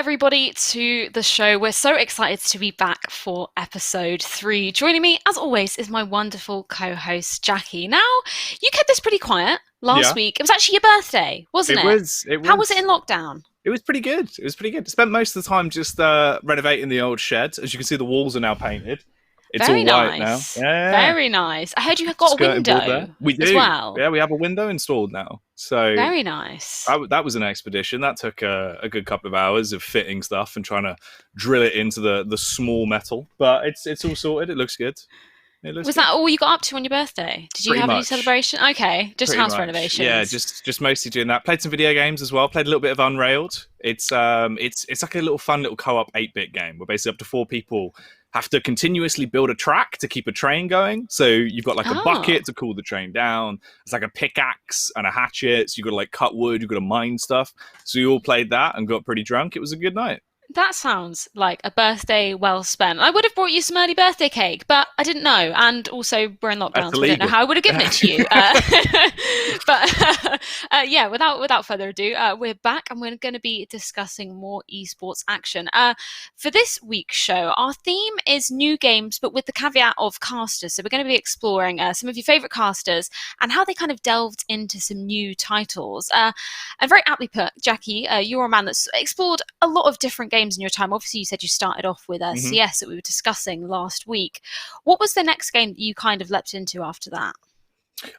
everybody to the show. We're so excited to be back for episode 3. Joining me, as always, is my wonderful co-host, Jackie. Now, you kept this pretty quiet last week. It was actually your birthday, wasn't it? How was it in lockdown? It was pretty good. I spent most of the time just renovating the old shed. As you can see, the walls are now painted. It's Very all white nice. now. Yeah. Very nice. I heard you got a window. We do. As well. Yeah, we have a window installed now. So very nice. That was an expedition. That took a good couple of hours of fitting stuff and trying to drill it into the small metal. But it's all sorted. It looks good. Was that all you got up to on your birthday? Did you have any celebration? Okay, just house renovations. Yeah, just mostly doing that. Played some video games as well. Played a little bit of Unrailed. It's like a little fun little co-op 8-bit game where basically up to 4 people have to continuously build a track to keep a train going. So you've got like a bucket to cool the train down. It's like a pickaxe and a hatchet. So you've got to like cut wood. You've got to mine stuff. So you all played that and got pretty drunk. It was a good night. That sounds like a birthday well spent. I would have brought you some early birthday cake, but I didn't know. And also, we're in lockdown, so I don't know how I would have given it to you. Yeah, without further ado, we're back and we're going to be discussing more esports action. For this week's show, our theme is new games, but with the caveat of casters. So we're going to be exploring some of your favourite casters and how they kind of delved into some new titles. And very aptly put, Jackie, you're a man that's explored a lot of different games in your time. Obviously, you said you started off with CS that we were discussing last week. What was the next game that you kind of leapt into after that?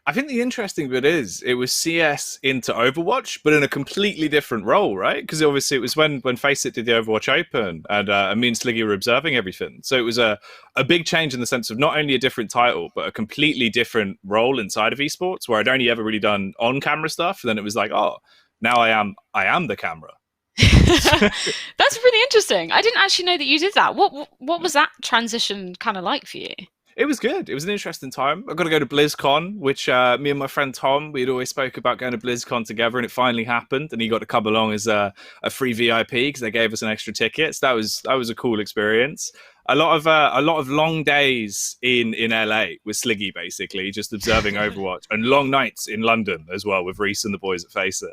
I think the interesting bit is it was CS into Overwatch, but in a completely different role, right? Because obviously it was when Faceit did the Overwatch Open and me and Sliggy were observing everything. So it was a big change in the sense of not only a different title, but a completely different role inside of esports where I'd only ever really done on-camera stuff. And then it was like, oh, now I am the camera. That's really interesting. I didn't actually know that you did that. What was that transition kind of like for you? It was good. It was an interesting time. I got to go to BlizzCon, which me and my friend Tom, we'd always spoke about going to BlizzCon together, and it finally happened. And he got to come along as a free VIP because they gave us an extra ticket. So that was a cool experience. A lot of long days in LA with Sliggy, basically, just observing Overwatch, and long nights in London as well with Reese and the boys at Faceit.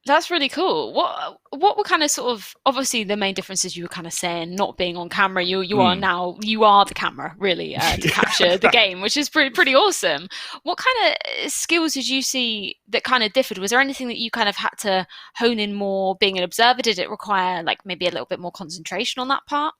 That's really cool. What were kind of sort of, obviously the main differences you were kind of saying, not being on camera, you are the camera really to capture the game, which is pretty awesome. What kind of skills did you see that kind of differed? Was there anything that you kind of had to hone in more being an observer? Did it require like maybe a little bit more concentration on that part?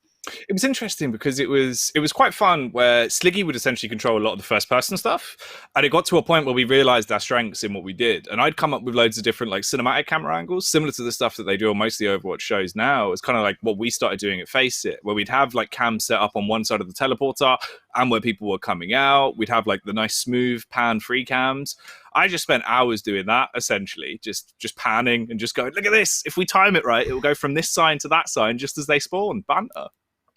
It was interesting because it was quite fun where Sliggy would essentially control a lot of the first person stuff, and it got to a point where we realized our strengths in what we did, and I'd come up with loads of different like cinematic camera angles similar to the stuff that they do on most of the Overwatch shows now. It's kind of like what we started doing at Faceit, where we'd have like cams set up on one side of the teleporter and where people were coming out. We'd have like the nice smooth pan free cams. I just spent hours doing that, essentially, just panning and just going, look at this, if we time it right, it will go from this sign to that sign just as they spawn. Banter.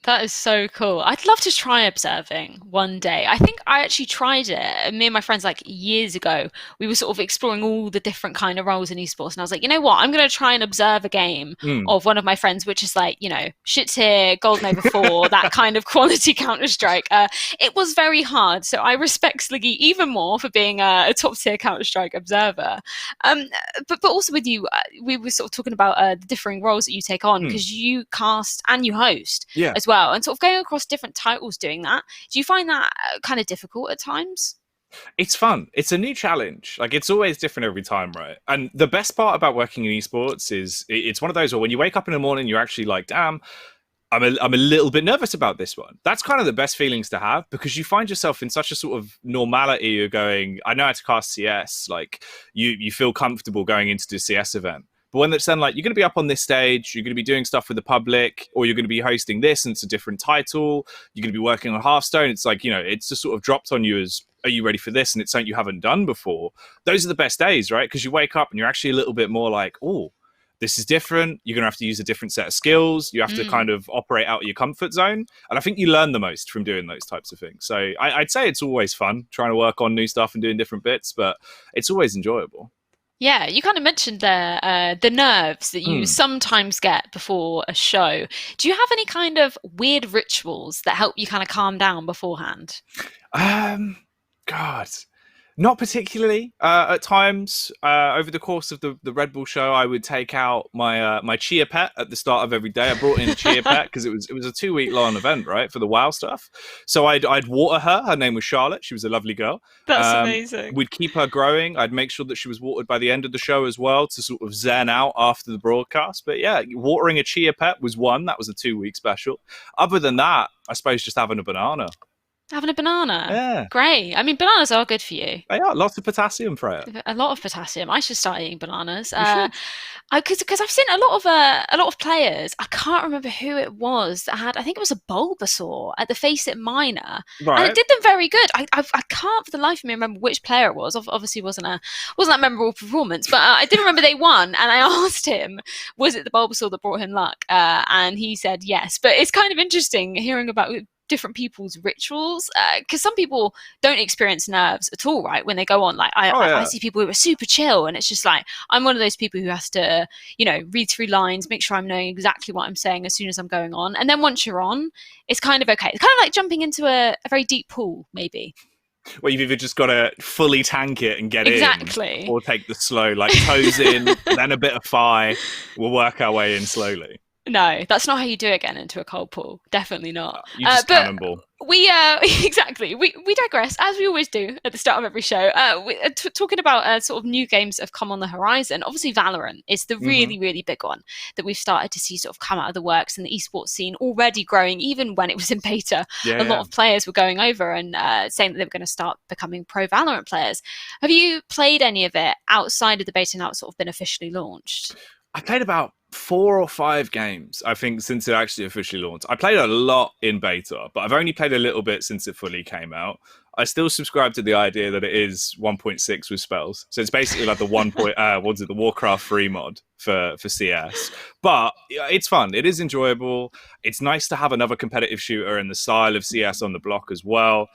That is so cool. I'd love to try observing one day. I think I actually tried it. Me and my friends, like years ago, we were sort of exploring all the different kind of roles in esports. And I was like, you know what? I'm going to try and observe a game of one of my friends, which is like, shit tier, Golden Over 4, that kind of quality Counter-Strike. It was very hard. So I respect Sliggy even more for being a top tier Counter-Strike observer. But also with you, we were sort of talking about the differing roles that you take on because you cast and you host as well, and sort of going across different titles doing that. Do you find that kind of difficult at times? It's fun. It's a new challenge. Like, it's always different every time, right? And the best part about working in esports is it's one of those where when you wake up in the morning, you're actually like, damn, I'm a little bit nervous about this one. That's kind of the best feelings to have because you find yourself in such a sort of normality. You're going, I know how to cast CS. Like, you feel comfortable going into the CS event. But when it's then like, you're going to be up on this stage, you're going to be doing stuff with the public, or you're going to be hosting this and it's a different title, you're going to be working on Hearthstone, it's like, it's just sort of dropped on you as, are you ready for this? And it's something you haven't done before. Those are the best days, right? Because you wake up and you're actually a little bit more like, oh, this is different. You're going to have to use a different set of skills. You have to kind of operate out of your comfort zone. And I think you learn the most from doing those types of things. So I'd say it's always fun trying to work on new stuff and doing different bits, but it's always enjoyable. Yeah, you kind of mentioned there the nerves that you sometimes get before a show. Do you have any kind of weird rituals that help you kind of calm down beforehand? God, Not particularly. At times, over the course of the Red Bull show, I would take out my chia pet at the start of every day. I brought in a chia pet because it was a 2 week long event, right, for the WoW stuff. So I'd water her. Her name was Charlotte. She was a lovely girl. That's amazing. We'd keep her growing. I'd make sure that she was watered by the end of the show as well to sort of zen out after the broadcast. But yeah, watering a chia pet was one. That was a 2 week special. Other than that, I suppose just having a banana. Having a banana. Yeah. Great. I mean, bananas are good for you. They are. Lots of potassium, Freya. A lot of potassium. I should start eating bananas. Because I've seen a lot of players. I can't remember who it was that had. I think it was a Bulbasaur at the Face It Minor, Right. and it did them very good. I can't for the life of me remember which player it was. Obviously, wasn't that memorable performance, but I did remember they won. And I asked him, was it the Bulbasaur that brought him luck? And he said yes. But it's kind of interesting hearing about different people's rituals, because some people don't experience nerves at all, right, when they go on. Like I see people who are super chill, and it's just like, I'm one of those people who has to, read through lines, make sure I'm knowing exactly what I'm saying as soon as I'm going on, and then once you're on, it's kind of okay. It's kind of like jumping into a very deep pool, maybe. Well, you've either just got to fully tank it and get exactly. in, or take the slow, like toes in, then a bit of thigh. We'll work our way in slowly. No, that's not how you do it, getting into a cold pool. Definitely not. You just cannonball. Exactly. We digress, as we always do at the start of every show. Talking about sort of new games that have come on the horizon. Obviously, Valorant is the really, really big one that we've started to see sort of come out of the works, and the esports scene already growing. Even when it was in beta, a lot of players were going over and saying that they were going to start becoming pro Valorant players. Have you played any of it outside of the beta now it's sort of been officially launched? I played about 4 or 5 games, I think, since it actually officially launched. I played a lot in beta, but I've only played a little bit since it fully came out. I still subscribe to the idea that it is 1.6 with spells. So it's basically like the the Warcraft 3 mod for CS. But it's fun. It is enjoyable. It's nice to have another competitive shooter in the style of CS on the block as well.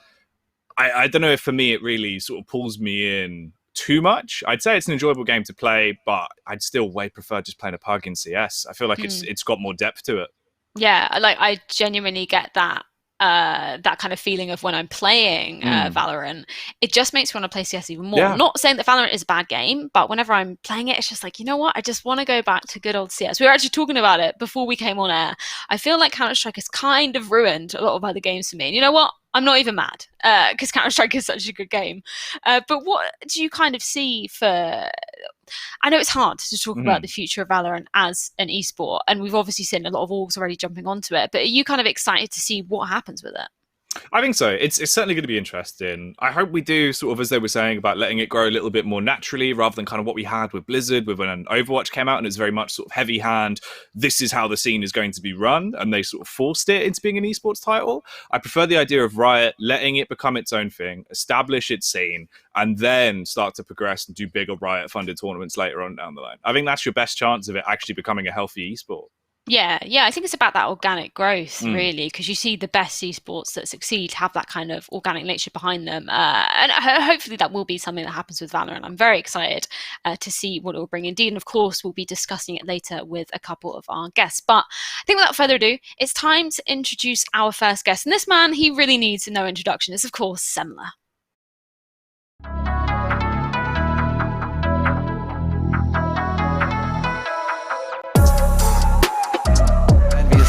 I don't know if for me it really sort of pulls me in too much. I'd say it's an enjoyable game to play, but I'd still way prefer just playing a pug in CS. I feel like it's got more depth to it. Yeah, like I genuinely get that kind of feeling of when I'm playing Valorant. It just makes me want to play CS even more. Yeah. Not saying that Valorant is a bad game, but whenever I'm playing it, it's just like, you know what? I just want to go back to good old CS. We were actually talking about it before we came on air. I feel like Counter-Strike has kind of ruined a lot of other games for me. And you know what? I'm not even mad, because Counter-Strike is such a good game. But what do you kind of see for... I know it's hard to talk about the future of Valorant as an esport, and we've obviously seen a lot of orgs already jumping onto it, but are you kind of excited to see what happens with it? I think so. It's certainly going to be interesting. I hope we do sort of, as they were saying, about letting it grow a little bit more naturally rather than kind of what we had with Blizzard, with when Overwatch came out and it's very much sort of heavy hand. This is how the scene is going to be run, and they sort of forced it into being an esports title. I prefer the idea of Riot letting it become its own thing, establish its scene, and then start to progress and do bigger Riot-funded tournaments later on down the line. I think that's your best chance of it actually becoming a healthy esport. Yeah, I think it's about that organic growth, really, because you see the best esports that succeed have that kind of organic nature behind them. And hopefully that will be something that happens with Valorant. I'm very excited to see what it will bring indeed. And of course, we'll be discussing it later with a couple of our guests. But I think without further ado, it's time to introduce our first guest. And this man, he really needs no introduction. It's, of course, Semmler.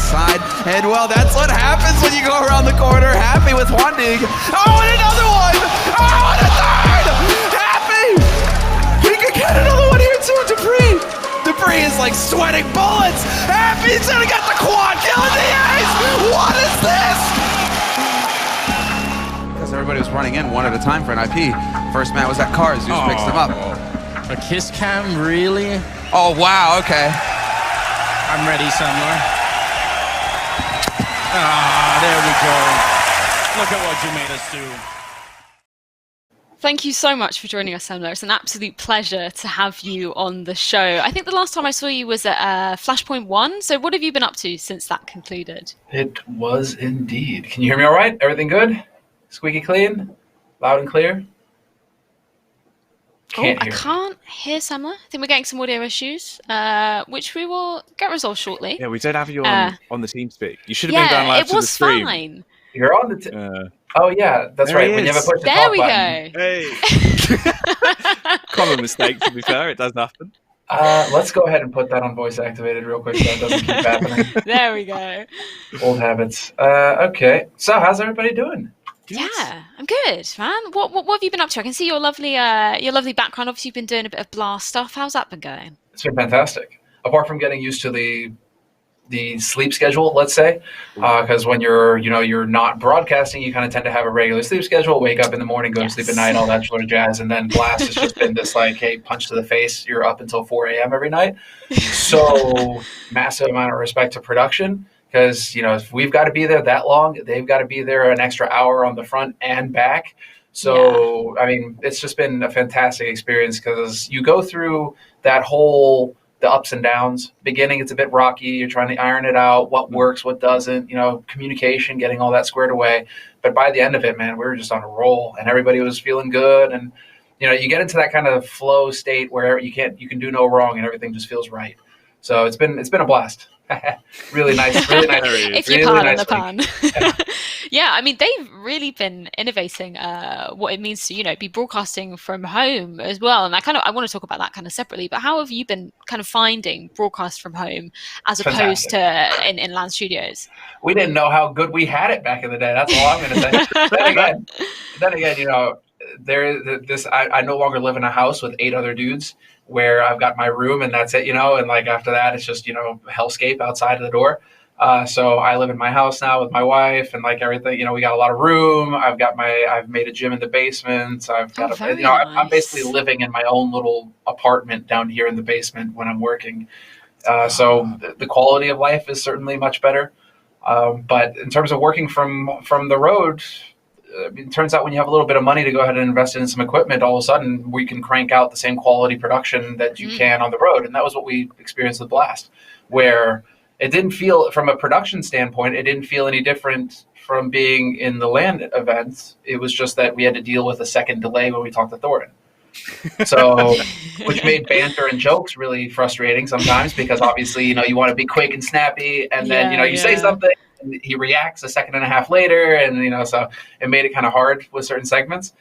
Side. And well, that's what happens when you go around the corner. Happy with one dig. Oh, and another one! Oh, and a third! Happy! He could get another one here too. Dupree is like sweating bullets. Happy's gonna get the quad kill in the ace! What is this? Because everybody was running in one at a time for an IP. First man was at Cars. Zeus picks them up. A kiss cam, really? Oh, wow, okay. I'm ready, Semmler. Ah, there we go. Look at what you made us do. Thank you so much for joining us, Semmler. It's an absolute pleasure to have you on the show. I think the last time I saw you was at Flashpoint 1. So what have you been up to since that concluded? It was indeed. Can you hear me all right? Everything good? Squeaky clean? Loud and clear? I can't hear Semmler. I think we're getting some audio issues, which we will get resolved shortly. Yeah, we don't have you on the TeamSpeak. You should have been down live to the stream. Fine. You're on the Oh yeah, that's There right. he When you have is. a push to There talk we button. go. Hey. Common mistake, to be fair. It does happen. Let's go ahead and put that on voice activated real quick so it doesn't keep happening. There we go. Old habits. Okay. So how's everybody doing? Yeah, I'm good, man. What have you been up to? I can see your lovely background. Obviously, you've been doing a bit of blast stuff. How's that been going? It's been fantastic. Apart from getting used to the sleep schedule, let's say, because when you're not broadcasting, you kind of tend to have a regular sleep schedule. Wake up in the morning, go to sleep at night, all that sort of jazz. And then Blast has just been this like, hey, punch to the face. You're up until 4 a.m. every night. So massive amount of respect to production. Because, if we've got to be there that long, they've got to be there an extra hour on the front and back. So, I mean, it's just been a fantastic experience because you go through that the ups and downs. Beginning, it's a bit rocky. You're trying to iron it out, what works, what doesn't, communication, getting all that squared away. But by the end of it, man, we were just on a roll and everybody was feeling good. And, you get into that kind of flow state where you can do no wrong and everything just feels right. So it's been a blast. Really nice. If you really pardon nice the pun. Yeah. Yeah, I mean, they've really been innovating what it means to, be broadcasting from home as well. And I want to talk about that kind of separately, but how have you been kind of finding broadcast from home as opposed to in LAN studios? We didn't know how good we had it back in the day. That's all I'm going to say. then again, I no longer live in a house with 8 other dudes where I've got my room and that's it, and like after that, it's just, hellscape outside of the door. So I live in my house now with my wife and like everything, we got a lot of room. I've made a gym in the basement. I've got, I'm basically living in my own little apartment down here in the basement when I'm working. So the quality of life is certainly much better. But in terms of working from the road, it turns out when you have a little bit of money to go ahead and invest in some equipment, all of a sudden we can crank out the same quality production that you can on the road. And that was what we experienced with Blast, where it didn't feel, from a production standpoint, it didn't feel any different from being in the LAN events. It was just that we had to deal with a second delay when we talked to Thorin. So, which made banter and jokes really frustrating sometimes because obviously, you want to be quick and snappy and then, you say something and he reacts a second and a half later. And, so it made it kind of hard with certain segments.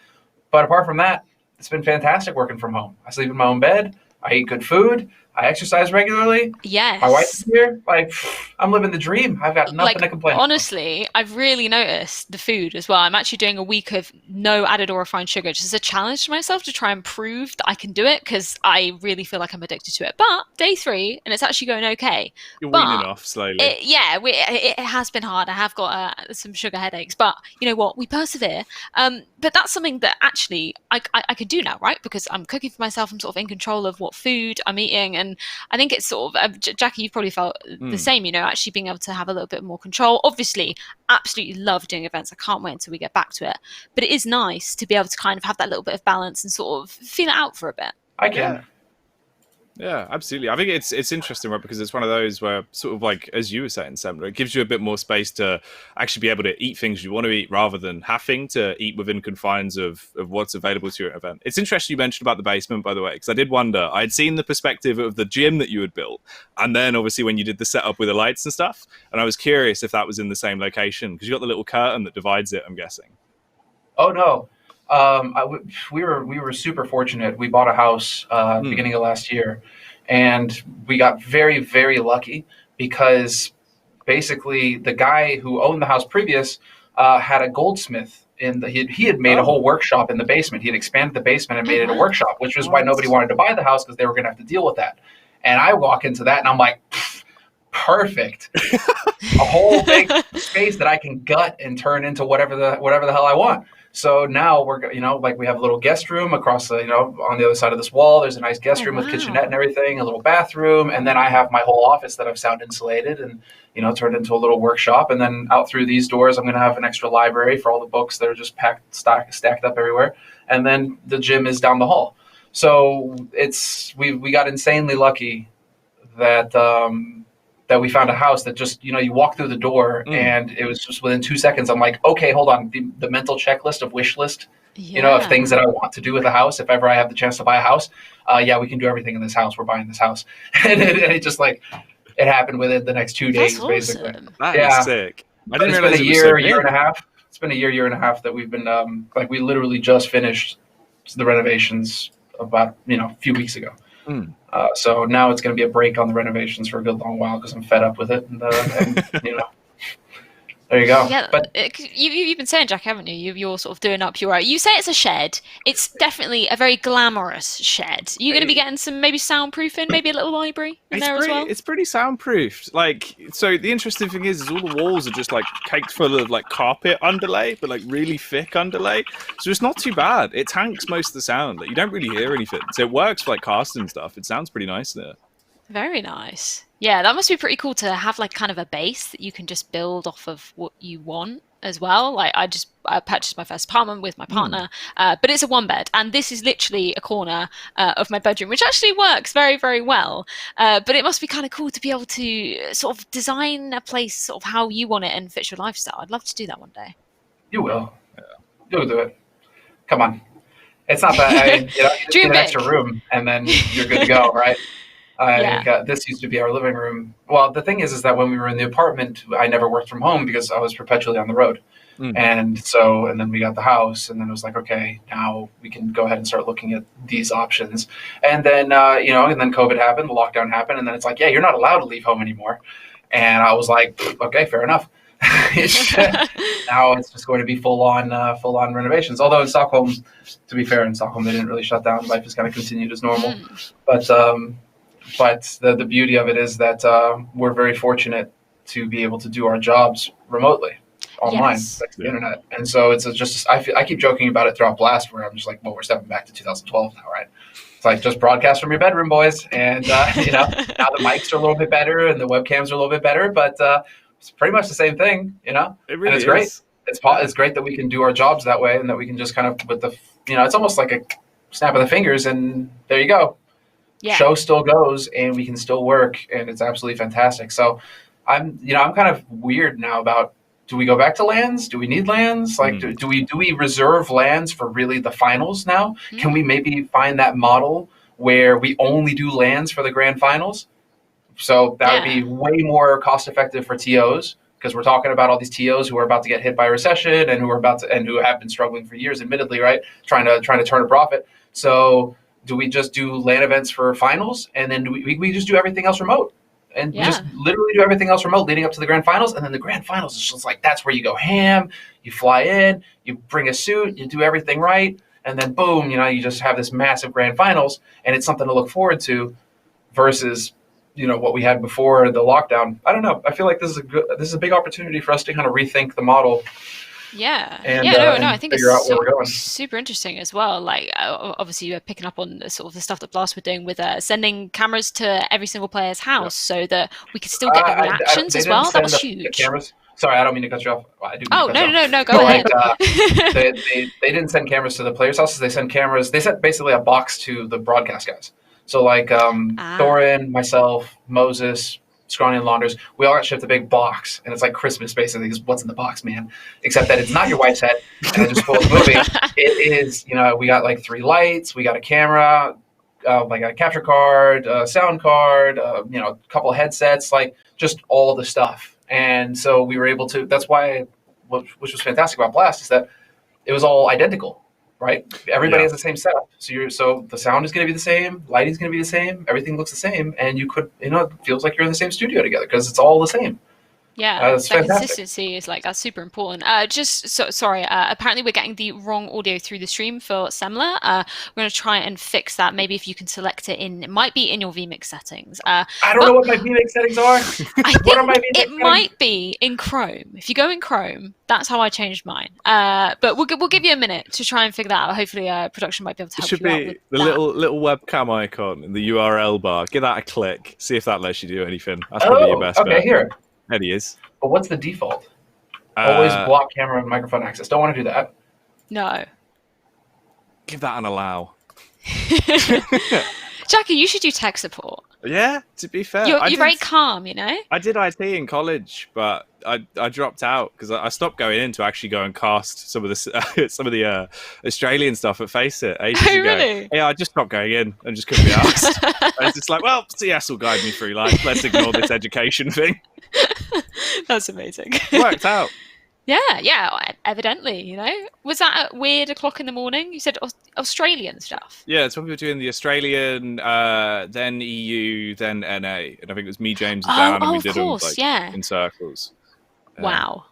But apart from that, it's been fantastic working from home. I sleep in my own bed. I eat good food. I exercise regularly. Yes. My wife's here. Like, I'm living the dream. I've got nothing to complain about. Honestly, I've really noticed the food as well. I'm actually doing a week of no added or refined sugar, just as a challenge to myself to try and prove that I can do it because I really feel like I'm addicted to it. But day 3, and it's actually going okay. You're weaning off slowly. It has been hard. I have got some sugar headaches, but you know what? We persevere. But that's something that actually I could do now, right? Because I'm cooking for myself. I'm sort of in control of what food I'm eating. And I think it's sort of, Jackie, you've probably felt the same, actually being able to have a little bit more control. Obviously, absolutely love doing events. I can't wait until we get back to it. But it is nice to be able to kind of have that little bit of balance and sort of feel it out for a bit. I can. Yeah, absolutely. I think it's interesting, right? Because it's one of those where sort of like, as you were saying, Semmler, it gives you a bit more space to actually be able to eat things you want to eat rather than having to eat within confines of what's available to your event. It's interesting you mentioned about the basement, by the way, because I did wonder. I'd seen the perspective of the gym that you had built, and then obviously when you did the setup with the lights and stuff, and I was curious if that was in the same location because you got the little curtain that divides it, I'm guessing. Oh, no. We were super fortunate. We bought a house beginning of last year, and we got very, very lucky because basically the guy who owned the house previous had a goldsmith he had made a whole workshop in the basement. He had expanded the basement and made it a workshop, which was why nobody wanted to buy the house because they were going to have to deal with that. And I walk into that and I'm like, perfect. A whole big space that I can gut and turn into whatever the hell I want. So now we're, we have a little guest room across the, on the other side of this wall. There's a nice guest room with kitchenette and everything, a little bathroom. And then I have my whole office that I've sound insulated and, turned into a little workshop. And then out through these doors, I'm going to have an extra library for all the books that are just stacked up everywhere. And then the gym is down the hall. So we got insanely lucky that, that we found a house that just, you walk through the door and it was just within 2 seconds. I'm like, okay, hold on. The mental checklist of wish list, of things that I want to do with a house. If ever I have the chance to buy a house, we can do everything in this house. We're buying this house. And it just it happened within the next 2 days, That's basically. awesome. That is sick. I didn't realize it's been a year and a half it's been a year and a half that we've been like we literally just finished the renovations about a few weeks ago. So now it's going to be a break on the renovations for a good long while because I'm fed up with it, and there you go. Yeah, But you've been saying, Jack, haven't you? You're sort of doing up your. You say it's a shed. It's definitely a very glamorous shed. You're going to be getting some maybe soundproofing, maybe a little library in there as well. It's pretty soundproofed. Like, so the interesting thing is all the walls are just like caked full of like carpet underlay, but like really thick underlay. So it's not too bad. It tanks most of the sound. Like, you don't really hear anything. So it works for like casting stuff. It sounds pretty nice there. Very nice. Yeah, that must be pretty cool to have like kind of a base that you can just build off of what you want as well. Like I purchased my first apartment with my partner, but it's a 1-bed, and this is literally a corner of my bedroom, which actually works very, very well. But it must be kind of cool to be able to sort of design a place sort of how you want it and fits your lifestyle. I'd love to do that one day. you will. You'll do it. Come on. It's not that. I mean, you just Dream get an big. extra room, and then you're good to go, right? I think this used to be our living room. Well, the thing is that when we were in the apartment, I never worked from home because I was perpetually on the road. And then we got the house, and then it was like, okay, now we can go ahead and start looking at these options. And then, and then COVID happened, the lockdown happened, and then it's like, yeah, you're not allowed to leave home anymore. And I was like, okay, fair enough. Now it's just going to be full on renovations. Although in Stockholm, to be fair, in Stockholm they didn't really shut down. Life has kind of continued as normal. But the beauty of it is that we're very fortunate to be able to do our jobs remotely, online, thanks to the internet. And so it's just I keep joking about it throughout Blast, where I'm just like, well, we're stepping back to 2012 now, right? It's like just broadcast from your bedroom, boys. And now the mics are a little bit better and the webcams are a little bit better, but it's pretty much the same thing, It really and it's is. great. It's great that we can do our jobs that way, and that we can just kind of with the it's almost like a snap of the fingers, and there you go. Yeah. Show still goes, and we can still work, and it's absolutely fantastic. So I'm kind of weird now about, do we go back to LANs? Do we need LANs? Like, do we reserve LANs for really the finals now? Can we maybe find that model where we only do LANs for the grand finals? So that would be way more cost effective for TOs, because we're talking about all these TOs who are about to get hit by a recession and who have been struggling for years, admittedly, right? Trying to turn a profit. So do we just do LAN events for finals, and then we just do everything else remote, and just literally do everything else remote leading up to the grand finals? And then the grand finals is just like, that's where you go ham. You fly in, you bring a suit, you do everything right, and then boom, you just have this massive grand finals, and it's something to look forward to versus what we had before the lockdown. I don't know. I feel like this is a big opportunity for us to kind of rethink the model. Yeah. And, I think figure out where we're going. super interesting as well. Like, obviously, you're picking up on sort of the stuff that Blast were doing with sending cameras to every single player's house so that we could still get the reactions as well. That was huge. Cameras. Sorry, I don't mean to cut you off. Well, I do. No, go ahead. They didn't send cameras to the players' houses. They sent cameras. They sent basically a box to the broadcast guys. So like Thorin, myself, Moses, Scrawny and Launders, we all got shipped a big box, and it's like Christmas basically. Because what's in the box, man? Except that it's not your wife's head, and it just spoils the movie. It is, we got like 3 lights, we got a camera, like a capture card, a sound card, a couple of headsets, like just all the stuff. And so we were able to. That's why, which was fantastic about Blast, is that it was all identical. Right? Everybody has the same setup. So the sound is going to be the same, lighting is going to be the same, everything looks the same, and you could, it feels like you're in the same studio together because it's all the same. Yeah, that's that fantastic. consistency is that's super important. Sorry, apparently we're getting the wrong audio through the stream for Semmler. We're going to try and fix that. Maybe if you can select it it might be in your vMix settings. I don't know what my vMix settings are. I think it might be in Chrome. If you go in Chrome, that's how I changed mine. But we'll give you a minute to try and figure that out. Hopefully, production might be able to help you out with It should be the little webcam icon in the URL bar. Give that a click. See if that lets you do anything. That's probably your best bet. Here. There he is. But what's the default? Always block camera and microphone access. Don't want to do that. No. Give that an allow. Jackie, you should do tech support. Yeah, to be fair. You're very calm, I did IT in college, but I dropped out because I stopped going in to actually go and cast some of the Australian stuff at Face It ages ago. Really? Yeah, I just stopped going in and just couldn't be asked. I was just like, well, CS will guide me through life. Let's ignore this education thing. That's amazing. It worked out. Yeah, evidently, Was that at weird o'clock in the morning? You said Australian stuff. Yeah, so we were doing the Australian, then EU, then NA, and I think it was me, James, and Dan, and we Of did them course, yeah. in circles. Wow.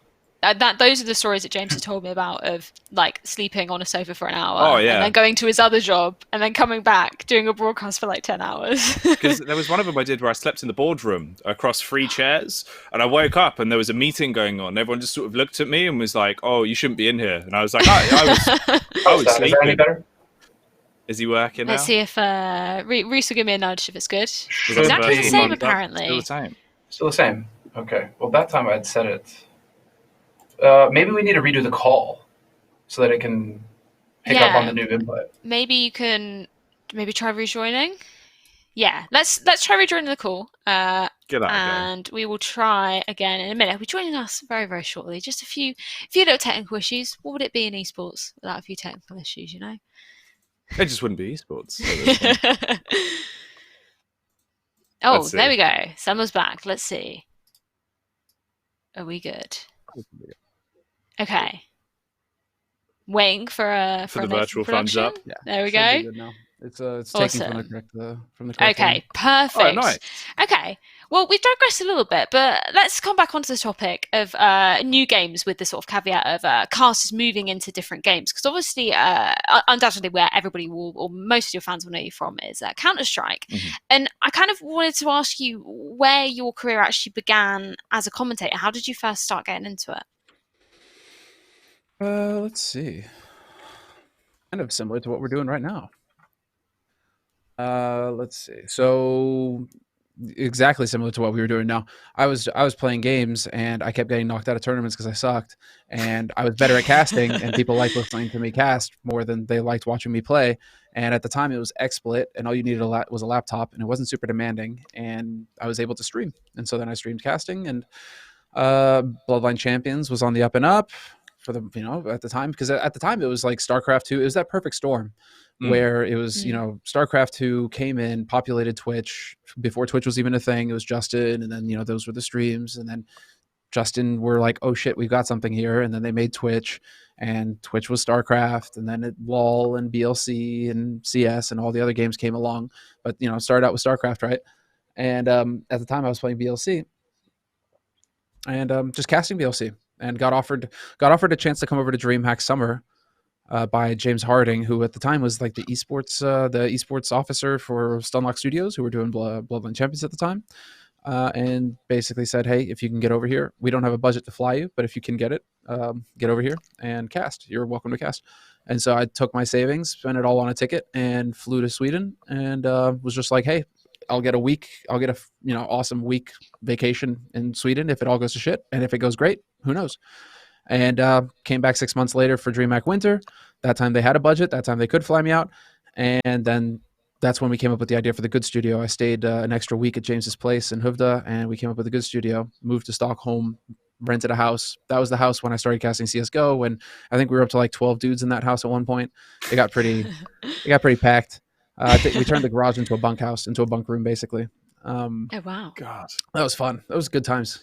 Those are the stories that James has told me about of like sleeping on a sofa for an hour Oh, yeah. and then going to his other job and then coming back doing a broadcast for like 10 hours. Because there was one of them I did where I slept in the boardroom across 3 chairs, and I woke up and there was a meeting going on. Everyone just sort of looked at me and was like, "Oh, you shouldn't be in here." And I was like, I was Is that any sleeping. better? Is he working Let's now? see if Reese will give me a nudge if it's good. Was Exactly that the same, month up? apparently. Still the same. Still the same. Okay. Well, that time I'd set it. Maybe we need to redo the call so that it can pick up on the new input. Maybe you can try rejoining. Yeah, let's try rejoining the call. Get out and we will try again in a minute. He'll be joining us very, very shortly. Just a few little technical issues. What would it be in esports without a few technical issues, It just wouldn't be esports. Oh, there we go. Semmler's back. Let's see. Are we good? Okay. Waiting for a virtual thumbs up. Yeah, there we go. Good now. It's Awesome. taking from the correct Okay, one. perfect. Oh, nice. Okay, well, we've digressed a little bit, but let's come back onto the topic of new games with the sort of caveat of casters moving into different games. Because obviously, undoubtedly, where everybody will, or most of your fans will know you from is Counter-Strike. Mm-hmm. And I kind of wanted to ask you where your career actually began as a commentator. How did you first start getting into it? Let's see. Kind of similar to what we're doing right now. Let's see. So exactly similar to what we were doing now. I was playing games and I kept getting knocked out of tournaments because I sucked, and I was better at casting, and people liked listening to me cast more than they liked watching me play. And at the time it was XSplit, and all you needed was a laptop, and it wasn't super demanding, and I was able to stream. And so then I streamed casting, and Bloodline Champions was on the up and up for the, at the time, because at the time it was like StarCraft 2. It was that perfect storm where it was, StarCraft 2 came in, populated Twitch before Twitch was even a thing. It was Justin, and then, those were the streams, and then Justin were like, oh shit, we've got something here. And then they made Twitch, and Twitch was StarCraft, and then LOL and BLC and CS and all the other games came along. But, it started out with StarCraft, right? And at the time I was playing BLC and just casting BLC, and got offered a chance to come over to DreamHack Summer by James Harding, who at the time was like the esports officer for Stunlock Studios, who were doing Bloodline Champions at the time, and basically said, hey, if you can get over here, we don't have a budget to fly you, but if you can get it, get over here and cast. You're welcome to cast. And so I took my savings, spent it all on a ticket, and flew to Sweden, and was just like, hey, I'll get a awesome week vacation in Sweden if it all goes to shit, and if it goes great, who knows. And came back 6 months later for DreamHack Winter. That time they had a budget. That time they could fly me out. And then that's when we came up with the idea for the Good Studio. I stayed an extra week at James's place in Huvda, and we came up with the Good Studio, moved to Stockholm, rented a house. That was the house when I started casting CSGO, when I think we were up to like 12 dudes in that house at one point. It got pretty packed. We turned the garage into a bunkhouse, into a bunk room, basically. Oh, wow. God. That was fun. That was good times.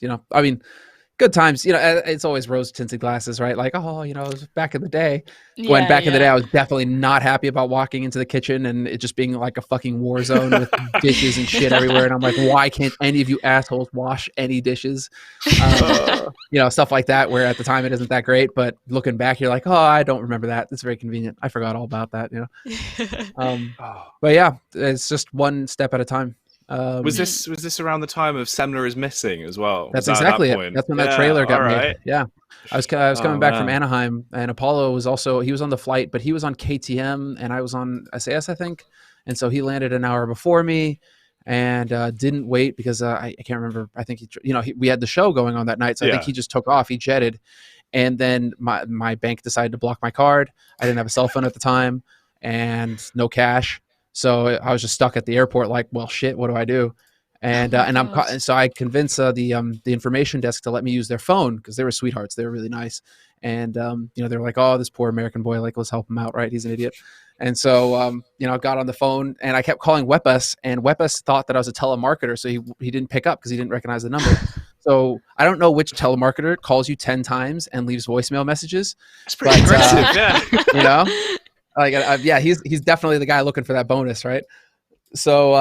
Good times. It's always rose-tinted glasses, right? Like, oh, it was back in the day. When back in the day, I was definitely not happy about walking into the kitchen and it just being like a fucking war zone with dishes and shit everywhere. And I'm like, why can't any of you assholes wash any dishes? Stuff like that, where at the time it isn't that great. But looking back, you're like, oh, I don't remember that. It's very convenient. I forgot all about that, But yeah, it's just one step at a time. Was this around the time of Semmler is Missing as well? That's exactly it. That's when that trailer got made. Right. Yeah, I was coming back from Anaheim, and Apollo was he was on the flight, but he was on KTM, and I was on SAS, I think, and so he landed an hour before me, and didn't wait because I can't remember. I think we had the show going on that night, so I think he just took off. He jetted, and then my bank decided to block my card. I didn't have a cell phone at the time, and no cash. So I was just stuck at the airport, like, well, shit, what do I do? And so I convinced the information desk to let me use their phone, because they were sweethearts. They were really nice. And, they were like, oh, this poor American boy, like, let's help him out, right? He's an idiot. And so, I got on the phone, and I kept calling Wepus, and Wepus thought that I was a telemarketer. So he didn't pick up because he didn't recognize the number. So I don't know which telemarketer calls you 10 times and leaves voicemail messages. It's pretty aggressive, yeah. You know, like yeah, he's definitely the guy looking for that bonus, right? So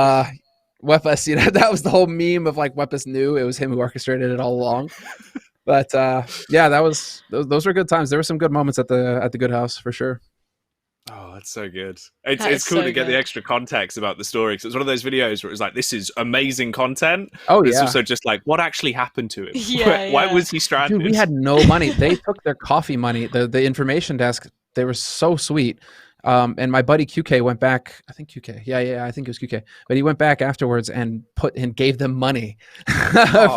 Weapus, you know, that was the whole meme of like Weapus knew it was him who orchestrated it all along. But yeah, those were good times. There were some good moments at the Good House for sure. Oh, that's so good. It's cool to get the extra context about the story, because it's one of those videos where it's like, this is amazing content. Oh, but yeah. it's also just like, what actually happened to him? Yeah, Why was he stranded? Dude, we had no money. They took their coffee money. The information desk, they were so sweet. And my buddy QK went back. I think QK. Yeah, I think it was QK. But he went back afterwards and gave them money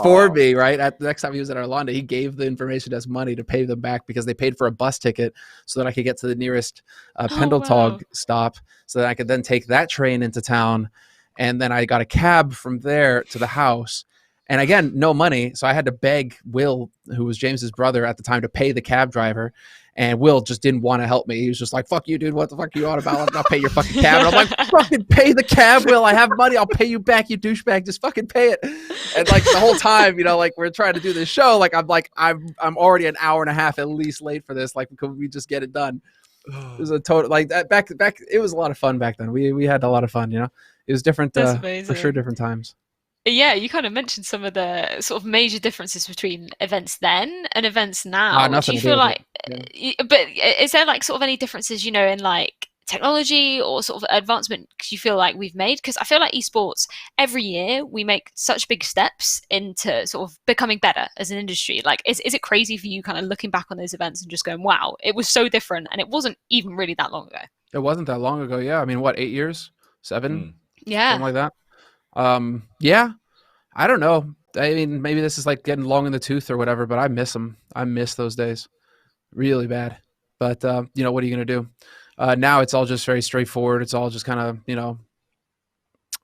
for me. Right, at the next time he was at Arlanda, he gave the information desk money to pay them back because they paid for a bus ticket so that I could get to the nearest Pendletog stop, so that I could then take that train into town, and then I got a cab from there to the house. And again, no money, so I had to beg Will, who was James's brother at the time, to pay the cab driver. And Will just didn't want to help me. He was just like, fuck you, dude. What the fuck are you on about? I'll pay your fucking cab. And I'm like, fucking pay the cab, Will. I have money. I'll pay you back, you douchebag. Just fucking pay it. And like the whole time, you know, like we're trying to do this show. I'm already an hour and a half at least late for this. Like, could we just get it done? It was a total, like that back. It was a lot of fun back then. We had a lot of fun, you know. It was different, for sure, different times. Yeah, you kind of mentioned some of the sort of major differences between events then and events now. Do you feel like, but is there like sort of any differences, you know, in like technology or sort of advancement you feel like we've made? Because I feel like esports, every year we make such big steps into sort of becoming better as an industry. Like, is it crazy for you kind of looking back on those events and just going, wow, it was so different, and it wasn't even really that long ago? It wasn't that long ago. Yeah. I mean, what, 8 years? 7? Yeah. Something like that. Yeah, I don't know. I mean, maybe this is like getting long in the tooth or whatever, but I miss them. I miss those days really bad. But, you know, what are you going to do? Now it's all just very straightforward. It's all just kind of, you know,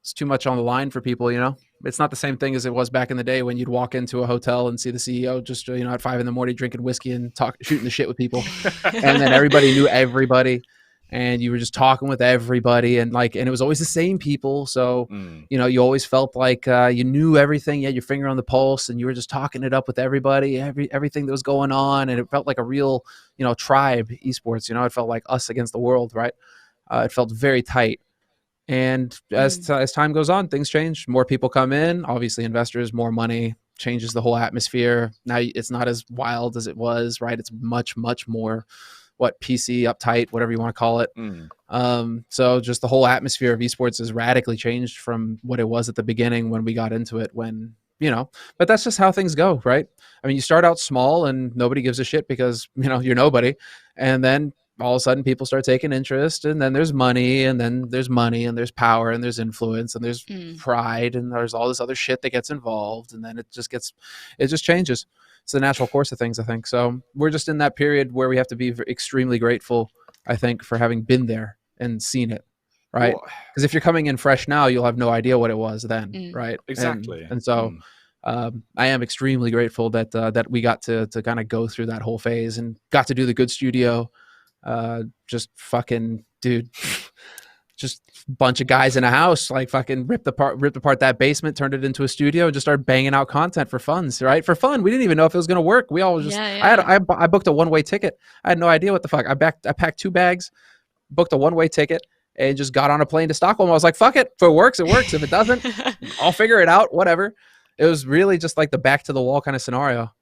it's too much on the line for people, you know. It's not the same thing as it was back in the day when you'd walk into a hotel and see the CEO just, you know, at 5 a.m. drinking whiskey and shooting the shit with people. And then everybody knew everybody. And you were just talking with everybody, and it was always the same people. So, you know, you always felt like you knew everything. You had your finger on the pulse, and you were just talking it up with everybody, everything that was going on. And it felt like a real, you know, tribe esports. You know, it felt like us against the world, right? It felt very tight. And as time goes on, things change. More people come in. Obviously, investors, more money changes the whole atmosphere. Now it's not as wild as it was, right? It's much, much more PC uptight, whatever you want to call it. So just the whole atmosphere of esports has radically changed from what it was at the beginning when we got into it, when, you know, but that's just how things go, right? I mean, you start out small and nobody gives a shit because, you know, you're nobody. And then all of a sudden people start taking interest, and then there's money, and then there's money, and there's power, and there's influence, and there's pride, and there's all this other shit that gets involved. And then it just changes. It's the natural course of things, I think. So we're just in that period where we have to be extremely grateful, I think, for having been there and seen it, right? Because if you're coming in fresh now, you'll have no idea what it was then, right? Exactly. And so I am extremely grateful that we got to kind of go through that whole phase and got to do the good studio. Just fucking, dude. Just a bunch of guys in a house, like fucking ripped apart that basement, turned it into a studio, and just started banging out content for fun, right? For fun. We didn't even know if it was going to work. We all just, I booked a one-way ticket. I had no idea what the fuck. I packed 2 bags, booked a one-way ticket, and just got on a plane to Stockholm. I was like, fuck it. If it works, it works. If it doesn't, I'll figure it out. Whatever. It was really just like the back to the wall kind of scenario.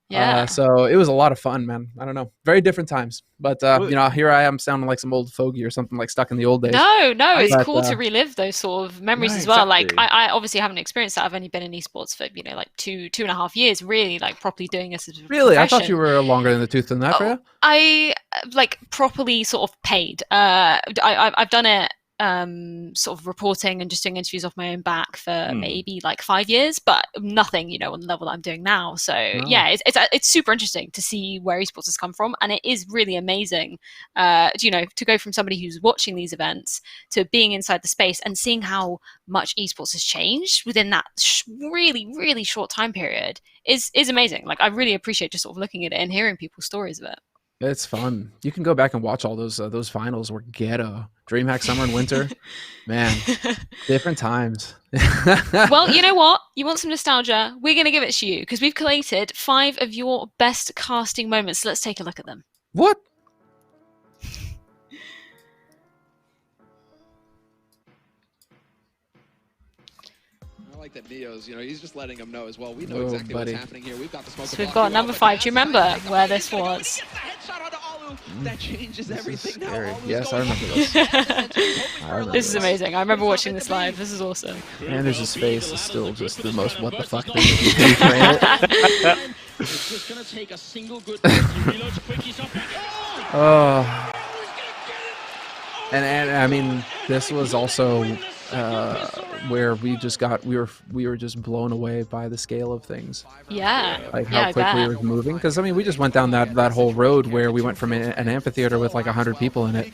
Yeah. So it was a lot of fun, man. I don't know. Very different times. But, you know, here I am sounding like some old fogey or something, like stuck in the old days. No, it's cool to relive those sort of memories as well. Exactly. Like, I obviously haven't experienced that. I've only been in esports for, you know, like two and a half years, really, like properly doing this as a Really? profession. I thought you were longer in the tooth than that, Freya. I like properly sort of paid. I've done it sort of reporting and just doing interviews off my own back for maybe like 5 years, but nothing, you know, on the level that I'm doing now. So yeah, it's super interesting to see where esports has come from, and it is really amazing, you know, to go from somebody who's watching these events to being inside the space and seeing how much esports has changed within that really, really short time period is amazing. Like, I really appreciate just sort of looking at it and hearing people's stories of it. It's fun. You can go back and watch all those finals were ghetto. DreamHack Summer and Winter, man, different times. Well, you know what? You want some nostalgia? We're going to give it to you because we've collated 5 of your best casting moments. So let's take a look at them. What? I like that Neo's, he's just letting them know as well. We know exactly what's happening here. We've got the smoke. So we've got number 5. Do you remember where this was? That changes everything. Scary. Yes, I remember this. This is amazing. I remember watching this live. This is awesome. Anders' face is still just the most what the fuck thing you frame it. It's just gonna take a single good Oh. And I mean, this was also where we were just blown away by the scale of things. Yeah. Like how quickly we were moving. Because I mean, we just went down that whole road where we went from an amphitheater with like 100 people in it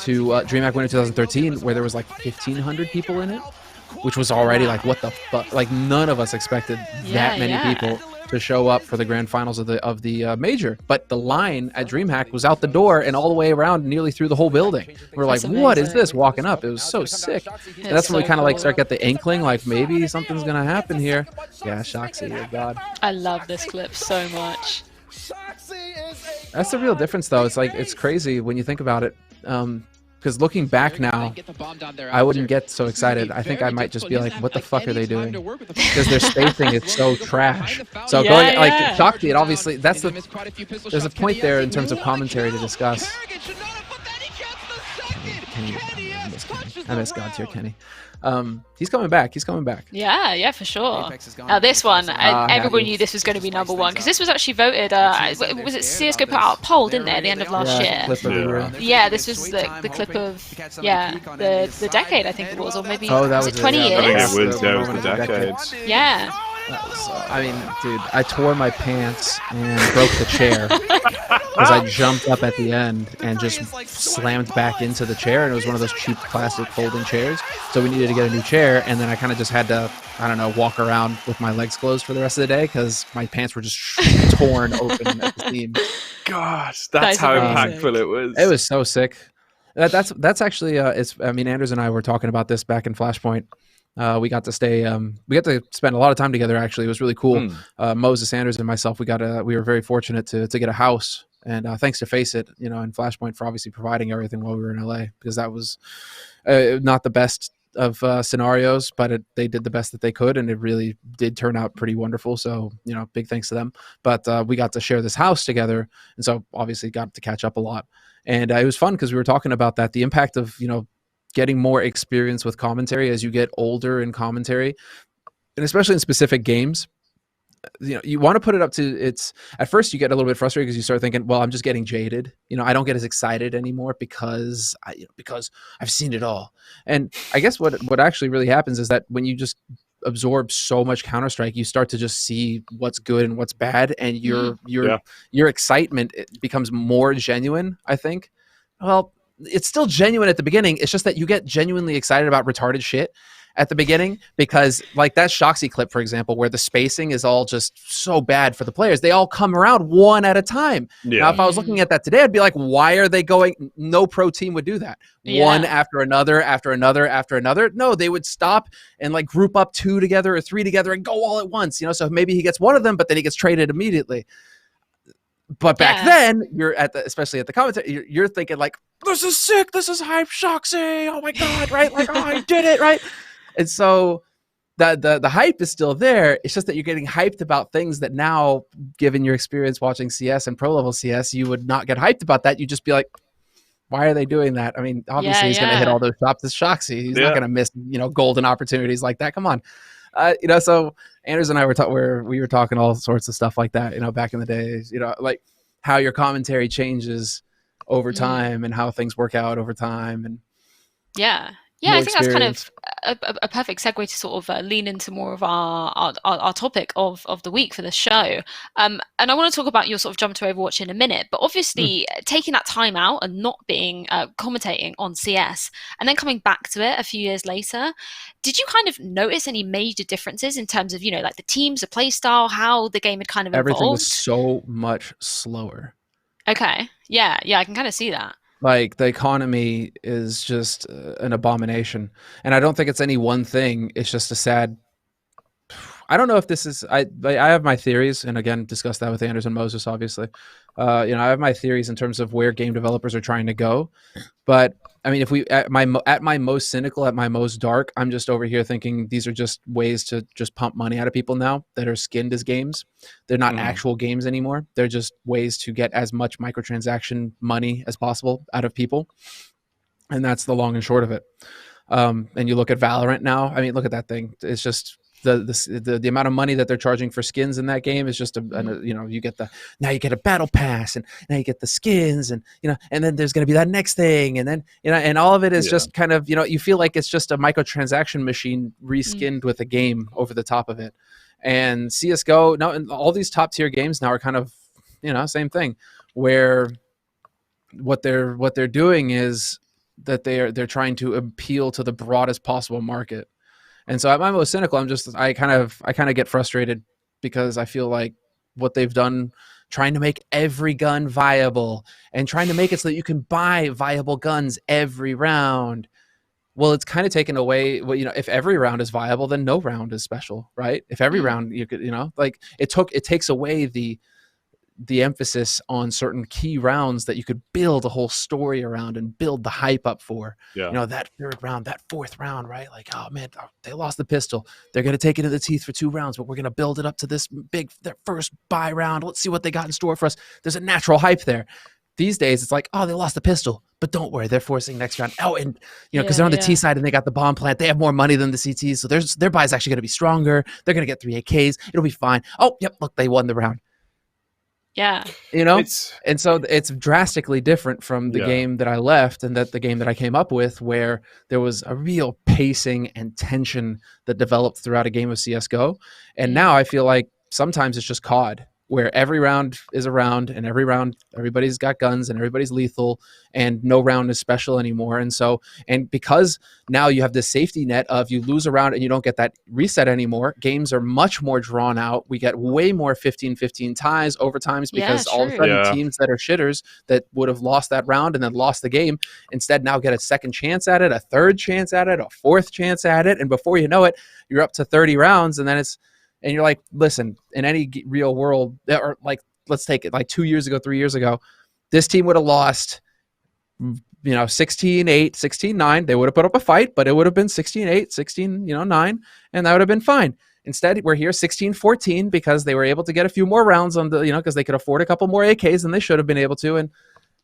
to DreamHack Winter 2013, where there was like 1,500 people in it, which was already like what the fuck. Like none of us expected that many people to show up for the grand finals of the major, but the line at DreamHack was out the door and all the way around, nearly through the whole building. We're like, what is this? Walking up, it was so sick. And that's when we kind of like start get the inkling, like maybe something's gonna happen here. Yeah, Shoxy, oh god. I love this clip so much. That's the real difference, though. It's like it's crazy when you think about it. Because looking back now, I wouldn't get so excited. I think I might just be like, what the fuck are they doing? Because their spacing is so trash. So going like Shoxy, it obviously there's a point there in terms of commentary to discuss. Kenny, I miss God tier Kenny. He's coming back. He's coming back. Yeah, for sure. Now this one, everyone knew this was going to be number 1 because this was actually voted. Was it CS:GO put out a poll, didn't they, at the end of last year? Clip of the year. Yeah, this was the clip of the decade, I think it was, or maybe was it 20 it? years? I think it was. Yeah, it was the decade. Yeah. I mean, dude, I tore my pants and broke the chair because I jumped up at the end and just slammed back into the chair, and it was one of those cheap plastic folding chairs. So we needed to get a new chair, and then I kind of just had to, I don't know, walk around with my legs closed for the rest of the day because my pants were just torn open at the seam. Gosh, that's how impactful it was. It was so sick. That's actually I mean, Anders and I were talking about this back in Flashpoint. We got to spend a lot of time together. Actually, it was really cool. Moses, Anders, and myself, we were very fortunate to get a house, and thanks to Face It, in Flashpoint for obviously providing everything while we were in LA, because that was not the best of scenarios, but they did the best that they could, and it really did turn out pretty wonderful. So big thanks to them. But we got to share this house together, and so obviously got to catch up a lot, and it was fun because we were talking about that, the impact of getting more experience with commentary as you get older in commentary, and especially in specific games. You want to put it up to it's at first you get a little bit frustrated because you start thinking, well, I'm just getting jaded. I don't get as excited anymore because I've seen it all. And I guess what actually really happens is that when you just absorb so much Counter-Strike, you start to just see what's good and what's bad, and your excitement becomes more genuine, I think. Well, it's still genuine at the beginning. It's just that you get genuinely excited about retarded shit at the beginning, because like that Shoxy clip, for example, where the spacing is all just so bad for the players, they all come around one at a time. Now, if I was looking at that today, I'd be like, why are they going? No pro team would do that. One after another, after another, after another. No, they would stop and like group up 2 together or 3 together and go all at once, so maybe he gets one of them, but then he gets traded immediately. But back then, you're especially at the commentary, you're thinking like, this is sick, this is hype, Shoxy, oh my god, right? Like, oh, I did it, right? And so the hype is still there. It's just that you're getting hyped about things that now, given your experience watching CS and pro level CS, you would not get hyped about that. You'd just be like, why are they doing that? I mean, obviously he's going to hit all those shots. This Shoxy, he's not going to miss, golden opportunities like that. Come on. So Anders and I we were talking all sorts of stuff like that, back in the days, like how your commentary changes over time and how things work out over time. And I think that's kind of a perfect segue to sort of lean into more of our topic of the week for the show. And I want to talk about your sort of jump to Overwatch in a minute, but obviously taking that time out and not being commentating on CS and then coming back to it a few years later, did you kind of notice any major differences in terms of, like the teams, the play style, how the game had kind of evolved? Everything was so much slower. Okay. Yeah, I can kind of see that. Like the economy is just an abomination, and I don't think it's any one thing. It's just a sad. I don't know if this is. I have my theories, and again, discuss that with Anderson Moses. Obviously, I have my theories in terms of where game developers are trying to go. But I mean, if we at my most cynical, at my most dark, I'm just over here thinking these are just ways to just pump money out of people now that are skinned as games. They're not actual games anymore. They're just ways to get as much microtransaction money as possible out of people, and that's the long and short of it. And you look at Valorant now. I mean, look at that thing. It's just the amount of money that they're charging for skins in that game is just you get a battle pass, and now you get the skins, and and then there's going to be that next thing, and then and all of it is just kind of you feel like it's just a microtransaction machine reskinned with a game over the top of it. And CS:GO now, and all these top tier games now are kind of same thing, where what they're doing is that they're trying to appeal to the broadest possible market. And so at my most cynical, I kind of get frustrated because I feel like what they've done, trying to make every gun viable and trying to make it so that you can buy viable guns every round. Well, it's kind of taken away. Well, if every round is viable, then no round is special, right? If every round you could, like it takes away the emphasis on certain key rounds that you could build a whole story around and build the hype up for. That third round, that fourth round, right? Like, oh man, they lost the pistol. They're going to take it to the teeth for 2 rounds, but we're going to build it up to their first buy round. Let's see what they got in store for us. There's a natural hype there. These days, it's like, oh, they lost the pistol, but don't worry, they're forcing next round. Oh, and because they're on the T side and they got the bomb plant, they have more money than the CTs, so their buy is actually going to be stronger. They're going to get 3 AKs. It'll be fine. Oh, yep, look, they won the round. Yeah. And so it's drastically different from the game that I left and the game that I came up with, where there was a real pacing and tension that developed throughout a game of CS:GO. And now I feel like sometimes it's just COD, where every round is a round, and every round everybody's got guns and everybody's lethal, and no round is special anymore. And because now you have this safety net of you lose a round and you don't get that reset anymore, games are much more drawn out. We get way more 15-15 ties, overtimes, because all of a sudden teams that are shitters that would have lost that round and then lost the game instead now get a second chance at it, a third chance at it, a fourth chance at it, and before you know it, you're up to 30 rounds, and then and you're like, listen, in any real world, or like, let's take it like 2 years ago, 3 years ago, this team would have lost, 16-8, 16-9. They would have put up a fight, but it would have been 16-8, 16-9, and that would have been fine. Instead, we're here 16-14 because they were able to get a few more rounds on the, because they could afford a couple more AKs than they should have been able to.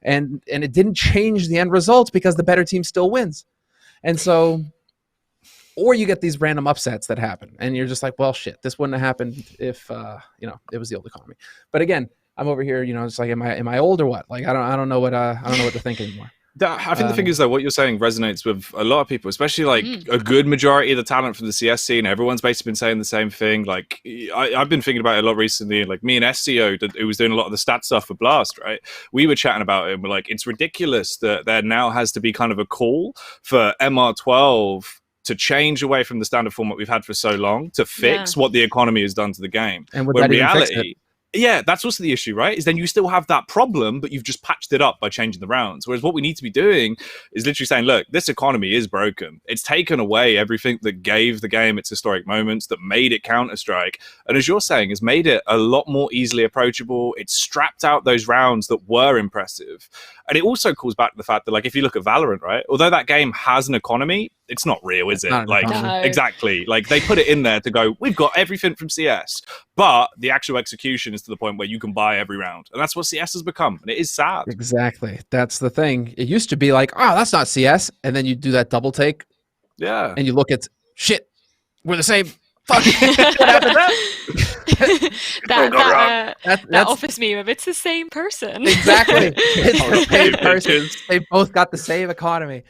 And it didn't change the end result because the better team still wins. And so, or you get these random upsets that happen, and you're just like, well, shit, this wouldn't have happened if it was the old economy. But again, I'm over here, it's like, am I old or what? Like, I don't know what to think anymore. I think the thing is, though, what you're saying resonates with a lot of people, especially like a good majority of the talent from the CS scene. Everyone's basically been saying the same thing. Like, I've been thinking about it a lot recently. Like, me and SCO, who was doing a lot of the stat stuff for Blast, right? We were chatting about it, and we're like, it's ridiculous that there now has to be kind of a call for MR12 to change away from the standard format we've had for so long to fix what the economy has done to the game. And with reality, that's also the issue, right? Is then you still have that problem, but you've just patched it up by changing the rounds. Whereas what we need to be doing is literally saying, look, this economy is broken. It's taken away everything that gave the game its historic moments, that made it Counter-Strike. And as you're saying, has made it a lot more easily approachable. It's strapped out those rounds that were impressive. And it also calls back to the fact that, like, if you look at Valorant, right, although that game has an economy, it's not real, is it? Like, exactly. Like, they put it in there to go, we've got everything from CS, but the actual execution is to the point where you can buy every round. And that's what CS has become. And it is sad. Exactly. That's the thing. It used to be like, oh, that's not CS. And then you do that double take. Yeah. And you look at, shit, we're the same. Fuck. that office meme of it's the same person. Exactly. It's the same person. They both got the same economy.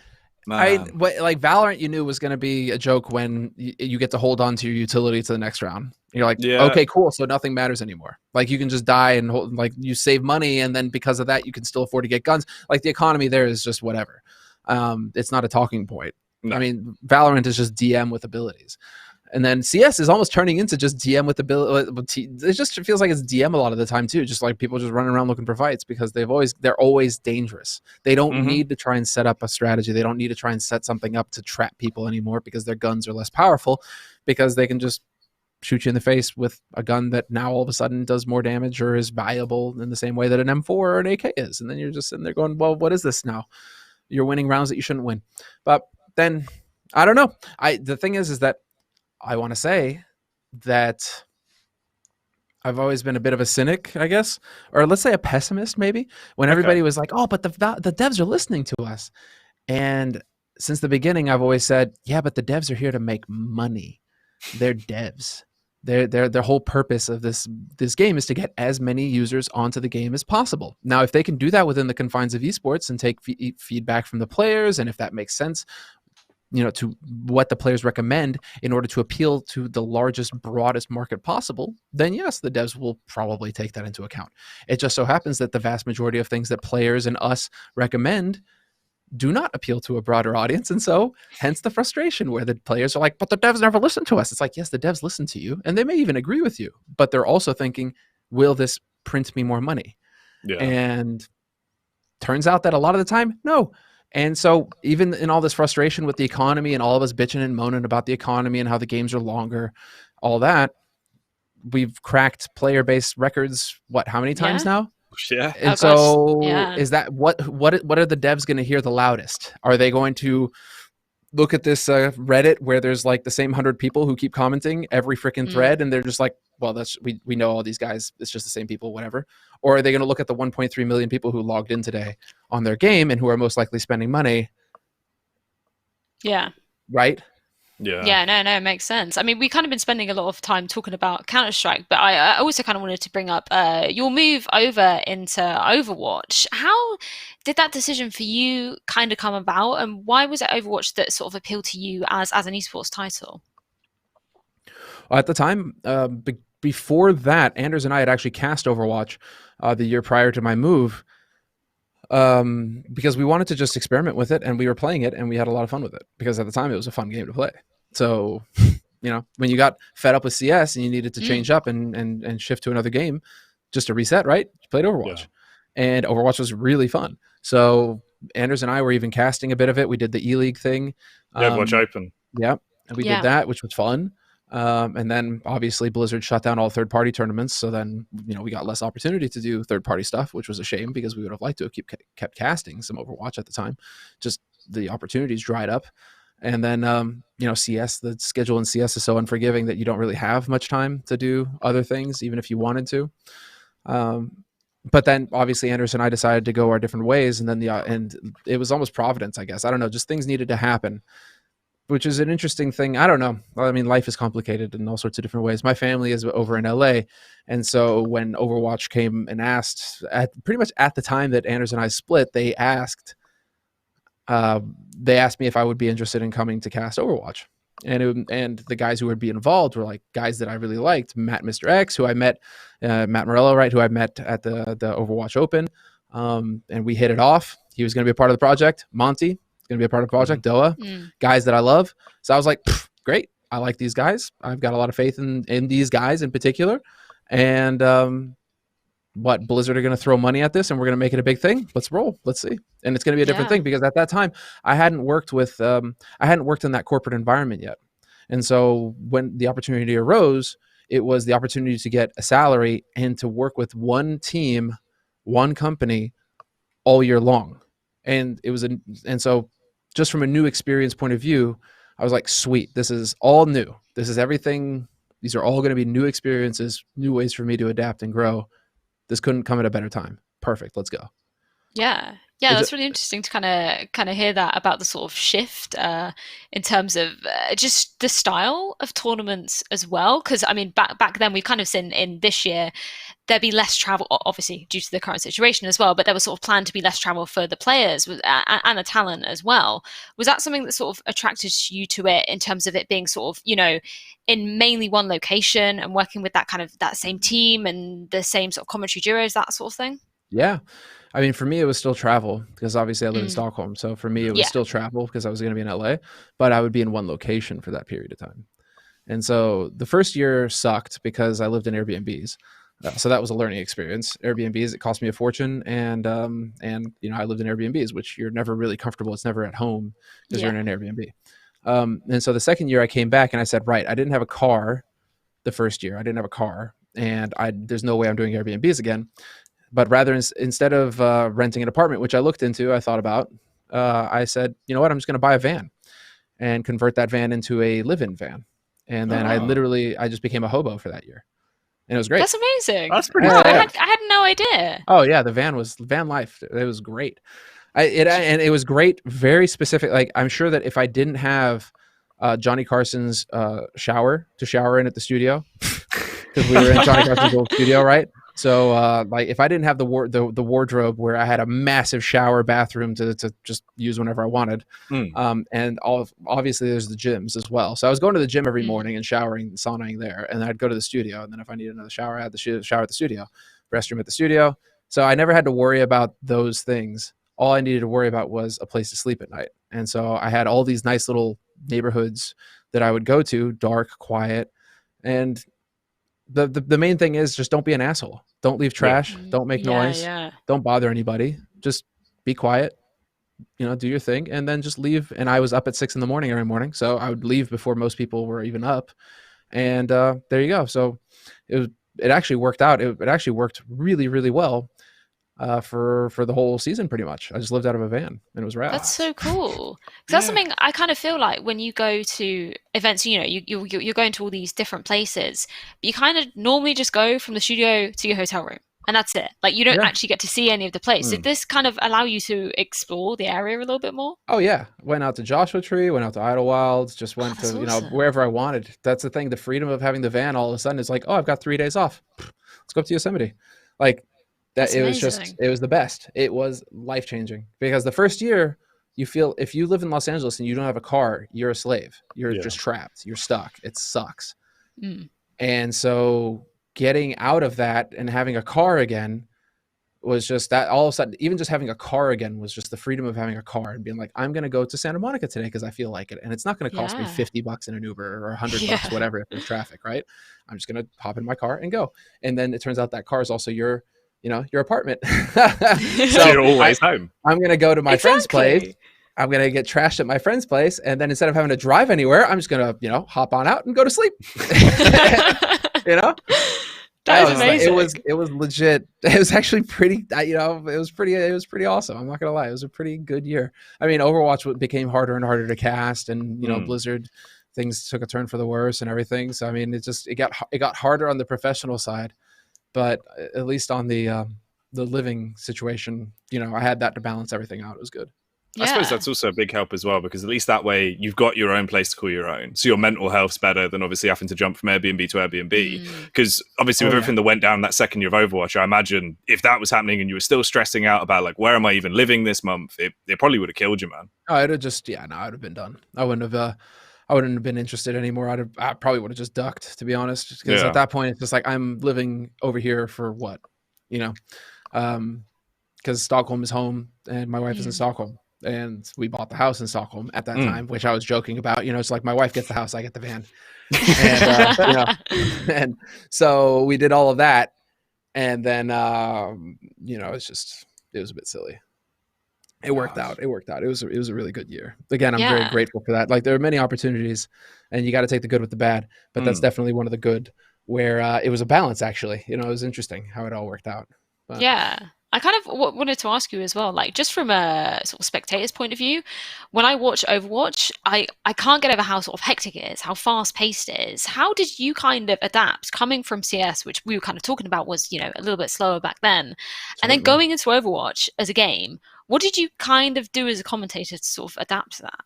Like Valorant, you knew was going to be a joke when you get to hold on to your utility to the next round. You're like, okay, cool. So nothing matters anymore. Like, you can just die and hold, like, you save money, and then because of that, you can still afford to get guns. Like, the economy there is just whatever. It's not a talking point. No. I mean, Valorant is just DM with abilities. And then CS is almost turning into just DM with the bill. It just feels like it's DM a lot of the time too. Just like people just running around looking for fights because they're always dangerous. They don't need to try and set up a strategy. They don't need to try and set something up to trap people anymore because their guns are less powerful, because they can just shoot you in the face with a gun that now all of a sudden does more damage or is valuable in the same way that an M4 or an AK is. And then you're just sitting there going, well, what is this now? You're winning rounds that you shouldn't win. But then I don't know. The thing is that I want to say that I've always been a bit of a cynic, I guess, or let's say a pessimist maybe, when everybody was like, oh, but the devs are listening to us. And since the beginning, I've always said, yeah, but the devs are here to make money. They're devs. Their whole purpose of this game is to get as many users onto the game as possible. Now, if they can do that within the confines of esports and take feedback from the players, and if that makes sense, to what the players recommend in order to appeal to the largest, broadest market possible, then yes, the devs will probably take that into account. It just so happens that the vast majority of things that players and us recommend do not appeal to a broader audience. And so hence the frustration where the players are like, but the devs never listen to us. It's like, yes, the devs listen to you and they may even agree with you, but they're also thinking, will this print me more money? Yeah. And turns out that a lot of the time, no. And so even in all this frustration with the economy and all of us bitching and moaning about the economy and how the games are longer, all that, we've cracked player-based records, how many times now? Yeah. And is that what are the devs going to hear the loudest? Are they going to look at this Reddit where there's like the same 100 people who keep commenting every freaking thread, and they're just like, well, that's we know all these guys, it's just the same people, whatever? Or are they going to look at the 1.3 million people who logged in today on their game and who are most likely spending money? Yeah. Right? Yeah, no, it makes sense. I mean, we kind of been spending a lot of time talking about Counter-Strike, but I also kind of wanted to bring up your move over into Overwatch. How did that decision for you kind of come about, and why was it Overwatch that sort of appealed to you as an esports title? At the time, before that, Anders and I had actually cast Overwatch the year prior to my move, because we wanted to just experiment with it, and we were playing it and we had a lot of fun with it because at the time it was a fun game to play. So, when you got fed up with CS and you needed to change up and shift to another game just to reset, right? You played Overwatch, and Overwatch was really fun. So Anders and I were even casting a bit of it. We did the E-League thing. Overwatch Open. Yeah. And we did that, which was fun. And then obviously Blizzard shut down all third-party tournaments. So then, we got less opportunity to do third-party stuff, which was a shame because we would have liked to have kept casting some Overwatch at the time. Just the opportunities dried up. And then, CS, the schedule in CS is so unforgiving that you don't really have much time to do other things, even if you wanted to. But then obviously Anders and I decided to go our different ways. And then and it was almost providence, I guess. I don't know, just things needed to happen, which is an interesting thing. I don't know. I mean, life is complicated in all sorts of different ways. My family is over in LA. And so when Overwatch came and asked, pretty much at the time that Anders and I split, they asked me if I would be interested in coming to cast Overwatch. And the guys who would be involved were like guys that I really liked. Matt Mr. X, who I met, Matt Morello, right, who I met at the Overwatch Open. And we hit it off. He was going to be a part of the project. Monty, going to be a part of the project. Doa, guys that I love. So I was like, great. I like these guys. I've got a lot of faith in these guys in particular. And Blizzard are going to throw money at this and we're going to make it a big thing. Let's roll. Let's see. And it's going to be a different thing because at that time I hadn't worked in that corporate environment yet. And so when the opportunity arose, it was the opportunity to get a salary and to work with one team, one company all year long. And so just from a new experience point of view, I was like, sweet, this is all new. This is everything. These are all going to be new experiences, new ways for me to adapt and grow. This couldn't come at a better time. Perfect. Let's go. Yeah. Yeah, that's really interesting to kind of hear that about the sort of shift in terms of just the style of tournaments as well. Because I mean, back then we've kind of seen in this year there'd be less travel, obviously due to the current situation as well. But there was sort of planned to be less travel for the players and the talent as well. Was that something that sort of attracted you to it in terms of it being sort of in mainly one location and working with that same team and the same sort of commentary duos, that sort of thing? Yeah. I mean, for me, it was still travel because obviously I live in Stockholm. So for me, it was still travel because I was going to be in LA, but I would be in one location for that period of time. And so the first year sucked because I lived in Airbnbs. So that was a learning experience. Airbnbs, it cost me a fortune, and you know, I lived in Airbnbs, which you're never really comfortable. It's never at home because you're in an Airbnb. And so the second year I came back and I said, right, I didn't have a car the first year. I didn't have a car, and there's no way I'm doing Airbnbs again. But rather, instead of renting an apartment, which I looked into, I thought about, I said, you know what, I'm just going to buy a van and convert that van into a live-in van. And then I just became a hobo for that year. And it was great. That's amazing. That's pretty cool. cool. I had no idea. Oh yeah, the van life. It was great. And it was great, very specific. Like, I'm sure that if I didn't have Johnny Carson's shower to shower in at the studio, because we were in Johnny Carson's old studio, right? So like, if I didn't have the wardrobe where I had a massive shower bathroom to just use whenever I wanted, and obviously there's the gyms as well. So I was going to the gym every morning and showering and saunaing there, and then I'd go to the studio, and then if I needed another shower, I had the shower at the studio, restroom at the studio. So I never had to worry about those things. All I needed to worry about was a place to sleep at night. And so I had all these nice little neighborhoods that I would go to, dark, quiet, and the main thing is just don't be an asshole. Don't leave trash. Don't make noise. Don't bother anybody. Just be quiet. You know, do your thing, and then just leave. And I was up at 6 a.m. every morning, so I would leave before most people were even up. And there you go. So it actually worked out. It actually worked really, really well for the whole season, pretty much. I just lived out of a van, and it was rad. That's so cool. That's something I kind of feel like when you go to events, you know, you're going to all these different places, but you kind of normally just go from the studio to your hotel room, and that's it. Like, you don't actually get to see any of the place. Did this kind of allow you to explore the area a little bit more? Oh yeah, went out to Joshua Tree, went out to Idlewild, just went to you know, wherever I wanted. That's the thing. The freedom of having the van all of a sudden is like, oh, I've got 3 days off. Let's go up to Yosemite. Like, that it was the best. It was life-changing, because the first year you feel, if you live in Los Angeles and you don't have a car, you're a slave. You're just trapped. You're stuck. It sucks. And so getting out of that and having a car again was just that, all of a sudden, even just having a car again was just the freedom of having a car and being like, I'm going to go to Santa Monica today because I feel like it. And it's not going to cost me $50 in an Uber or $100, whatever, if there's traffic, right? I'm just going to hop in my car and go. And then it turns out that car is also your apartment. So you're always home. I'm going to go to my friend's place. I'm going to get trashed at my friend's place. And then instead of having to drive anywhere, I'm just going to, you know, hop on out and go to sleep. You know? That is amazing. It was legit. It was actually pretty, you know, it was pretty awesome. I'm not going to lie. It was a pretty good year. I mean, Overwatch became harder and harder to cast, and, you know, Blizzard, things took a turn for the worse and everything. So, I mean, it got harder on the professional side. But at least on the living situation, you know, I had that to balance everything out. It was good. I suppose that's also a big help as well, because at least that way you've got your own place to call your own. So your mental health's better than obviously having to jump from Airbnb to Airbnb. Because obviously with everything that went down that second year of Overwatch, I imagine if that was happening and you were still stressing out about, like, where am I even living this month, it probably would have killed you, man. Oh, I'd have just, I'd have been done. I wouldn't have been interested anymore. I probably would have just ducked, to be honest, because at that point it's just like, I'm living over here for what, you know, because Stockholm is home and my wife is in Stockholm, and we bought the house in Stockholm at that time, which I was joking about. You know, it's like, my wife gets the house, I get the van, and you know, and so we did all of that, and then you know, it was a bit silly. It worked out. It was a really good year. Again, I'm very grateful for that. Like, there are many opportunities, and you got to take the good with the bad. But that's definitely one of the good, where it was a balance, actually. You know, it was interesting how it all worked out. But, I kind of wanted to ask you as well, like, just from a sort of spectator's point of view, when I watch Overwatch, I can't get over how sort of hectic it is, how fast paced it is. How did you kind of adapt coming from CS, which we were kind of talking about was, you know, a little bit slower back then, and then going into Overwatch as a game? What did you kind of do as a commentator to sort of adapt to that?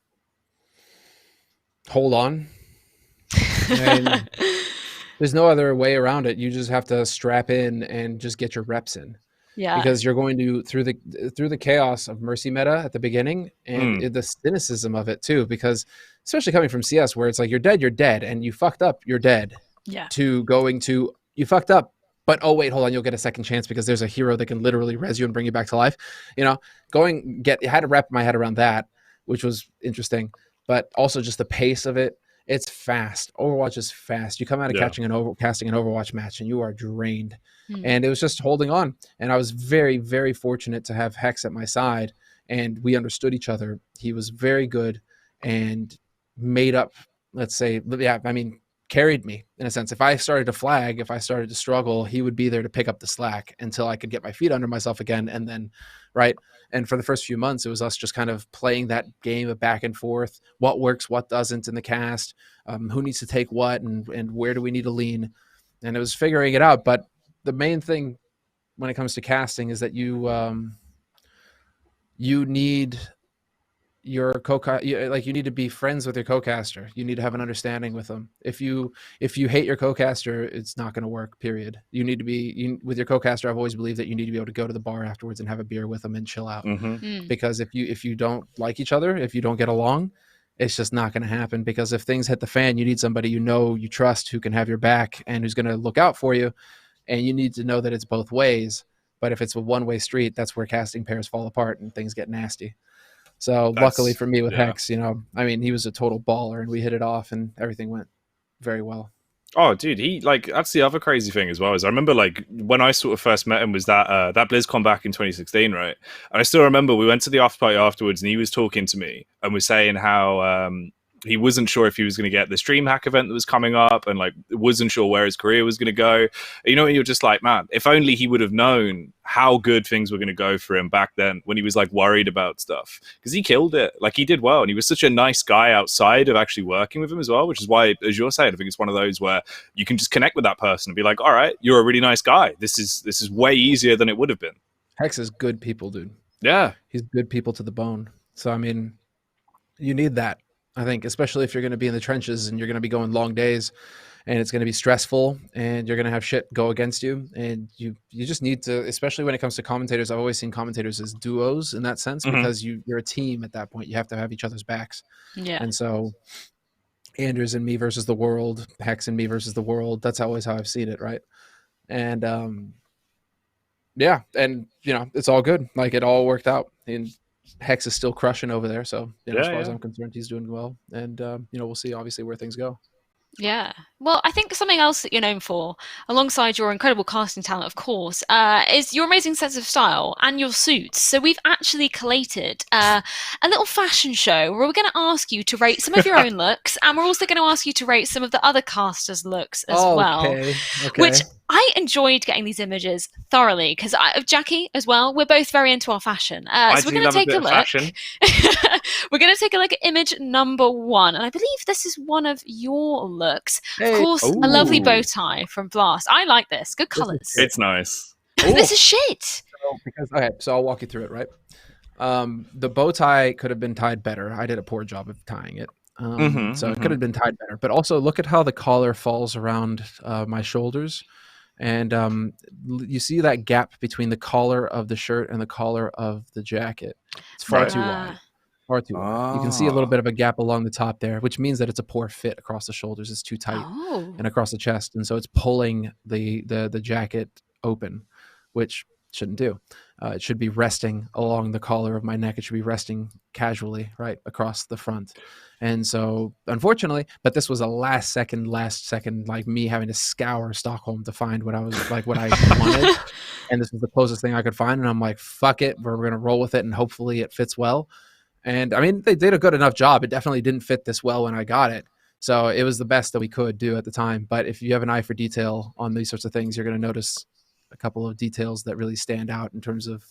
Hold on. And there's no other way around it. You just have to strap in and just get your reps in. Yeah. Because you're going to through the chaos of Mercy meta at the beginning, and the cynicism of it too, because especially coming from CS, where it's like, you're dead, and you fucked up, you're dead. Yeah. To going to, you fucked up, but oh wait, hold on, you'll get a second chance because there's a hero that can literally res you and bring you back to life. You know, I had to wrap my head around that, which was interesting, but also just the pace of it. It's fast. Overwatch is fast. You come out of casting an Overwatch match and you are drained. And it was just holding on. And I was very, very fortunate to have Hex at my side, and we understood each other. He was very good and made up, let's say, carried me in a sense. If I started to flag, if I started to struggle, he would be there to pick up the slack until I could get my feet under myself again. And then, right. And for the first few months, it was us just kind of playing that game of back and forth. What works, what doesn't in the cast, who needs to take what, and where do we need to lean? And it was figuring it out. But the main thing when it comes to casting is that you need your you need to be friends with your co-caster. You need to have an understanding with them. If you hate your co-caster, it's not going to work, period. You need to be with your co-caster. I've always believed that you need to be able to go to the bar afterwards and have a beer with them and chill out. Because if you don't like each other, if you don't get along, it's just not going to happen. Because if things hit the fan, you need somebody you trust, who can have your back and who's going to look out for you. And you need to know that it's both ways. But if it's a one-way street, that's where casting pairs fall apart and things get nasty. So luckily for me with Hex, he was a total baller, and we hit it off and everything went very well. Oh, dude, that's the other crazy thing as well. Is I remember when I sort of first met him was that BlizzCon back in 2016, right? And I still remember we went to the after party afterwards, and he was talking to me and was saying how he wasn't sure if he was going to get this DreamHack event that was coming up, and wasn't sure where his career was going to go. And you're just like, man, if only he would have known how good things were going to go for him back then when he was worried about stuff, because he killed it. He did well, and he was such a nice guy outside of actually working with him as well, which is why, as you're saying, I think it's one of those where you can just connect with that person and be like, all right, you're a really nice guy. This is way easier than it would have been. Hex is good people, dude. Yeah. He's good people to the bone. So, you need that. I think, especially if you're going to be in the trenches and you're going to be going long days and it's going to be stressful and you're going to have shit go against you. And you just need to, especially when it comes to commentators, I've always seen commentators as duos in that sense, because you're a team at that point. You have to have each other's backs. Yeah. And so Anders and me versus the world, Hex and me versus the world. That's always how I've seen it. Right. And, and it's all good. It all worked out. And Hex is still crushing over there, so as far as I'm concerned, he's doing well, and we'll see obviously where things go. Yeah. Well, I think something else that you're known for, alongside your incredible casting talent, of course, is your amazing sense of style and your suits. So we've actually collated a little fashion show where we're going to ask you to rate some of your own looks, and we're also going to ask you to rate some of the other casters' looks as well. Okay. Which I enjoyed getting these images thoroughly, because Jacky as well, we're both very into our fashion. So we're going to take a look. We're going to take a look at image number 1, and I believe this is one of your looks. Hey. Of course, a lovely bow tie from Blast. I like this. Good colors. It's nice. This is shit. So I'll walk you through it, right? The bow tie could have been tied better. I did a poor job of tying it. It could have been tied better. But also look at how the collar falls around my shoulders. And you see that gap between the collar of the shirt and the collar of the jacket. It's far too wide. Far too wide. You can see a little bit of a gap along the top there, which means that it's a poor fit across the shoulders. It's too tight and across the chest. And so it's pulling the jacket open, which shouldn't do. It should be resting along the collar of my neck. It should be resting casually right across the front. And so, unfortunately, but this was a last second, me having to scour Stockholm to find what I was what I wanted. And this was the closest thing I could find. And I'm like, fuck it. We're going to roll with it. And hopefully it fits well. And they did a good enough job. It definitely didn't fit this well when I got it. So it was the best that we could do at the time. But if you have an eye for detail on these sorts of things, you're going to notice a couple of details that really stand out in terms of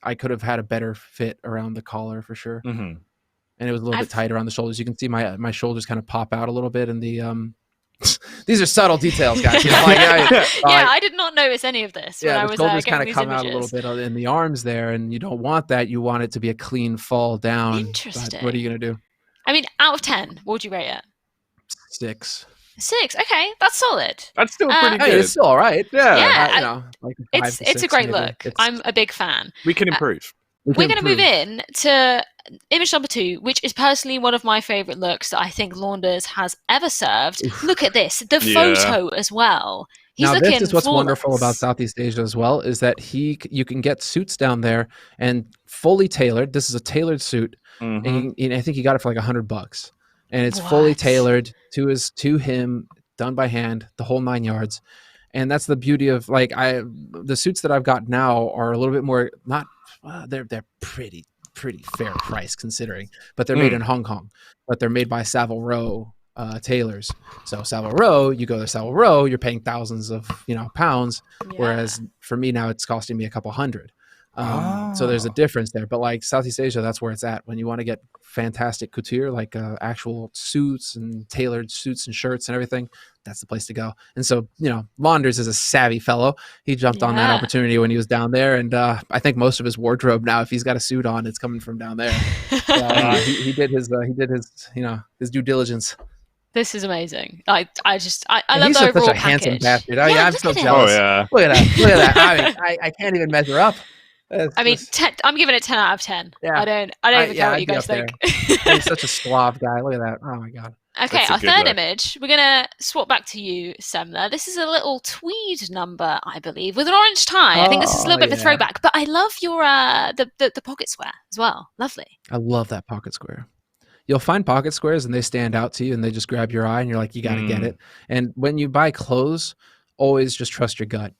I could have had a better fit around the collar for sure. And it was a little bit tight around the shoulders. You can see my shoulders kind of pop out a little bit in the these are subtle details, guys. I did not notice any of this when I was shoulders kind of come out a little bit in the arms there, and you don't want that. You want it to be a clean fall down. Interesting. But what are you gonna do? Out of 10, what would you rate it? 6. 6. Okay, that's solid. That's still pretty good. It's still all right. Yeah. It's a great look. I'm a big fan. We can improve. We're going to move in to image number 2, which is personally one of my favorite looks that I think Launders has ever served. Look at this, the photo as well. He's looking this is what's flawless. Wonderful about Southeast Asia as well, is that you can get suits down there and fully tailored. This is a tailored suit, and I think he got it for $100. and it's fully What? tailored to him, done by hand, the whole 9 yards. And that's the beauty of like the suits that I've got now are a little bit more not they're pretty fair price considering, but they're made in Hong Kong, but they're made by Savile Row tailors. So Savile Row, you go to Savile Row, you're paying thousands of pounds, whereas for me now it's costing me a couple hundred. So there's a difference there, but like Southeast Asia, that's where it's at. When you want to get fantastic couture, like actual suits and tailored suits and shirts and everything, that's the place to go. And so, Launders is a savvy fellow. He jumped on that opportunity when he was down there. And I think most of his wardrobe now, if he's got a suit on, it's coming from down there. He did his due diligence. This is amazing. I love He's the overall such a package. handsome bastard. Yeah, I'm so jealous. Oh yeah. Look at that. I mean, I can't even measure up. I mean, I'm giving it 10 out of 10. Yeah. I don't even care what you guys think. He's such a suave guy. Look at that. Oh my god. Okay, That's a our good third look. image, we're going to swap back to you, Semmler. This is a little tweed number, I believe, with an orange tie. I think this is a little bit of a throwback, but I love your the pocket square as well. Lovely. I love that pocket square. You'll find pocket squares and they stand out to you and they just grab your eye and you're like, you got to get it. And when you buy clothes, always just trust your gut.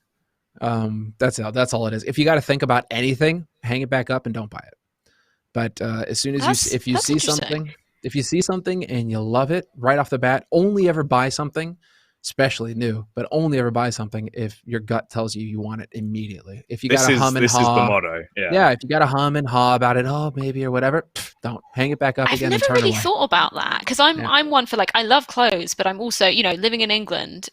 That's all it is. If you got to think about anything, hang it back up and don't buy it. But as soon as if you see something and you love it right off the bat, only ever buy something, especially new, but only ever buy something if your gut tells you you want it immediately. If you got to hum and this haw, is the motto. yeah, if you got to hum and haw about it, maybe or whatever, don't hang it back up I've again and never turn really away. thought about that because I'm one for like I love clothes, but I'm also living in England.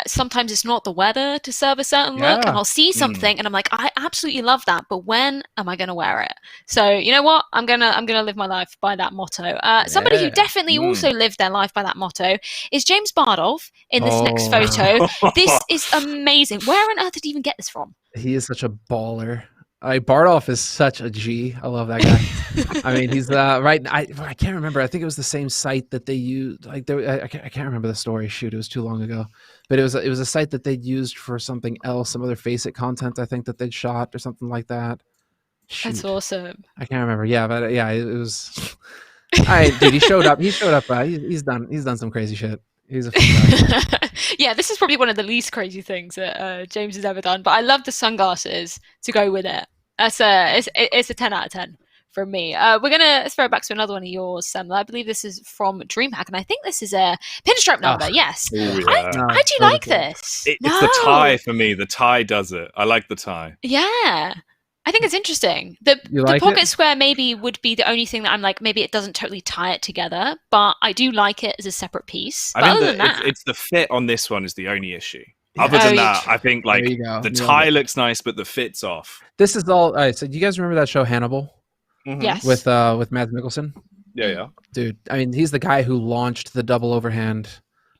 Sometimes it's not the weather to serve a certain look, and I'll see something and I'm like, I absolutely love that, but when am I going to wear it? So you know what? I'm gonna live my life by that motto. Somebody who definitely also lived their life by that motto is James Bardolph in this next photo. This is amazing. Where on earth did he even get this from? He is such a baller. Bardolph is such a G. I love that guy. I mean, he's right. I can't remember. I think it was the same site that they used. Like, I can't remember the story. Shoot, it was too long ago. But it was a site that they'd used for something else, some other Face It content. I think that they'd shot or something like that. Shoot. That's awesome. I can't remember. Yeah, but yeah, it was. All right, dude. He showed up. He's done some crazy shit. He's a fun guy. Yeah, this is probably one of the least crazy things that James has ever done. But I love the sunglasses to go with it. It's a 10 out of 10 from me. We're gonna throw it back to another one of yours, Semmler. I believe this is from DreamHack, and I think this is a pinstripe number. Yes, Ooh, yeah. I do like this. It's the tie for me. The tie does it. I like the tie. Yeah. I think it's interesting. The pocket square maybe would be the only thing that I'm like, maybe it doesn't totally tie it together, but I do like it as a separate piece. But other than that, it's the fit on this one is the only issue. Other than that, I think like the tie looks nice, but the fit's off. This is all right. So do you guys remember that show Hannibal? Yes. With Mads Mikkelsen? Yeah. Dude, I mean, he's the guy who launched the double overhand.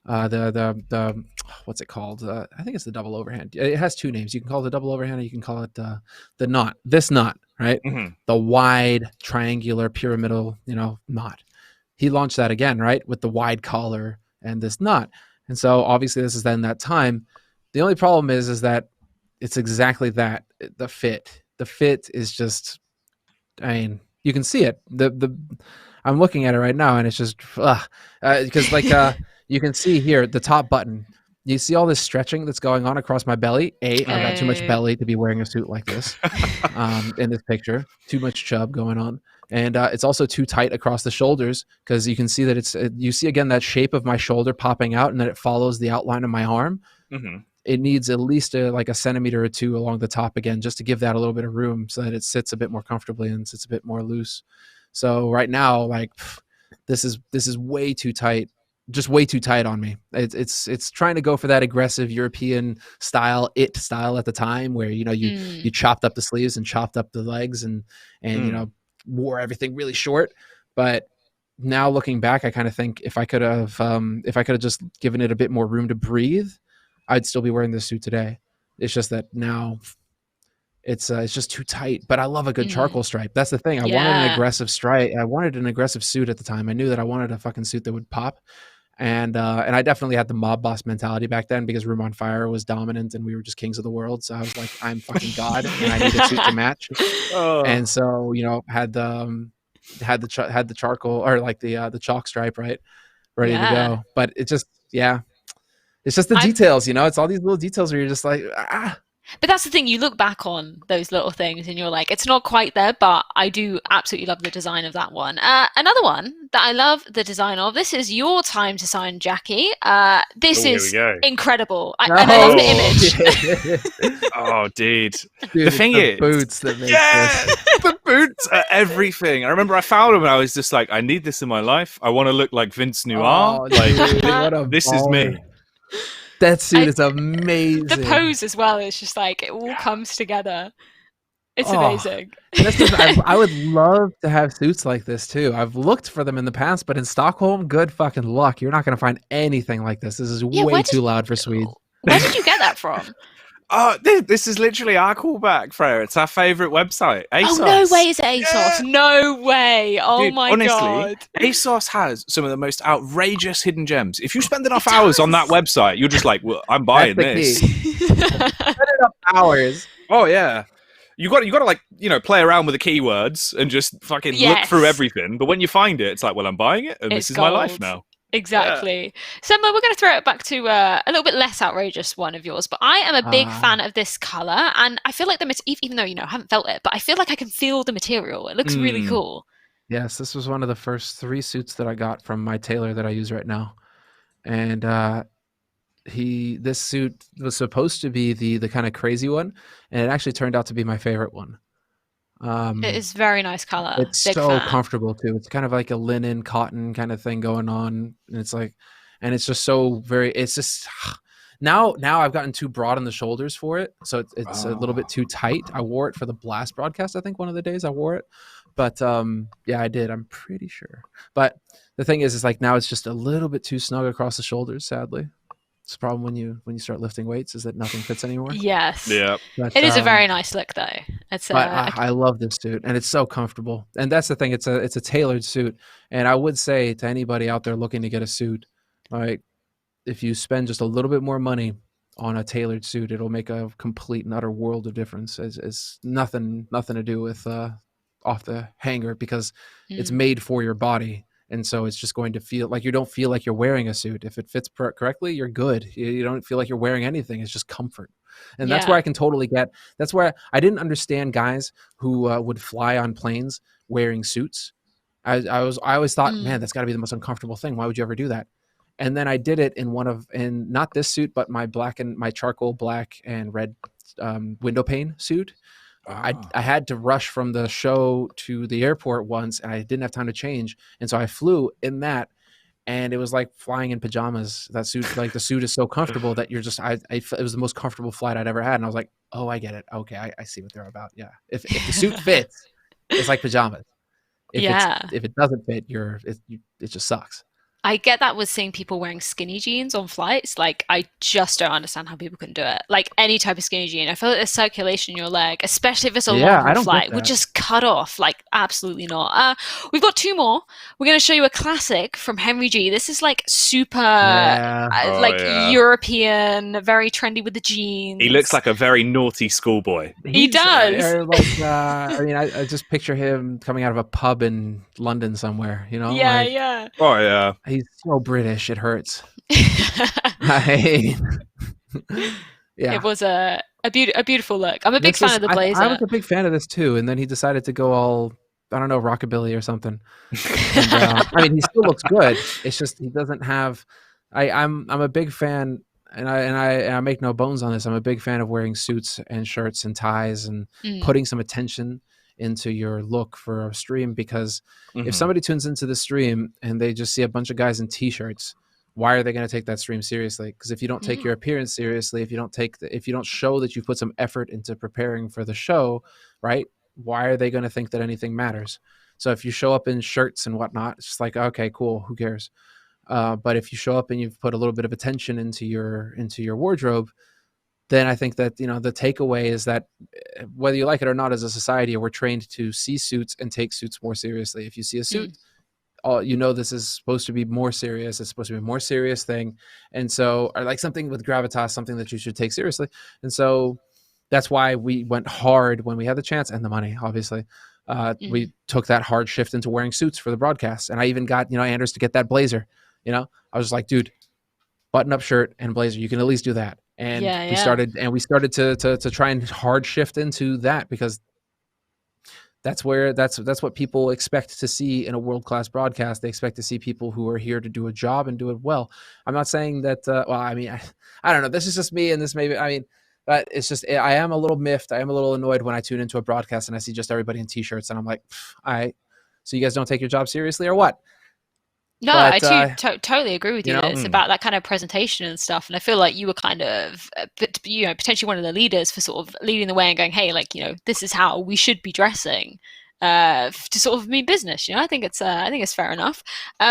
The what's it called? I think it's the double overhand. It has two names. You can call it the double overhand, or you can call it the knot. This knot, right? The wide triangular pyramidal, knot. He launched that again, right, with the wide collar and this knot. And so obviously this is then that time. The only problem is that it's exactly that. The fit is just. I mean, you can see it. I'm looking at it right now, and it's just because you can see here the top button. You see all this stretching that's going on across my belly. I've got too much belly to be wearing a suit like this. In this picture, too much chub going on, and it's also too tight across the shoulders because you can see that you see again that shape of my shoulder popping out, and then it follows the outline of my arm. It needs at least a centimeter or two along the top again, just to give that a little bit of room so that it sits a bit more comfortably and sits a bit more loose. So right now, like this is way too tight, just way too tight on me. It's trying to go for that aggressive European style at the time where you chopped up the sleeves and chopped up the legs and wore everything really short. But now looking back, I kind of think if I could have just given it a bit more room to breathe, I'd still be wearing this suit today. It's just that now it's just too tight, but I love a good charcoal stripe. That's the thing. I wanted an aggressive stripe. I wanted an aggressive suit at the time. I knew that I wanted a fucking suit that would pop. And I definitely had the mob boss mentality back then because Room on Fire was dominant and we were just kings of the world. So I was like, I'm fucking God and I need a suit to match. And so, had the had the charcoal or like the chalk stripe right ready to Yeah. go. But it just it's just the details, you know. It's all these little details where you're just like But that's the thing, you look back on those little things and you're like, it's not quite there, but I do absolutely love the design of that one. Another one that I love the design of, this is your time to sign, Jackie. This is incredible. I love the image. Oh, dude. Dude, the thing is, boots that make this. the boots are everything. I remember I found them and I was just like, I need this in my life. I want to look like Vince Noir. Oh, dude, what a this is me. That suit is amazing. The pose as well, it's just like it all comes together. It's amazing. I would love to have suits like this too. I've looked for them in the past, but in Stockholm, good fucking luck. You're not going to find anything like this. This is way too loud for Sweden. Where did you get that from? Oh, this is literally our callback, Freya. It's our favorite website, ASOS. Oh, no way is it ASOS. Yeah. No way. Oh, dude, my honestly, God. ASOS has some of the most outrageous hidden gems. If you spend enough hours on that website, you're just like, well, I'm buying this. Spend enough hours. Oh, yeah. You got to like, you know, play around with the keywords and just fucking look through everything. But when you find it, it's like, well, I'm buying it and this is my life now. Exactly. Semmler, we're going to throw it back to a little bit less outrageous one of yours, but I am a big fan of this color, and I feel like even though, you know, I haven't felt it, but I feel like I can feel the material. It looks really cool. Yes, this was one of the first 3 suits that I got from my tailor that I use right now. And this suit was supposed to be the kind of crazy one, and it actually turned out to be my favorite one. It is very nice color. It's so comfortable too. It's kind of like a linen cotton kind of thing going on, and it's like, and it's just so very. It's just now I've gotten too broad on the shoulders for it, so it's a little bit too tight. I wore it for the Blast broadcast. I think one of the days I wore it, but yeah, I did. I'm pretty sure. But the thing is like now it's just a little bit too snug across the shoulders. Sadly. It's a problem when you start lifting weights is that nothing fits anymore. Yes. Yeah. It is a very nice look though. It's I love this suit and it's so comfortable. And that's the thing. It's a tailored suit. And I would say to anybody out there looking to get a suit, like if you spend just a little bit more money on a tailored suit, it'll make a complete and utter world of difference. It's nothing to do with off the hanger because it's made for your body. And so it's just going to feel like you don't feel like you're wearing a suit. If it fits correctly, you're good. You don't feel like you're wearing anything. It's just comfort. And that's where I can totally get. That's where I didn't understand guys who would fly on planes wearing suits. I always thought, man, that's got to be the most uncomfortable thing. Why would you ever do that? And then I did it in not this suit, but my charcoal black and red window pane suit. I had to rush from the show to the airport once and I didn't have time to change. And so I flew in that and it was like flying in pajamas. That suit, like the suit is so comfortable that you're just, it was the most comfortable flight I'd ever had. And I was like, oh, I get it. Okay. I see what they're about. Yeah. If the suit fits, it's like pajamas. If it doesn't fit, it just sucks. I get that with seeing people wearing skinny jeans on flights. Like, I just don't understand how people can do it. Like, any type of skinny jean. I feel like the circulation in your leg, especially if it's a long flight, would just cut off. Like, absolutely not. We've got 2 more. We're going to show you a classic from Henry G. This is, like, super, European, very trendy with the jeans. He looks like a very naughty schoolboy. He does. I mean, I just picture him coming out of a pub in London somewhere, you know? Yeah, yeah. Oh, yeah. He's so British, it hurts. It was a beautiful look. I'm a big fan of the blazer. I was a big fan of this too, and then he decided to go all, I don't know, rockabilly or something. And, I mean, he still looks good. It's just he doesn't have. I'm a big fan, and I make no bones on this. I'm a big fan of wearing suits and shirts and ties and putting some attention into your look for a stream, because if somebody tunes into the stream and they just see a bunch of guys in t-shirts, why are they going to take that stream seriously? Because if you don't take your appearance seriously, if you don't show that you put some effort into preparing for the show, right, why are they going to think that anything matters? So if you show up in shirts and whatnot, it's just like, okay, cool, who cares? But if you show up and you've put a little bit of attention into your wardrobe, then I think that, you know, the takeaway is that whether you like it or not, as a society, we're trained to see suits and take suits more seriously. If you see a suit, you know this is supposed to be more serious. It's supposed to be a more serious thing. And so, or like something with gravitas, something that you should take seriously. And so that's why we went hard when we had the chance and the money, obviously, We took that hard shift into wearing suits for the broadcast. And I even got, Anders to get that blazer. I was just like, dude, button up shirt and blazer. You can at least do that. And we started to try and hard shift into that, because that's what people expect to see in a world-class broadcast. They expect to see people who are here to do a job and do it well. I'm not saying that, I don't know. This is just me, and this maybe, but it's just, I am a little miffed. I am a little annoyed when I tune into a broadcast and I see just everybody in t-shirts, and I'm like, all right, so you guys don't take your job seriously or what? No, But, I totally agree with you. you know, That it's about that kind of presentation and stuff. And I feel like you were kind of, potentially one of the leaders for sort of leading the way and going, hey, like, this is how we should be dressing to sort of mean business. I think it's fair enough.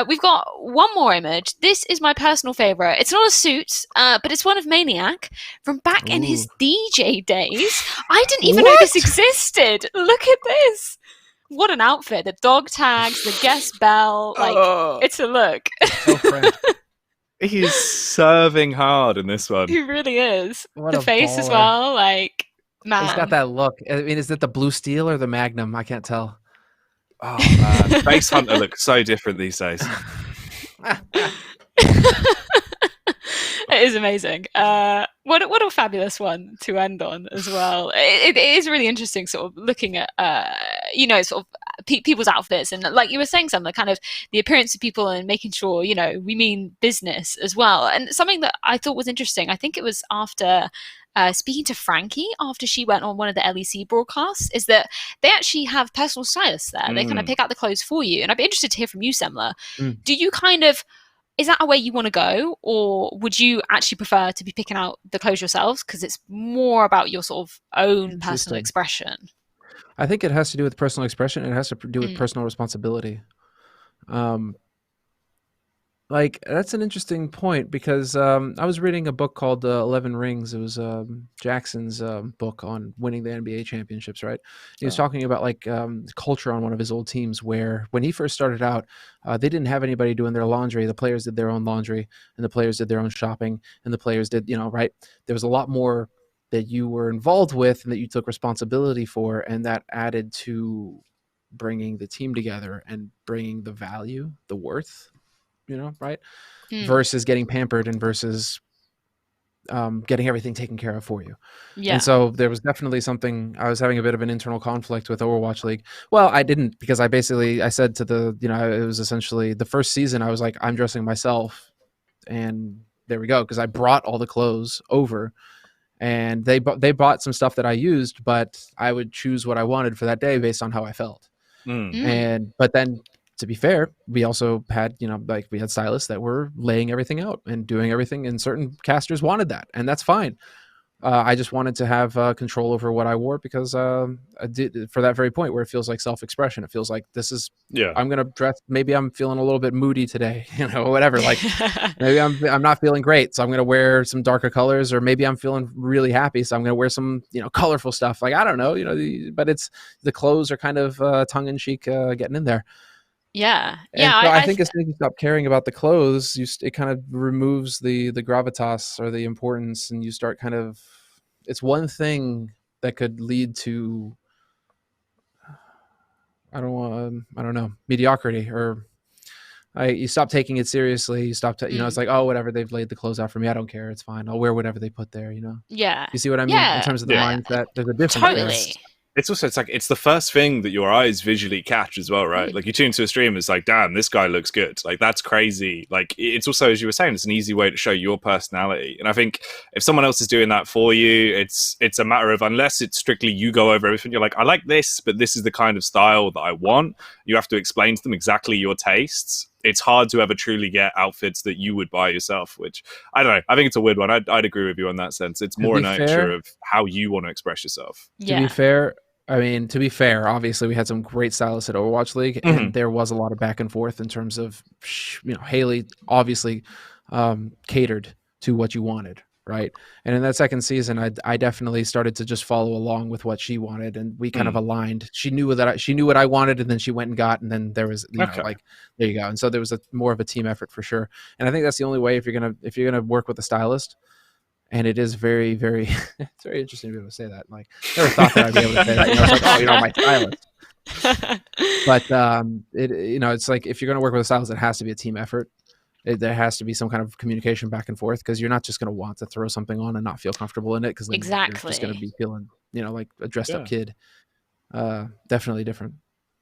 We've got one more image. This is my personal favorite. It's not a suit, but it's one of Maniac from back in his DJ days. I didn't even know this existed. Look at this. What an outfit. The dog tags, the guest bell. It's a look. He's serving hard in this one. He really is. What The a face as baller. well. Man. He's got that look. Is it the blue steel or the Magnum? I can't tell. Oh, man. Face Hunter looks so different these days. It is amazing. What a fabulous one to end on as well. It is really interesting, sort of looking at sort of people's outfits, and like you were saying, some kind of the appearance of people, and making sure we mean business as well. And something that I thought was interesting, I think it was after speaking to Frankie after she went on one of the LEC broadcasts, is that they actually have personal stylists there. They kind of pick out the clothes for you. And I'd be interested to hear from you, Semmler. Do you is that a way you want to go, or would you actually prefer to be picking out the clothes yourselves, because it's more about your sort of own personal expression? I think it has to do with personal expression. It has to do with personal responsibility. That's an interesting point, because I was reading a book called 11 Rings. It was Jackson's book on winning the NBA championships, right? He was talking about culture on one of his old teams, where when he first started out, they didn't have anybody doing their laundry. The players did their own laundry, and the players did their own shopping, and the players did, right? There was a lot more that you were involved with and that you took responsibility for, and that added to bringing the team together and bringing the value, the worth, right? Versus getting pampered, and versus getting everything taken care of for you. Yeah. And so there was definitely something, I was having a bit of an internal conflict with Overwatch League. Well, I didn't, because I said to the, it was essentially the first season, I was like, I'm dressing myself, and there we go. Because I brought all the clothes over, and they bought some stuff that I used, but I would choose what I wanted for that day based on how I felt. But then, to be fair, we also had, we had stylists that were laying everything out and doing everything, and certain casters wanted that, and that's fine. I just wanted to have control over what I wore, because I did, for that very point where it feels like self-expression. It feels like this is, I'm going to dress, maybe I'm feeling a little bit moody today, whatever. Like maybe I'm not feeling great, so I'm going to wear some darker colors, or maybe I'm feeling really happy, so I'm going to wear some, colorful stuff. Like, I don't know, but it's, the clothes are kind of tongue-in-cheek getting in there. Yeah. And so I think as soon as you stop caring about the clothes, it kind of removes the gravitas or the importance, and you start kind of, it's one thing that could lead to, I don't know, mediocrity, or you stop taking it seriously. You stop, it's like, oh, whatever, they've laid the clothes out for me, I don't care, it's fine, I'll wear whatever they put there, Yeah. You see what I mean? In terms of the mindset, there's a difference. Totally. It's also, it's the first thing that your eyes visually catch as well, right? Like, you tune to a stream, it's like, damn, this guy looks good. Like, that's crazy. Like, it's also, as you were saying, it's an easy way to show your personality. And I think if someone else is doing that for you, it's a matter of, unless it's strictly you go over everything, you're like, I like this, but this is the kind of style that I want. You have to explain to them exactly your tastes. It's hard to ever truly get outfits that you would buy yourself, which, I don't know, I think it's a weird one. I'd agree with you on that sense. It's more a nature of how you want to express yourself. To be fair, obviously we had some great stylists at Overwatch League, and there was a lot of back and forth in terms of, Haley obviously catered to what you wanted, right? And in that second season, I definitely started to just follow along with what she wanted, and we kind of aligned. She knew what I wanted, and then she went and got, and then there was, there you go. And so there was more of a team effort for sure. And I think that's the only way if you're gonna work with a stylist. And it is very, very, it's very interesting to be able to say that. Like, never thought that I'd be able to say that. It's like, oh, my stylist. But it's like if you're going to work with styles, it has to be a team effort. There has to be some kind of communication back and forth, because you're not just going to want to throw something on and not feel comfortable in it, because then you're just going to be feeling, like a dressed up kid. Definitely different.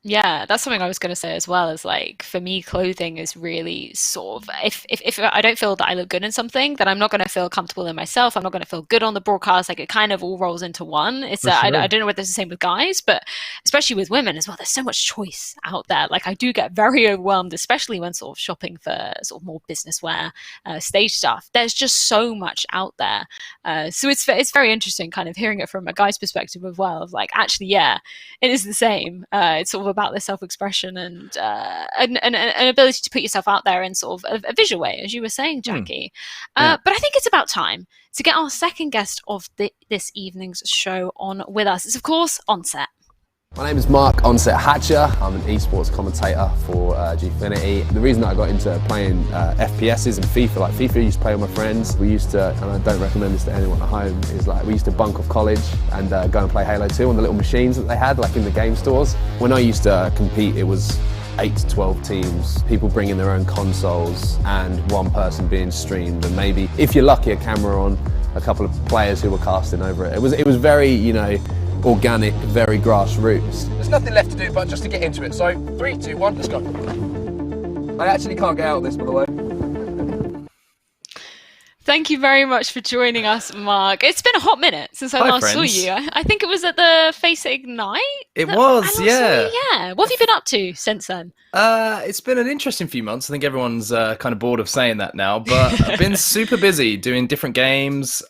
Yeah, that's something I was going to say as well. Is like, for me, clothing is really sort of, if I don't feel that I look good in something, then I'm not going to feel comfortable in myself. I'm not going to feel good on the broadcast. Like, it kind of all rolls into one. It's I don't know whether it's the same with guys, but especially with women as well. There's so much choice out there. Like, I do get very overwhelmed, especially when sort of shopping for sort of more business wear, stage stuff. There's just so much out there. So it's very interesting, kind of hearing it from a guy's perspective as well. Of like, actually, yeah, it is the same. It's sort of about the self-expression and an ability to put yourself out there in sort of a visual way, as you were saying, Jacky. But I think it's about time to get our second guest of this evening's show on with us. It's, of course, Onset. My name is Mark Onset Hatcher. I'm an esports commentator for Gfinity. The reason that I got into playing FPSs and FIFA, like FIFA I used to play with my friends. We used to, and I don't recommend this to anyone at home, is like we used to bunk off college and go and play Halo 2 on the little machines that they had, like in the game stores. When I used to compete, it was 8 to 12 teams, people bringing their own consoles and one person being streamed, and maybe, if you're lucky, a camera on, a couple of players who were casting over it. It was very, organic, very grassroots. There's nothing left to do but just to get into it. So 3, 2, 1, let's go. I actually can't get out of this, by the way. Thank you very much for joining us, Mark. It's been a hot minute since I last saw you. I think it was at the Face Ignite. It was, yeah. Yeah. What have you been up to since then? It's been an interesting few months. I think everyone's kind of bored of saying that now, but I've been super busy doing different games.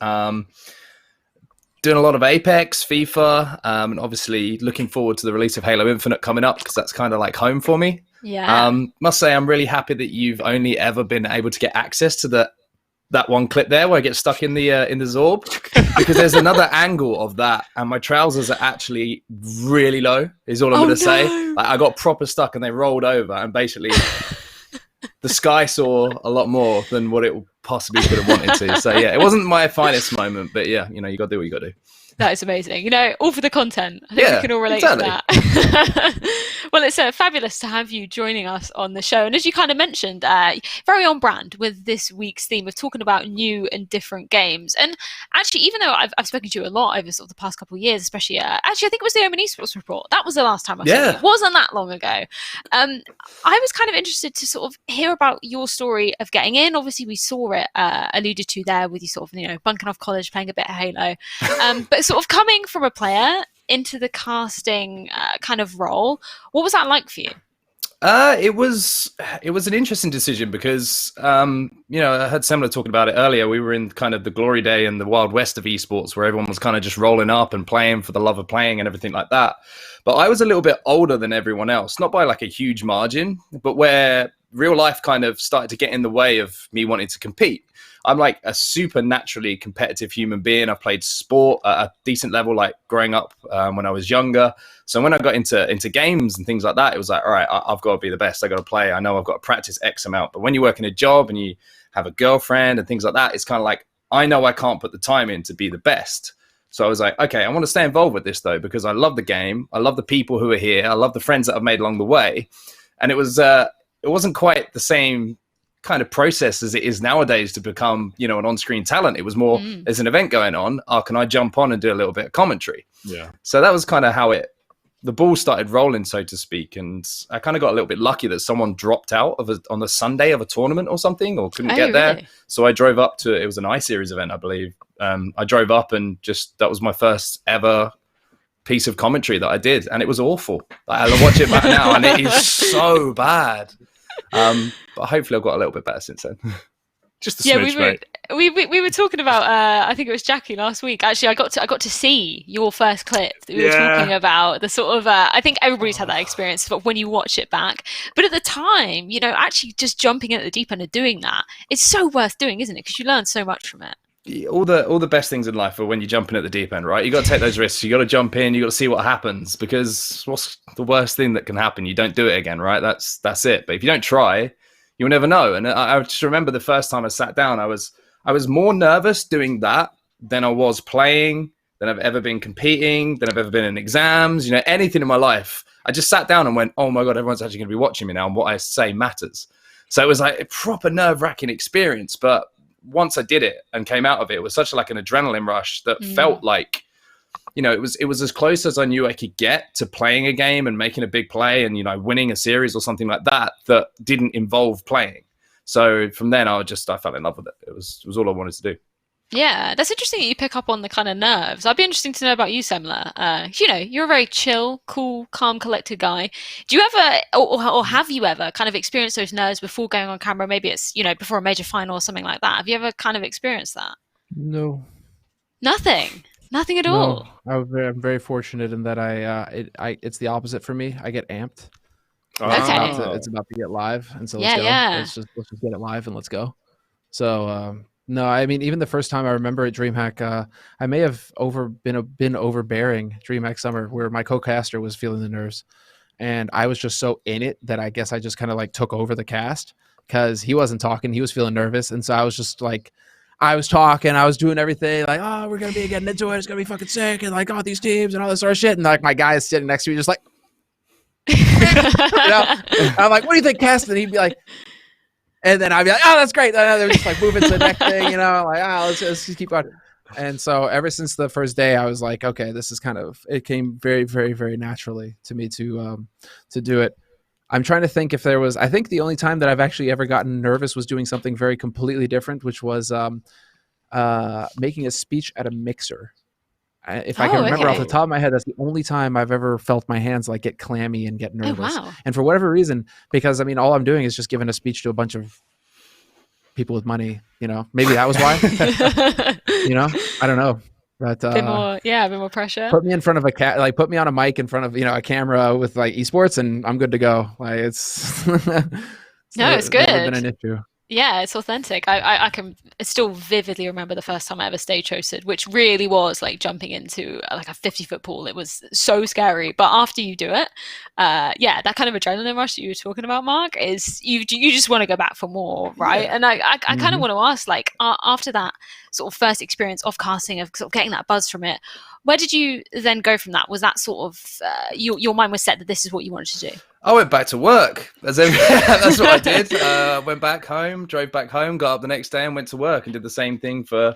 Doing a lot of Apex, FIFA, and obviously looking forward to the release of Halo Infinite coming up, because that's kind of like home for me. Yeah. Must say I'm really happy that you've only ever been able to get access to that one clip there where I get stuck in the Zorb, because there's another angle of that, and my trousers are actually really low, is all I'm going to say. Like, I got proper stuck and they rolled over, and basically the sky saw a lot more than what it possibly could have wanted to. So yeah, it wasn't my finest moment, but yeah, you got to do what you got to do. That is amazing. All for the content. I think we can all relate to that. Well, it's fabulous to have you joining us on the show. And as you kind of mentioned, very on brand with this week's theme of talking about new and different games. And actually, even though I've spoken to you a lot over sort of the past couple of years, especially, I think it was the Omen Esports report. That was the last time I saw you. It wasn't that long ago. I was kind of interested to sort of hear about your story of getting in. Obviously, we saw it alluded to there with you sort of, bunking off college, playing a bit of Halo. But sort of coming from a player into the casting kind of role, what was that like for you? It was an interesting decision because, I heard Semmler talking about it earlier. We were in kind of the glory day and the Wild West of esports, where everyone was kind of just rolling up and playing for the love of playing and everything like that. But I was a little bit older than everyone else, not by like a huge margin, but where real life kind of started to get in the way of me wanting to compete. I'm like a super naturally competitive human being. I've played sport at a decent level, like growing up when I was younger. So when I got into games and things like that, it was like, all right, I've got to be the best. I got to play. I know I've got to practice X amount. But when you work in a job and you have a girlfriend and things like that, it's kind of like, I know I can't put the time in to be the best. So I was like, okay, I want to stay involved with this though, because I love the game. I love the people who are here. I love the friends that I've made along the way. And it wasn't quite the same kind of process as it is nowadays to become, an on-screen talent. It was more, there's an event going on. can I jump on and do a little bit of commentary? Yeah. So that was kind of how the ball started rolling, so to speak. And I kind of got a little bit lucky that someone dropped out on the Sunday of a tournament or something, or couldn't get there. Really? So I drove up it was an iSeries event, I believe. I drove up and that was my first ever piece of commentary that I did. And it was awful. I watch it back now and it is so bad. But hopefully I've got a little bit better since then. Just a smidge, mate. We were talking about I think it was Jacky last week. Actually, I got to see your first clip that we were talking about. The sort of I think everybody's had that experience, but when you watch it back. But at the time, actually just jumping in at the deep end and doing that, it's so worth doing, isn't it? Because you learn so much from it. All the best things in life are when you're jumping at the deep end, right? You got to take those risks. You got to jump in. You got to see what happens, because what's the worst thing that can happen? You don't do it again, right? That's it. But if you don't try, you'll never know. And I just remember the first time I sat down, I was more nervous doing that than I was playing, than I've ever been competing, than I've ever been in exams. Anything in my life. I just sat down and went, oh my God, everyone's actually going to be watching me now, and what I say matters. So it was like a proper nerve-wracking experience. But once I did it and came out of it, it was such like an adrenaline rush that felt like, you know, it was as close as I knew I could get to playing a game and making a big play and, you know, winning a series or something like that didn't involve playing. So from then I fell in love with it. It was all I wanted to do. Yeah, that's interesting that you pick up on the kind of nerves. I'd be interesting to know about you, Semmler. You know, you're a very chill, cool, calm, collected guy. Do you ever, or have you ever kind of experienced those nerves before going on camera? Maybe it's, you know, before a major final or something like that. Have you ever kind of experienced that? No. Nothing at all. I'm very fortunate in that it's the opposite for me. I get amped. Okay. It's about to get live, and so let's go. Let's just get it live and let's go. So no, I mean, even the first time I remember at DreamHack, I may have been overbearing DreamHack Summer, where my co-caster was feeling the nerves, and I was just so in it that I guess I just kind of like took over the cast because he wasn't talking, he was feeling nervous, and so I was just like, I was talking, I was doing everything like, oh, we're gonna be getting into it, it's gonna be fucking sick, and like, oh, these teams and all this sort of shit, and like my guy is sitting next to me just like, you know? I'm like, what do you think, cast? And he'd be like. And then I'd be like, oh, that's great. And they're just like moving to the next thing, you know, like, let's just keep going. And so ever since the first day, I was like, okay, this is it came very, very, very naturally to me to do it. I'm trying to think if there was, I think the only time that I've actually ever gotten nervous was doing something very completely different, which was making a speech at a mixer. If I can remember off the top of my head, that's the only time I've ever felt my hands like get clammy and get nervous. Oh, wow. And for whatever reason, because I mean, all I'm doing is just giving a speech to a bunch of people with money, you know, maybe that was why, you know, I don't know. But a bit more pressure. Put me in front of put me on a mic in front of, you know, a camera with like esports and I'm good to go. Like it's, no, it's good. Never been an issue. Yeah, it's authentic. I can still vividly remember the first time I ever stage hosted, which really was like jumping into like a 50-foot pool. It was so scary. But after you do it, that kind of adrenaline rush that you were talking about, Mark, is you just want to go back for more, right? Yeah. And I kind of want to ask, like, after that sort of first experience of casting, of sort of getting that buzz from it, where did you then go from that? Was that sort of your mind was set that this is what you wanted to do? I went back to work. That's what I did. Went back home, drove back home, got up the next day and went to work and did the same thing for,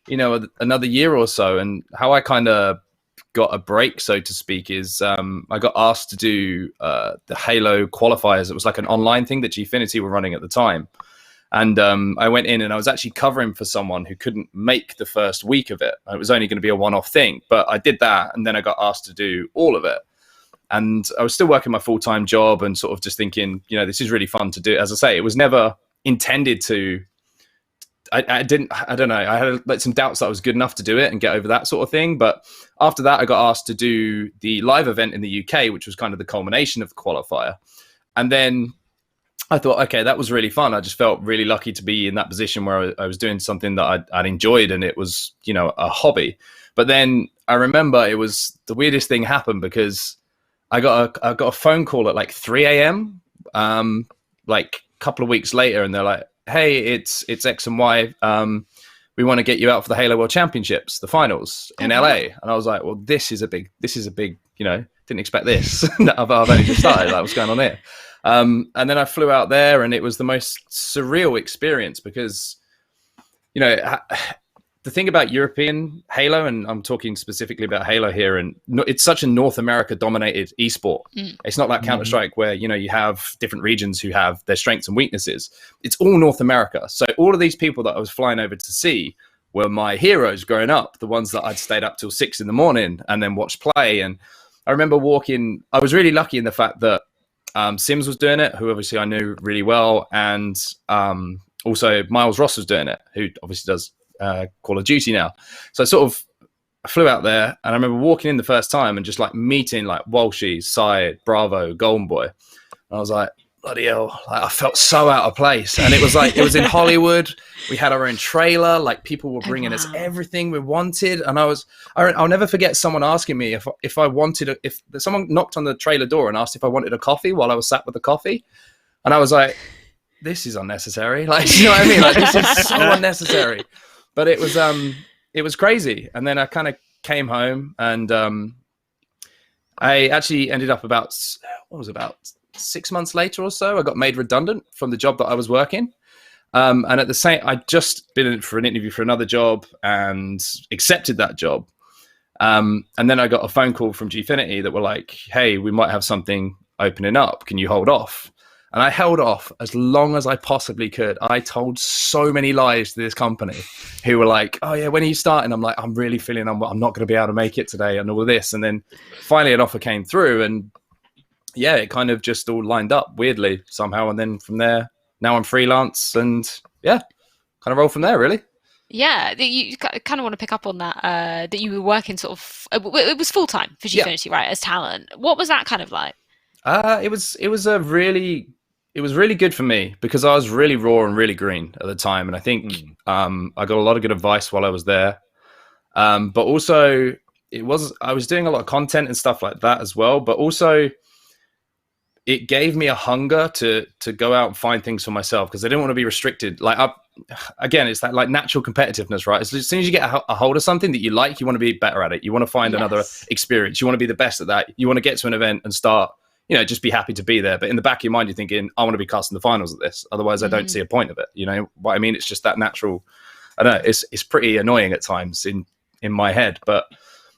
you know, another year or so. And how I kind of got a break, so to speak, is I got asked to do the Halo qualifiers. It was like an online thing that Gfinity were running at the time. And I went in and I was actually covering for someone who couldn't make the first week of it. It was only going to be a one-off thing, but I did that. And then I got asked to do all of it. And I was still working my full-time job and sort of just thinking, you know, this is really fun to do. As I say, it was never intended to, I don't know. I had like some doubts that I was good enough to do it and get over that sort of thing. But after that, I got asked to do the live event in the UK, which was kind of the culmination of the qualifier. And then I thought, okay, that was really fun. I just felt really lucky to be in that position where I was doing something that I'd enjoyed and it was, you know, a hobby. But then I remember it was the weirdest thing happened because I got a phone call at like 3 a.m. Like a couple of weeks later, and they're like, "Hey, it's X and Y. We want to get you out for the Halo World Championships, the finals in LA." And I was like, "Well, this is a big, you know, didn't expect this. I've only just started. Like, what's going on here?" And then I flew out there, and it was the most surreal experience because, you know, the thing about European Halo, and I'm talking specifically about Halo here, and it's such a North America dominated esport. It's not like Counter-Strike where, you know, you have different regions who have their strengths and weaknesses. It's all North America. So all of these people that I was flying over to see were my heroes growing up, the ones that I'd stayed up till 6 a.m. and then watched play. And I remember I was really lucky in the fact that Sims was doing it, who obviously I knew really well. And also Miles Ross was doing it, who obviously does Call of Duty now. So I flew out there and I remember walking in the first time and just like meeting like Walshy, Syed, Bravo, Golden Boy. And I was like, bloody hell, like, I felt so out of place. And it was like, it was in Hollywood. We had our own trailer. Like people were bringing us everything we wanted. And I'll never forget someone asking me if I wanted, if someone knocked on the trailer door and asked if I wanted a coffee while I was sat with the coffee. And I was like, this is unnecessary. Like, you know what I mean? Like this is so unnecessary. But it was crazy. And then I kind of came home and I actually ended up about 6 months later or so. I got made redundant from the job that I was working. And at the same, I'd just been in for an interview for another job and accepted that job. And then I got a phone call from Gfinity that were like, hey, we might have something opening up. Can you hold off? And I held off as long as I possibly could. I told so many lies to this company who were like, oh yeah, when are you starting? I'm like, I'm really feeling I'm not going to be able to make it today and all of this. And then finally an offer came through, and yeah, it kind of just all lined up weirdly somehow. And then from there, now I'm freelance, and yeah, kind of roll from there really. Yeah, you kind of want to pick up on that, that you were working sort of, it was full-time for Gfinity, right, as talent. What was that kind of like? It was really good for me because I was really raw and really green at the time. And I think I got a lot of good advice while I was there. But also I was doing a lot of content and stuff like that as well. But also it gave me a hunger to go out and find things for myself because I didn't want to be restricted. Again, it's that like natural competitiveness, right? As soon as you get a hold of something that you like, you want to be better at it. You want to find another experience. You want to be the best at that. You want to get to an event and start, just be happy to be there. But in the back of your mind, you're thinking, I want to be casting the finals at this. Otherwise, I don't see a point of it. You know what I mean? It's just that natural. I don't know. It's pretty annoying at times in my head. But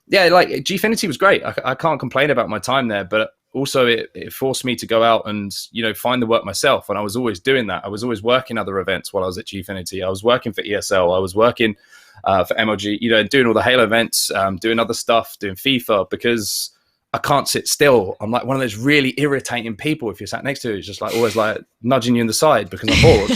yeah, like Gfinity was great. I can't complain about my time there. But also, it forced me to go out and find the work myself. And I was always doing that. I was always working other events while I was at Gfinity. I was working for ESL. I was working for MLG. Doing all the Halo events, doing other stuff, doing FIFA because I can't sit still. I'm like one of those really irritating people if you're sat next to it. It's just like always like nudging you in the side because I'm bored.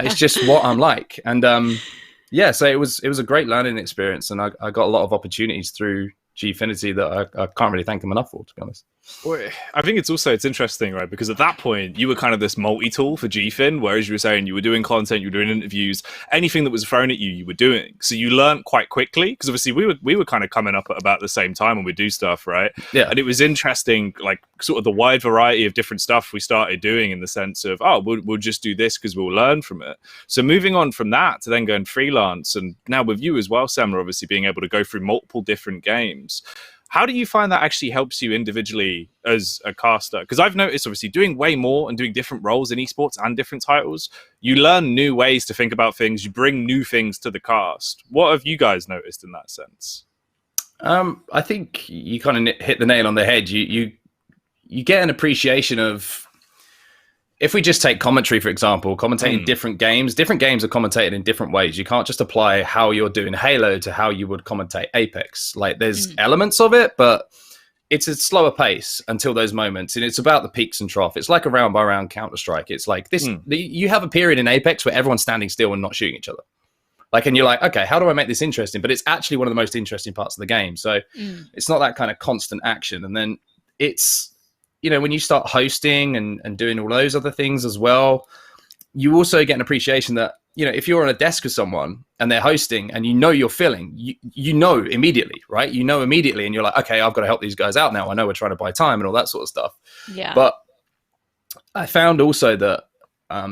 It's just what I'm like. And so it was a great learning experience, and I got a lot of opportunities through Gfinity that I can't really thank them enough for, to be honest. Well, I think it's interesting, right? Because at that point, you were kind of this multi-tool for GFin, whereas you were saying you were doing content, you were doing interviews, anything that was thrown at you, you were doing. So you learned quite quickly, because obviously we were kind of coming up at about the same time when we do stuff, right? Yeah. And it was interesting, like sort of the wide variety of different stuff we started doing in the sense of, we'll just do this because we'll learn from it. So moving on from that to then going freelance, and now with you as well, Semmler, obviously being able to go through multiple different games. How do you find that actually helps you individually as a caster? Because I've noticed, obviously, doing way more and doing different roles in esports and different titles, you learn new ways to think about things. You bring new things to the cast. What have you guys noticed in that sense? I think you kind of hit the nail on the head. You get an appreciation of, if we just take commentary, for example, commentating different games are commentated in different ways. You can't just apply how you're doing Halo to how you would commentate Apex. Like there's elements of it, but it's a slower pace until those moments. And it's about the peaks and troughs. It's like a round by round Counter-Strike. It's like this, you have a period in Apex where everyone's standing still and not shooting each other. Like, and you're like, okay, how do I make this interesting? But it's actually one of the most interesting parts of the game. So it's not that kind of constant action. And then it's, when you start hosting and doing all those other things as well, you also get an appreciation that, if you're on a desk with someone and they're hosting and you're filling, you know immediately, right? You know immediately, and you're like, okay, I've got to help these guys out now. I know we're trying to buy time and all that sort of stuff. Yeah. But I found also that,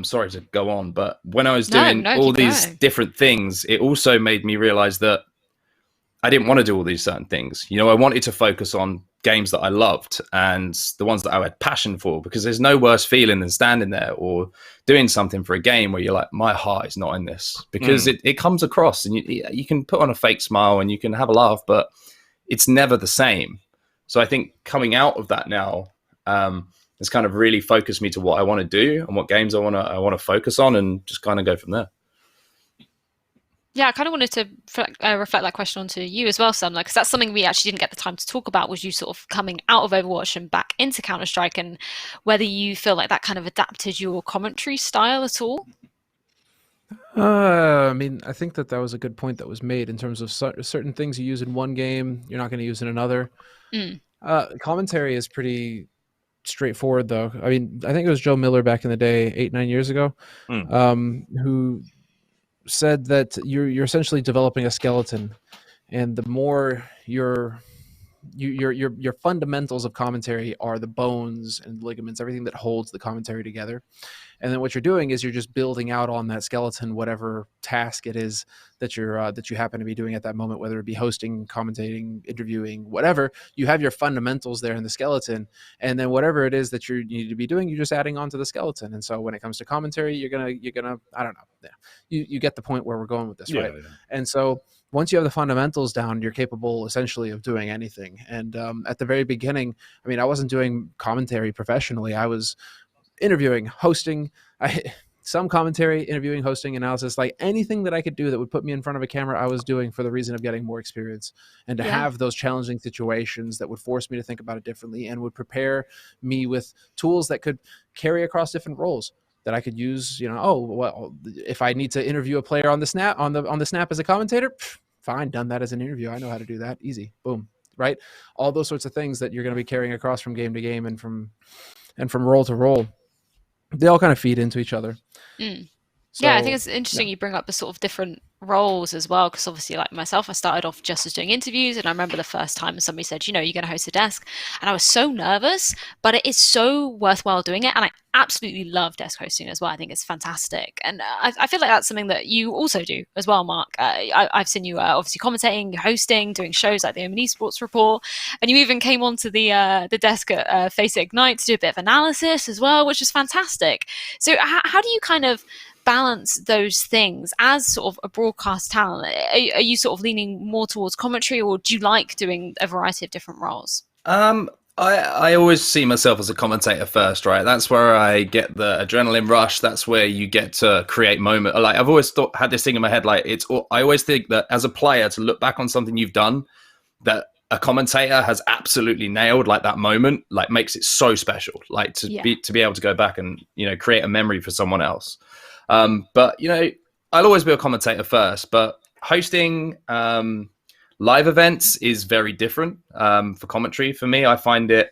sorry to go on, but when I was doing all these different things, it also made me realize that I didn't want to do all these certain things. I wanted to focus on games that I loved and the ones that I had passion for, because there's no worse feeling than standing there or doing something for a game where you're like, my heart is not in this, because it comes across, and you can put on a fake smile and you can have a laugh, but it's never the same. So I think coming out of that now has kind of really focused me to what I want to do and what games I want to focus on, and just kind of go from there. Yeah, I kind of wanted to reflect that question onto you as well, Semmler, because that's something we actually didn't get the time to talk about, was you sort of coming out of Overwatch and back into Counter-Strike, and whether you feel like that kind of adapted your commentary style at all? I mean, I think that was a good point that was made in terms of certain things you use in one game, you're not going to use in another. Commentary is pretty straightforward, though. I mean, I think it was Joe Miller back in the day, 8-9 years ago, who said that you're essentially developing a skeleton, and the more you're your fundamentals of commentary are the bones and ligaments, everything that holds the commentary together. And then what you're doing is you're just building out on that skeleton, whatever task it is that you happen to be doing at that moment, whether it be hosting, commentating, interviewing, whatever. You have your fundamentals there in the skeleton, and then whatever it is that you need to be doing, you're just adding on to the skeleton. And so when it comes to commentary, you're gonna I don't know, yeah, you get the point where we're going with this, right? Yeah. And so once you have the fundamentals down, you're capable essentially of doing anything. And at the very beginning, I mean, I wasn't doing commentary professionally. I was interviewing, hosting, some commentary, interviewing, hosting, analysis, like anything that I could do that would put me in front of a camera, I was doing for the reason of getting more experience and to have those challenging situations that would force me to think about it differently and would prepare me with tools that could carry across different roles that I could use. Oh, well, if I need to interview a player on the snap, on the snap as a commentator, fine, done that as an interview. I know how to do that. Easy. Boom. Right. All those sorts of things that you're going to be carrying across from game to game and from role to role. They all kind of feed into each other. So, yeah, I think it's interesting you bring up the sort of different roles as well, because obviously, like myself, I started off just as doing interviews, and I remember the first time somebody said, you're going to host a desk, and I was so nervous, but it is so worthwhile doing it, and I absolutely love desk hosting as well. I think it's fantastic, and I feel like that's something that you also do as well, Mark. I've seen you obviously commentating, hosting, doing shows like the Omen Esports Report, and you even came onto the desk at Face It Ignite to do a bit of analysis as well, which is fantastic. So how do you kind of balance those things as sort of a broadcast talent? Are you sort of leaning more towards commentary, or do you like doing a variety of different roles? I always see myself as a commentator first, right? That's where I get the adrenaline rush. That's where you get to create moment. Like I've always had this thing in my head, like I always think that as a player, to look back on something you've done that a commentator has absolutely nailed, like that moment, like makes it so special. Like to be able to go back and create a memory for someone else. But I'll always be a commentator first, but hosting live events is very different for commentary. For me, I find it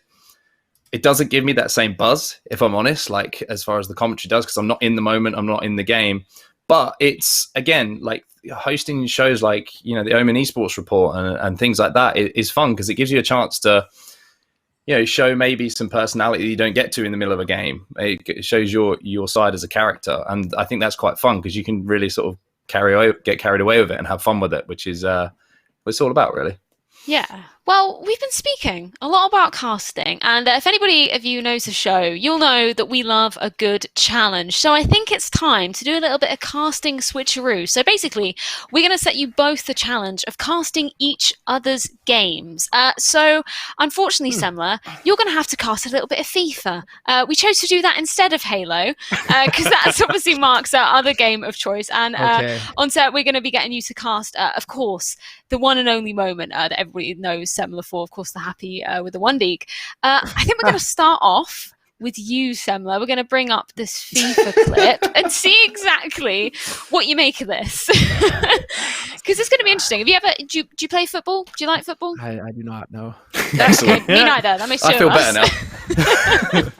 doesn't give me that same buzz, if I'm honest, like as far as the commentary does, because I'm not in the moment, I'm not in the game. But it's, again, like hosting shows like, the Omen Esports Report and things like that is fun because it gives you a chance to show maybe some personality you don't get to in the middle of a game. It shows your side as a character. And I think that's quite fun because you can really sort of get carried away with it and have fun with it, which is what it's all about, really. Yeah. Well, we've been speaking a lot about casting, and if anybody of you knows the show, you'll know that we love a good challenge. So I think it's time to do a little bit of casting switcheroo. So basically, we're going to set you both the challenge of casting each other's games. So unfortunately, Semmler, you're going to have to cast a little bit of FIFA. We chose to do that instead of Halo, because that's obviously Mark's other game of choice. And Onset, we're going to be getting you to cast, of course, the one and only moment that everybody knows Semmler for, of course, the happy with the one league. I think we're going to start off with you, Semmler. We're going to bring up this FIFA clip and see exactly what you make of this. Because it's going to be interesting. Have you ever, do you play football? Do you like football? I do not, no. Okay, me neither. That makes two I feel of us. better now.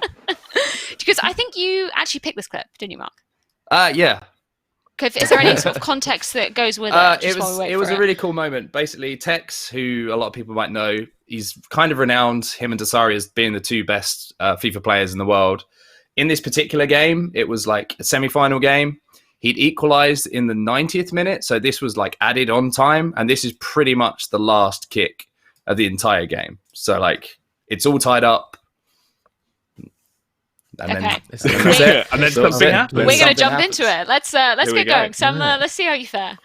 Because I think you actually picked this clip, didn't you, Mark? Yeah. Is there any sort of context that goes with it? It was a really cool moment. Basically, Tex, who a lot of people might know, he's kind of renowned, him and Dasari, as being the two best FIFA players in the world. In this particular game, it was like a semi-final game. He'd equalized in the 90th minute, so this was like added on time, and this is pretty much the last kick of the entire game. So like, it's all tied up. And then something happens. We're going to jump into it. Let's get going. Semmler, let's see how you fare.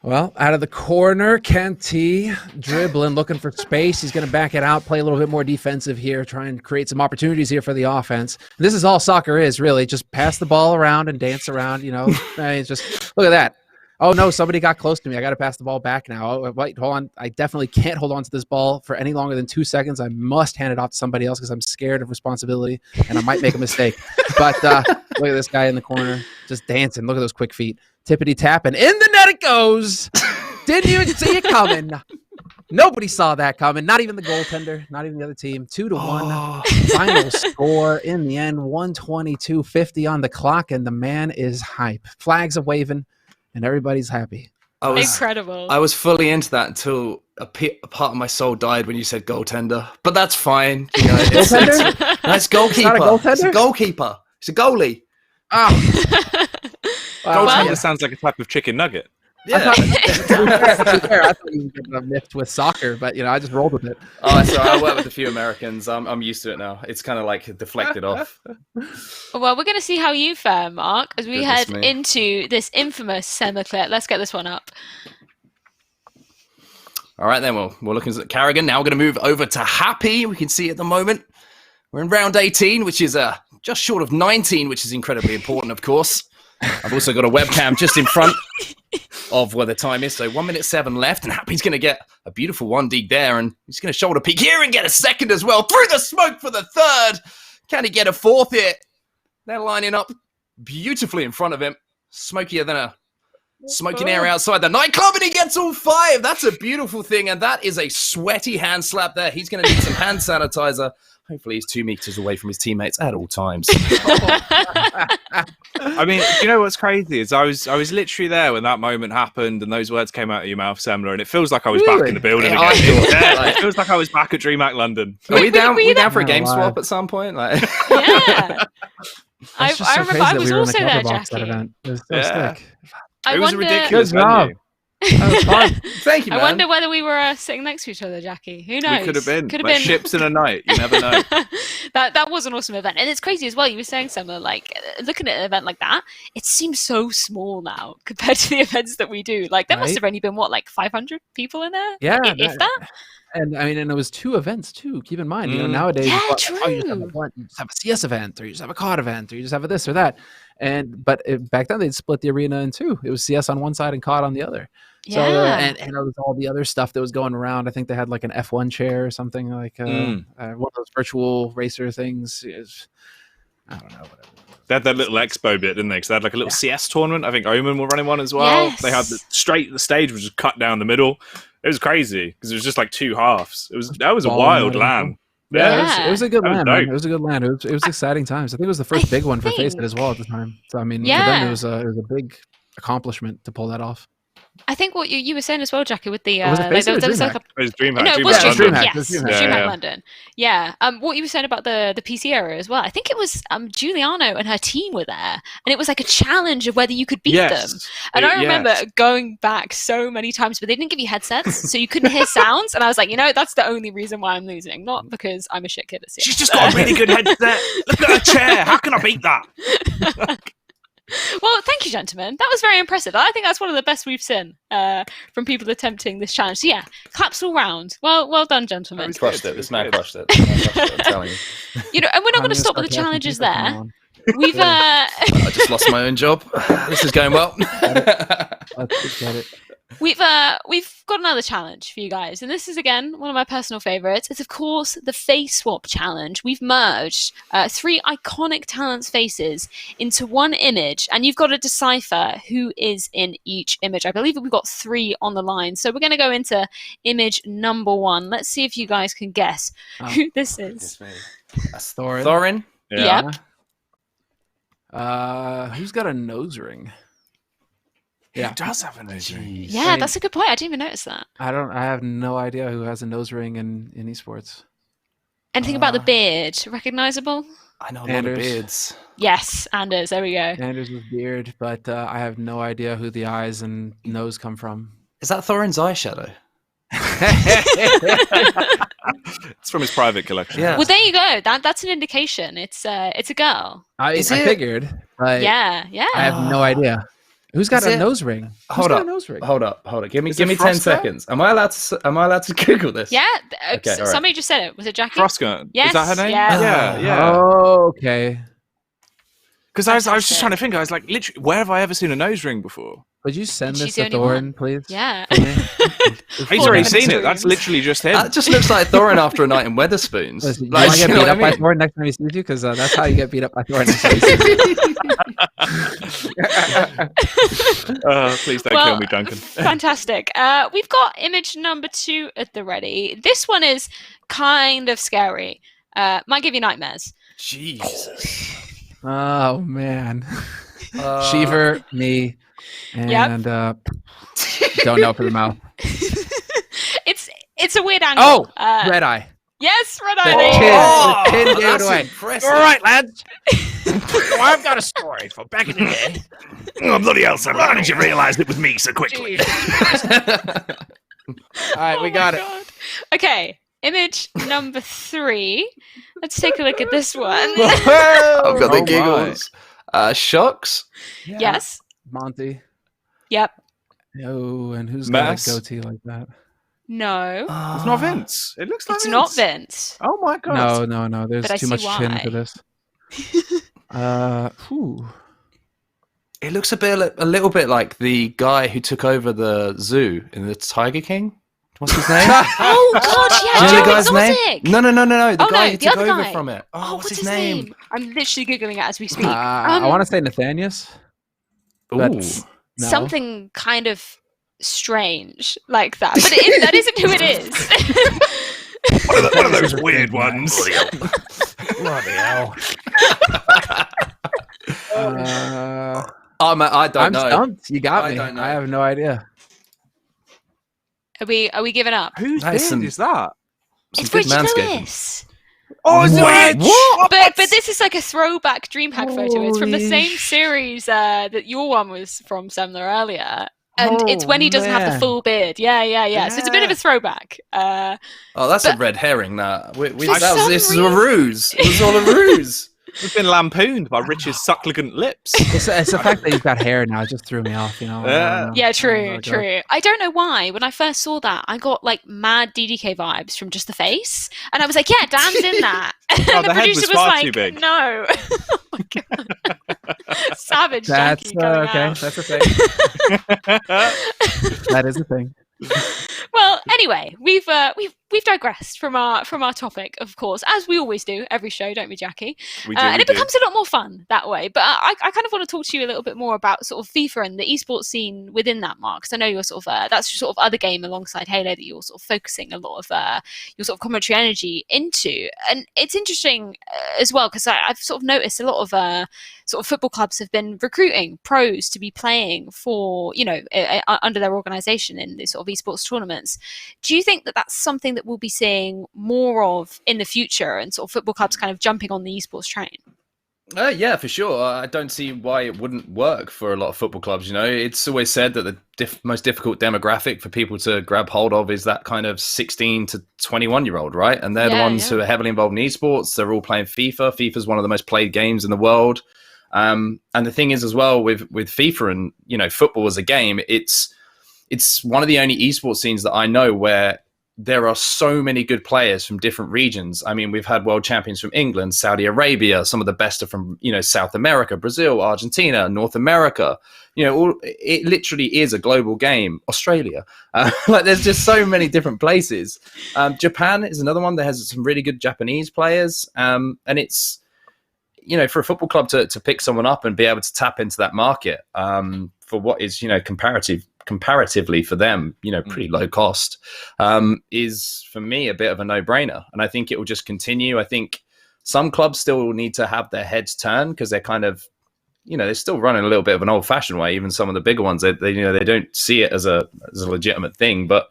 Well, out of the corner, Kanti dribbling, looking for space. He's going to back it out, play a little bit more defensive here, try and create some opportunities here for the offense. This is all soccer is, really. Just pass the ball around and dance around, just look at that. Oh, no, somebody got close to me. I got to pass the ball back now. Oh, wait, hold on. I definitely can't hold on to this ball for any longer than 2 seconds. I must hand it off to somebody else because I'm scared of responsibility and I might make a mistake. But look at this guy in the corner just dancing. Look at those quick feet. Tippity tap, and in the net it goes. Didn't even see it coming. Nobody saw that coming. Not even the goaltender. Not even the other team. 2-1. Final score in the end. 122.50 on the clock, and the man is hype. Flags are waving. And everybody's happy. Incredible. I was fully into that until a part of my soul died when you said goaltender. But that's fine. You know, it's goalkeeper. Not a goaltender? It's a goalkeeper. It's a goalie. Goaltender sounds like a type of chicken nugget. Yeah. I thought you were miffed with soccer, but I just rolled with it. Oh, so I work with a few Americans. I'm used to it now. It's kind of like deflected off. Well, we're going to see how you fare, Mark, as we Goodness head me. into this infamous Semmler clip. Let's get this one up. All right, then we're looking at Carrigan. Now we're going to move over to Happy. We can see at the moment we're in round 18, which is just short of 19, which is incredibly important, of course. I've also got a webcam just in front of where the time is. So 1 minute 7 left, and Happy's going to get a beautiful 1D there, and he's going to shoulder peek here and get a second as well. Through the smoke for the third. Can he get a fourth here? They're lining up beautifully in front of him. Smokier than a smoking area outside the nightclub, and he gets all 5. That's a beautiful thing, and that is a sweaty hand slap there. He's going to need some hand sanitizer. Hopefully he's 2 meters away from his teammates at all times. I mean, do you know what's crazy is I was literally there when that moment happened and those words came out of your mouth, Semmler, and it feels like I was back in the building again. It feels like I was back at DreamHack London. Are we down for a game swap at some point? Yeah. I so remember crazy I that was we were in the also there, Copperbox, that Jackie. event. It was so Yeah. sick. I It was a wonder, ridiculous Good job. venue. That was fun. Thank you, I man. wonder whether we were sitting next to each other, Jackie. Who knows? We could have been. Could have Like been. ships in a night. You never know. that was an awesome event, and it's crazy as well. You were saying, Semmler, like looking at an event like that, it seems so small now compared to the events that we do. Like there must Right? have only been 500 people in there. Yeah, if that. And I mean, and it was 2 events too. Keep in mind, Mm. nowadays, Yeah, you just have true. you just have a CS event, or you just have a COD event, or you just have a this or that. But back then, they'd split the arena in 2. It was CS on one side and COD on the other. So, Yeah. and it was all the other stuff that was going around. I think they had like an F1 chair or something, like one of those virtual racer things. I don't know, whatever. They had that little expo bit, didn't they? Because they had like a little CS tournament. I think Omen were running one as well. Yes. They had the stage was just cut down the middle. It was crazy because it was just like 2 halves. That was a Ball wild and LAN. Yeah. It was a good That was land. Man. dope. It was a good land. It was exciting times. I think it was the first big one for Face It as well at the time. So I mean, for them, Yeah. it was a big accomplishment to pull that off. I think what you were saying as well, Jackie, with the Was it Face It or there was like DreamHack? It was DreamHack. no, it was DreamHack DreamHack. London. Yes, It was DreamHack. DreamHack Yeah. London. Yeah. What you were saying about the PC area as well. I think it was Giuliano and her team were there, and it was like a challenge of whether you could beat them. And I remember Yes. going back so many times, but they didn't give you headsets, so you couldn't hear sounds. And I was like, that's the only reason why I'm losing, not because I'm a shit kid at CS. She's just got a really good headset. Look at her chair. How can I beat that? Well, thank you, gentlemen. That was very impressive. I think that's one of the best we've seen from people attempting this challenge. So yeah, claps all round. Well done, gentlemen. Crushed it. This man crushed it. I'm telling you. And we're not going to I'm stop with gonna the start challenges asking there. people We've I just lost my own job. This is going well. Let's just get it. we've got another challenge for you guys, and this is again one of my personal favorites. It's of course the face swap challenge. We've merged 3 iconic talents' faces into one image, and you've got to decipher who is in each image. I believe we've got 3 on the line, so we're going to go into image number 1. Let's see if you guys can guess who this is. That's Thorin. Thorin? Yep. Who's got a nose ring? Who does have a nose ring? Yeah, that's a good point. I didn't even notice that. I have no idea who has a nose ring in esports. Anything about the beard? Recognizable? I know a lot of Anders. beards. Yes, Anders. There we go. Anders with beard, but I have no idea who the eyes and nose come from. Is that Thorin's eyeshadow? It's from his private collection. Yeah. Well, there you go. That's an indication. It's a girl. I Is it? figured. But Yeah. I have no idea. Who's got Is a it- nose ring? Who's Hold got up. a nose ring? Hold up. Give me Is it 10 Frostguard? seconds. Am I allowed to Google this? Yeah. Okay, all right. Somebody just said it. Was it Jackie? Frostguard. Yes, Is that her name? yeah. Yeah. Oh, okay. Because I was just trying to think. I was like, literally, where have I ever seen a nose ring before? Would you send She's this the to only one. Thorin, please? Yeah. For me? He's already seen it. That's literally just him. That just looks like Thorin after a night in Weatherspoons. Listen, you Like, want to get you know beat what up I by mean? Thorin next time he sees you? Because that's how you get beat up by Thorin next time he sees you. Please don't Well, kill me, Duncan. Fantastic. We've got image number 2 at the ready. This one is kind of scary. Might give you nightmares. Jesus. Oh, man. Shiver me And don't know for the mouth. It's a weird angle. Oh, red eye. Yes, red eye. The tin gave it away. Impressive. All right, lads. So I've got a story from back in the day. Oh, bloody hell, Sam. How did you realise it was me so quickly? All right, we got it. God. Okay, image number 3. Let's take a look at this one. I've got the Oh, giggles. Shocks. Yes. Monty. Yep. No, and who's Mass? got a goatee like that? No. It's not Vince. It looks like It's not Vince. Oh my god. No. There's But I too see much chin why. for this. Whew. It looks a little bit like the guy who took over the zoo in the Tiger King. What's his name? Oh God, Do yeah, you know Joe the guy's Exotic. name? No. The guy who the took other over guy. from it. Oh, what's his name? I'm literally googling it as we speak. I want to say Nathanius. But Ooh. no. Something kind of strange like that, but that isn't who it is. One of those weird ones. Bloody hell. I don't I'm know. stumped. You got I me. don't know. I have no idea. Are we giving up? Whose Nice beard and- is that? It's good Richard manscaping. Lewis. Oh, is it? What? But this is like a throwback DreamHack photo. It's from the same Holy series that your one was from, Semmler, earlier. And it's Oh, when he doesn't have the man. full beard. Yeah. So it's a bit of a throwback. Oh, that's a But- red herring. That For this is some a ruse. It was all a ruse. We've been lampooned by Rich's succulent lips. It's the fact that he's got hair now. It just threw me off. You know. Yeah. Yeah, Oh, true. my God. I don't know why. When I first saw that, I got like mad DDK vibes from just the face, and I was like, "Yeah, Dan's in that." And the head was far like, too big. "No." Oh my God. Savage That's Jacky coming okay. out. That's a thing. That is a thing. Well, anyway, we've digressed from our topic, of course, as we always do every show, don't we, Jacky? And it becomes a lot more fun that way. But I kind of want to talk to you a little bit more about sort of FIFA and the esports scene within that, Mark. Because I know you're sort of that's sort of other game alongside Halo that you're sort of focusing a lot of your sort of commentary energy into, and it's interesting as well because I've sort of noticed a lot of sort of football clubs have been recruiting pros to be playing for under their organisation in these sort of esports tournaments. Do you think that that's something that we'll be seeing more of in the future, and sort of football clubs kind of jumping on the esports train? Yeah, for sure. I don't see why it wouldn't work for a lot of football clubs. You know, it's always said that the most difficult demographic for people to grab hold of is that kind of 16 to 21-year-old, right? And they're the ones who are heavily involved in esports. They're all playing FIFA. FIFA is one of the most played games in the world. And the thing is as well with FIFA and, football as a game, it's one of the only esports scenes that I know where there are so many good players from different regions. I mean, we've had world champions from England, Saudi Arabia, some of the best are from, South America, Brazil, Argentina, North America. It literally is a global game. Australia. There's just so many different places. Japan is another one that has some really good Japanese players. And it's, for a football club to pick someone up and be able to tap into that market for what is, comparatively for them, pretty low cost, is for me a bit of a no-brainer. And I think it will just continue. I think some clubs still need to have their heads turned because they're kind of, they're still running a little bit of an old-fashioned way. Even some of the bigger ones, they don't see it as a legitimate thing. But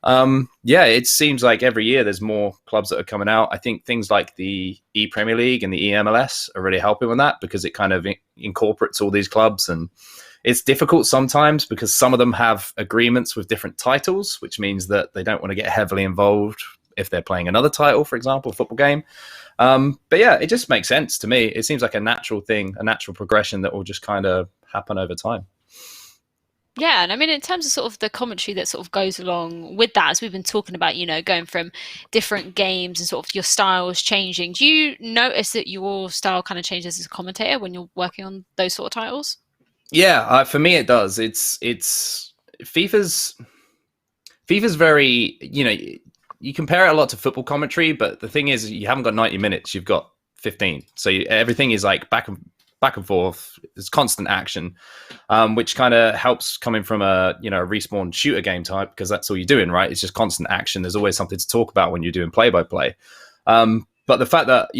it seems like every year there's more clubs that are coming out. I think things like the E-Premier League and the EMLS are really helping with that because it kind of incorporates all these clubs. And it's difficult sometimes because some of them have agreements with different titles, which means that they don't want to get heavily involved if they're playing another title, for example, a football game. But yeah, it just makes sense to me. It seems like a natural thing, a natural progression that will just kind of happen over time. Yeah, and I mean, in terms of sort of the commentary that sort of goes along with that, as we've been talking about, going from different games and sort of your styles changing, do you notice that your style kind of changes as a commentator when you're working on those sort of titles? Yeah, for me it does. It's FIFA's very, you compare it a lot to football commentary, but the thing is you haven't got 90 minutes, you've got 15. So everything is like back and forth. There's constant action, which kind of helps coming from a respawn shooter game type because that's all you're doing, right? It's just constant action. There's always something to talk about when you're doing play-by-play. But the fact that,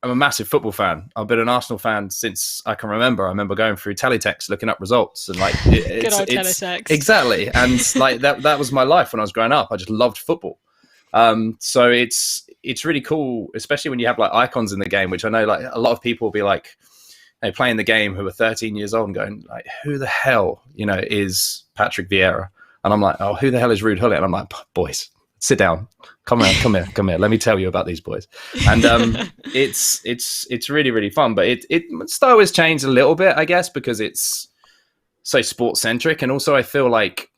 I'm a massive football fan. I've been an Arsenal fan since I can remember. I remember going through teletext, looking up results, and like Good old teletext. Exactly. And like that was my life when I was growing up. I just loved football. So it's really cool, especially when you have like icons in the game, which I know like a lot of people will be like, you know, playing the game who are 13 years old and going like, who the hell, you know, is Patrick Vieira? And I'm like, oh, who the hell is Ruud Gullit? And I'm like, boys, sit down. Come here. Let me tell you about these boys. And it's really, really fun. But it style has changed a little bit, I guess, because it's so sports centric. And also I feel like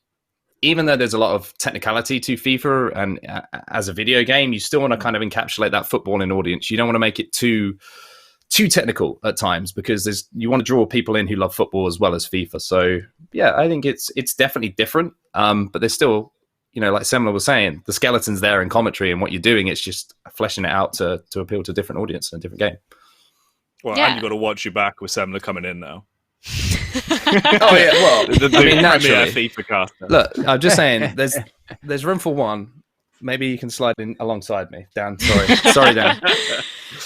even though there's a lot of technicality to FIFA and as a video game, you still want to kind of encapsulate that footballing audience. You don't want to make it too technical at times, because you want to draw people in who love football as well as FIFA. So yeah, I think it's definitely different. But there's still, you know, like Semmler was saying, the skeleton's there in commentary and what you're doing, it's just fleshing it out to appeal to a different audience and a different game. Well, and you've got to watch your back with Semmler coming in now. Oh yeah, well, I mean, naturally. FIFA caster. Look, I'm just saying, there's room for one. Maybe you can slide in alongside me, Dan. Sorry, Dan.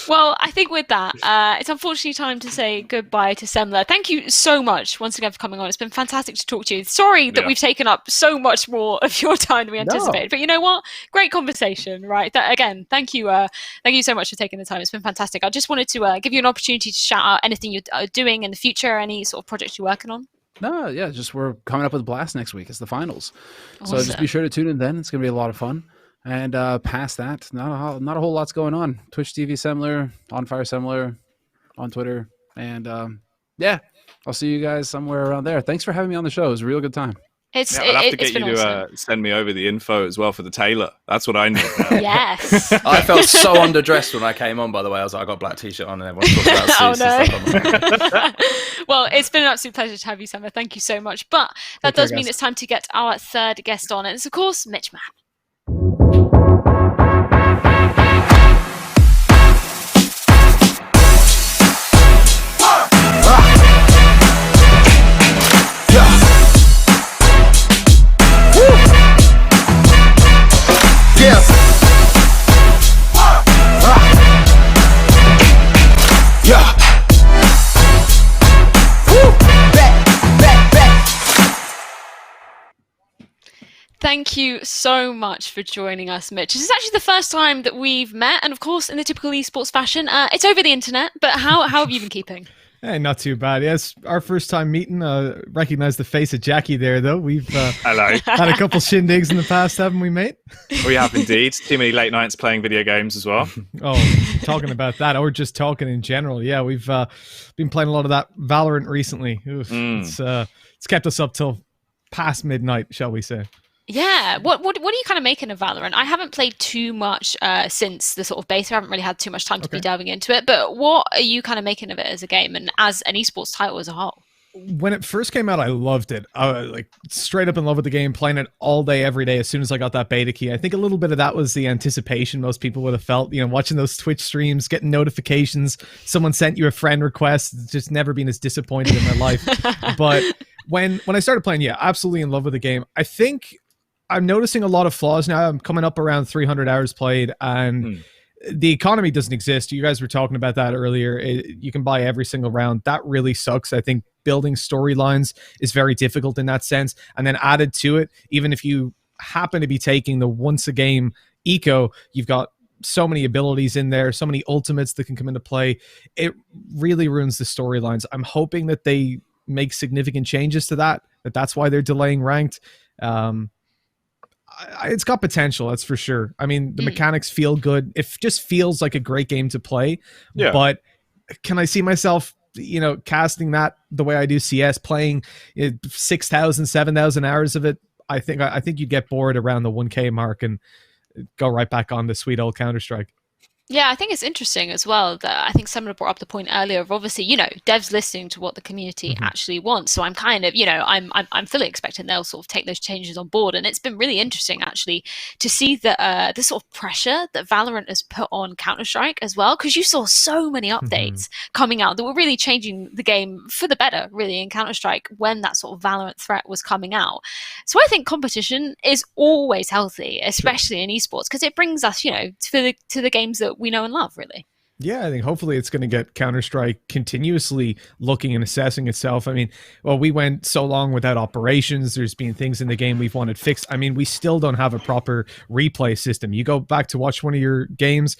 Well, I think with that, it's unfortunately time to say goodbye to Semmler. Thank you so much once again for coming on. It's been fantastic to talk to you. Sorry that we've taken up so much more of your time than we anticipated, but you know what? Great conversation, right? Again, thank you so much for taking the time. It's been fantastic. I just wanted to give you an opportunity to shout out anything you're doing in the future, any sort of projects you're working on. No, yeah, just we're coming up with Blast next week. It's the finals, Awesome. So just be sure to tune in then. It's going to be a lot of fun. And past that, not a whole lot's going on. Twitch TV Semmler, On Fire Semmler, on Twitter, and yeah, I'll see you guys somewhere around there. Thanks for having me on the show. It was a real good time. I'll have to get you to send me over the info as well for the tailor. That's what I need now. Yes. I felt so underdressed when I came on, by the way. I was like, I got a black t-shirt on and everyone's talking about suits and stuff. Well, it's been an absolute pleasure to have you, Semmler. Thank you so much. But that does mean it's time to get our third guest on. And it's, of course, Mitchman. Thank you so much for joining us, Mitch. This is actually the first time that we've met, and of course, in the typical esports fashion, it's over the internet. But how have you been keeping? Hey, not too bad. Yes, our first time meeting. Recognize the face of Jacky there, though. We've Hello. Had a couple shindigs in the past, haven't we, mate? We have indeed. Too many late nights playing video games as well. Oh, talking about that, or just talking in general. Yeah, we've been playing a lot of that Valorant recently. It's kept us up till past midnight, shall we say? Yeah. What are you kind of making of Valorant? I haven't played too much since the sort of beta. I haven't really had too much time to be delving into it. But what are you kind of making of it as a game and as an esports title as a whole? When it first came out, I loved it. I was like straight up in love with the game, playing it all day, every day. As soon as I got that beta key, I think a little bit of that was the anticipation most people would have felt. You know, watching those Twitch streams, getting notifications, someone sent you a friend request. It's just never been as disappointed in my life. But when I started playing, yeah, absolutely in love with the game. I think I'm noticing a lot of flaws now. I'm coming up around 300 hours played, and the economy doesn't exist. You guys were talking about that earlier. You can buy every single round. That really sucks. I think building storylines is very difficult in that sense. And then added to it, even if you happen to be taking the once a game eco, you've got so many abilities in there, so many ultimates that can come into play. It really ruins the storylines. I'm hoping that they make significant changes to that. That's why they're delaying ranked. It's got potential, that's for sure. I mean, the mechanics feel good. It just feels like a great game to play. Yeah. But can I see myself, you know, casting that the way I do CS, playing 6,000, 7,000 hours of it? I think you'd get bored around the 1K mark and go right back on the sweet old Counter-Strike. Yeah, I think it's interesting as well that I think someone brought up the point earlier of obviously, you know, devs listening to what the community actually wants. So I'm kind of, you know, I'm fully expecting they'll sort of take those changes on board. And it's been really interesting actually to see that the sort of pressure that Valorant has put on Counter-Strike as well, because you saw so many updates coming out that were really changing the game for the better, really, in Counter-Strike when that sort of Valorant threat was coming out. So I think competition is always healthy, especially in esports, because it brings us, you know, to the games that we know and love, really. Yeah, I think hopefully it's going to get Counter-Strike continuously looking and assessing itself. I mean, well, we went so long without operations. There's been things in the game we've wanted fixed. I mean, we still don't have a proper replay system. You go back to watch one of your games,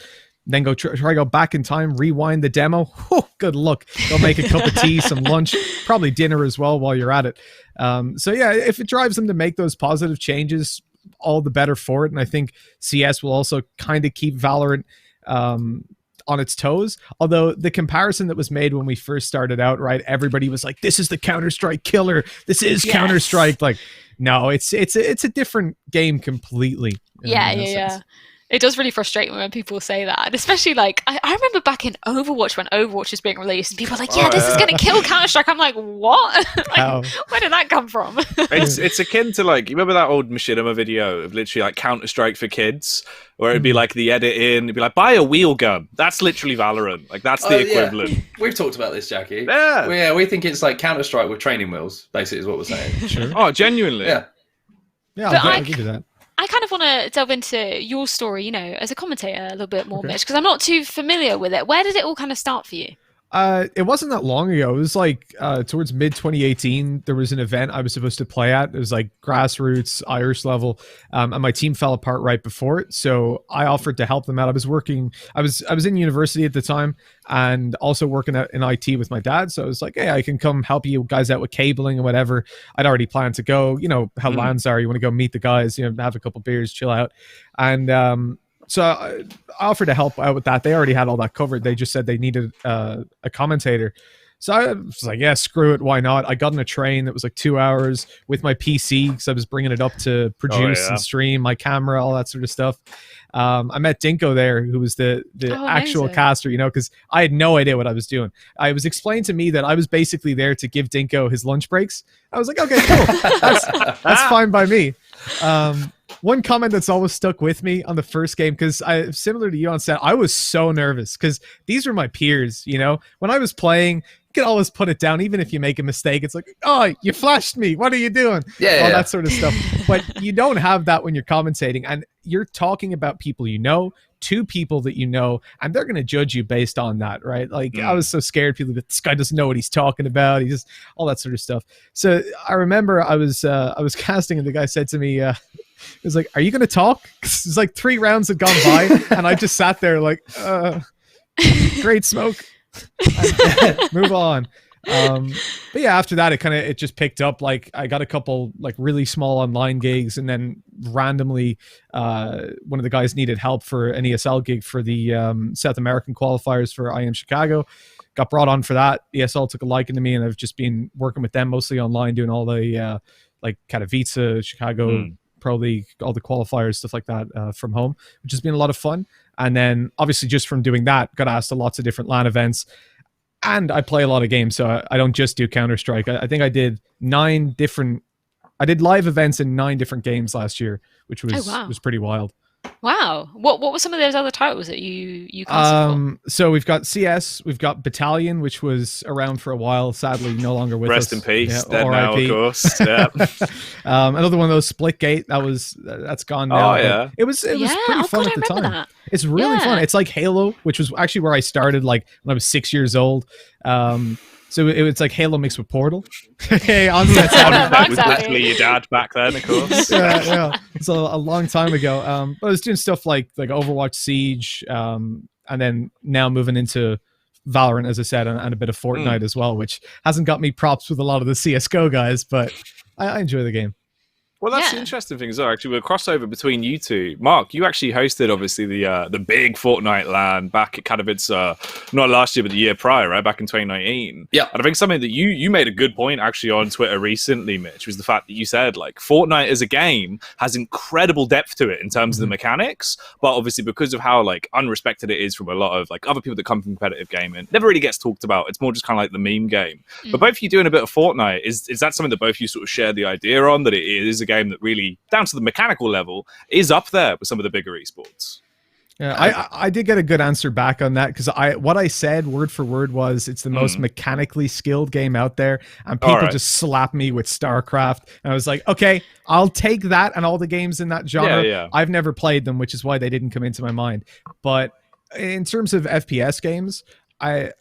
then go try to go back in time, rewind the demo. Oh, good luck. Go make a cup of tea, some lunch, probably dinner as well while you're at it. So yeah, if it drives them to make those positive changes, all the better for it. And I think CS will also kind of keep Valorant on its toes. Although the comparison that was made when we first started out, right, everybody was like, this is the Counter-Strike killer, this is Counter-Strike. Like, no, it's a different game completely. Yeah. It does really frustrate me when people say that. And especially, like, I remember back in Overwatch when Overwatch was being released and people were like, this is going to kill Counter-Strike. I'm like, what? Like, where did that come from? It's akin to, like, you remember that old Machinima video of literally, like, Counter-Strike for kids? Where it'd be, like, the edit in, it'd be like, buy a wheel gun. That's literally Valorant. Like, that's the equivalent. Yeah. We've talked about this, Jackie. Yeah. We think it's like Counter-Strike with training wheels, basically, is what we're saying. Sure. Oh, genuinely? Yeah. Yeah, I'll give you that. I kind of want to delve into your story, you know, as a commentator a little bit more, Mitch, because I'm not too familiar with it. Where did it all kind of start for you? It wasn't that long ago. It was like towards mid 2018. There was an event I was supposed to play at. It was like grassroots Irish level, and my team fell apart right before it. So I offered to help them out. I was in university at the time and also working in IT with my dad. So I was like, hey, I can come help you guys out with cabling and whatever. I'd already planned to go. You know how LANs are. You want to go meet the guys. You know, have a couple beers, chill out, and so I offered to help out with that. They already had all that covered. They just said they needed a commentator. So I was like, yeah, screw it. Why not? I got on a train that was like 2 hours with my PC because I was bringing it up to produce and stream, my camera, all that sort of stuff. I met Dinko there, who was the actual caster, you know, because I had no idea what I was doing. I was explained to me that I was basically there to give Dinko his lunch breaks. I was like, okay, cool. That's fine by me. One comment that's always stuck with me on the first game, because similar to you on set, I was so nervous because these were my peers, you know? When I was playing, you can always put it down, even if you make a mistake. It's like, oh, you flashed me. What are you doing? All that sort of stuff. But you don't have that when you're commentating, and you're talking about people you know, two people that you know, and they're going to judge you based on that, right? Like, I was so scared people that this guy doesn't know what he's talking about. He just all that sort of stuff. So I remember I was casting, and the guy said to me, it was like, are you going to talk? It's like 3 rounds had gone by, and I just sat there like, great smoke. Move on. But yeah, after that, it just picked up. Like, I got a couple like really small online gigs, and then randomly, one of the guys needed help for an ESL gig for the South American qualifiers for IM Chicago. Got brought on for that. ESL took a liking to me, and I've just been working with them mostly online, doing all the like Katowice, Chicago Pro League, all the qualifiers, stuff like that from home, which has been a lot of fun. And then obviously just from doing that, got asked to lots of different LAN events. And I play a lot of games, so I don't just do Counter-Strike. I think I did live events in 9 different games last year, which was pretty wild. Wow. What were some of those other titles that you casted for? So we've got CS, we've got Battalion, which was around for a while, sadly no longer with us. Rest in peace. Yeah, dead now, of course. Yeah. Another one of those Splitgate, that's gone now. Oh yeah. It was pretty fun at the time. That. It's really fun. It's like Halo, which was actually where I started, like when I was 6 years old. So it's like Halo mixed with Portal. Hey, Onset that was literally your dad back then, of course. yeah. It's a long time ago. But I was doing stuff like Overwatch, Siege, and then now moving into Valorant, as I said, and a bit of Fortnite as well, which hasn't got me props with a lot of the CSGO guys, but I enjoy the game. Well, that's the interesting thing as well. Actually, we're a crossover between you two. Mark, you actually hosted, obviously, the big Fortnite LAN back at Katowice, not last year, but the year prior, right? Back in 2019. Yeah. And I think something that you made a good point, actually, on Twitter recently, Mitch, was the fact that you said, like, Fortnite as a game has incredible depth to it in terms of the mechanics, but obviously because of how, like, unrespected it is from a lot of, like, other people that come from competitive gaming, never really gets talked about. It's more just kind of like the meme game. But both of you doing a bit of Fortnite, is that something that both of you sort of share the idea on, that it is a game that really, down to the mechanical level, is up there with some of the bigger esports? Yeah, I did get a good answer back on that, because what I said word for word was it's the most mechanically skilled game out there, and people just slapped me with StarCraft, and I was like, okay, I'll take that and all the games in that genre. I've never played them, which is why they didn't come into my mind. But in terms of FPS games, I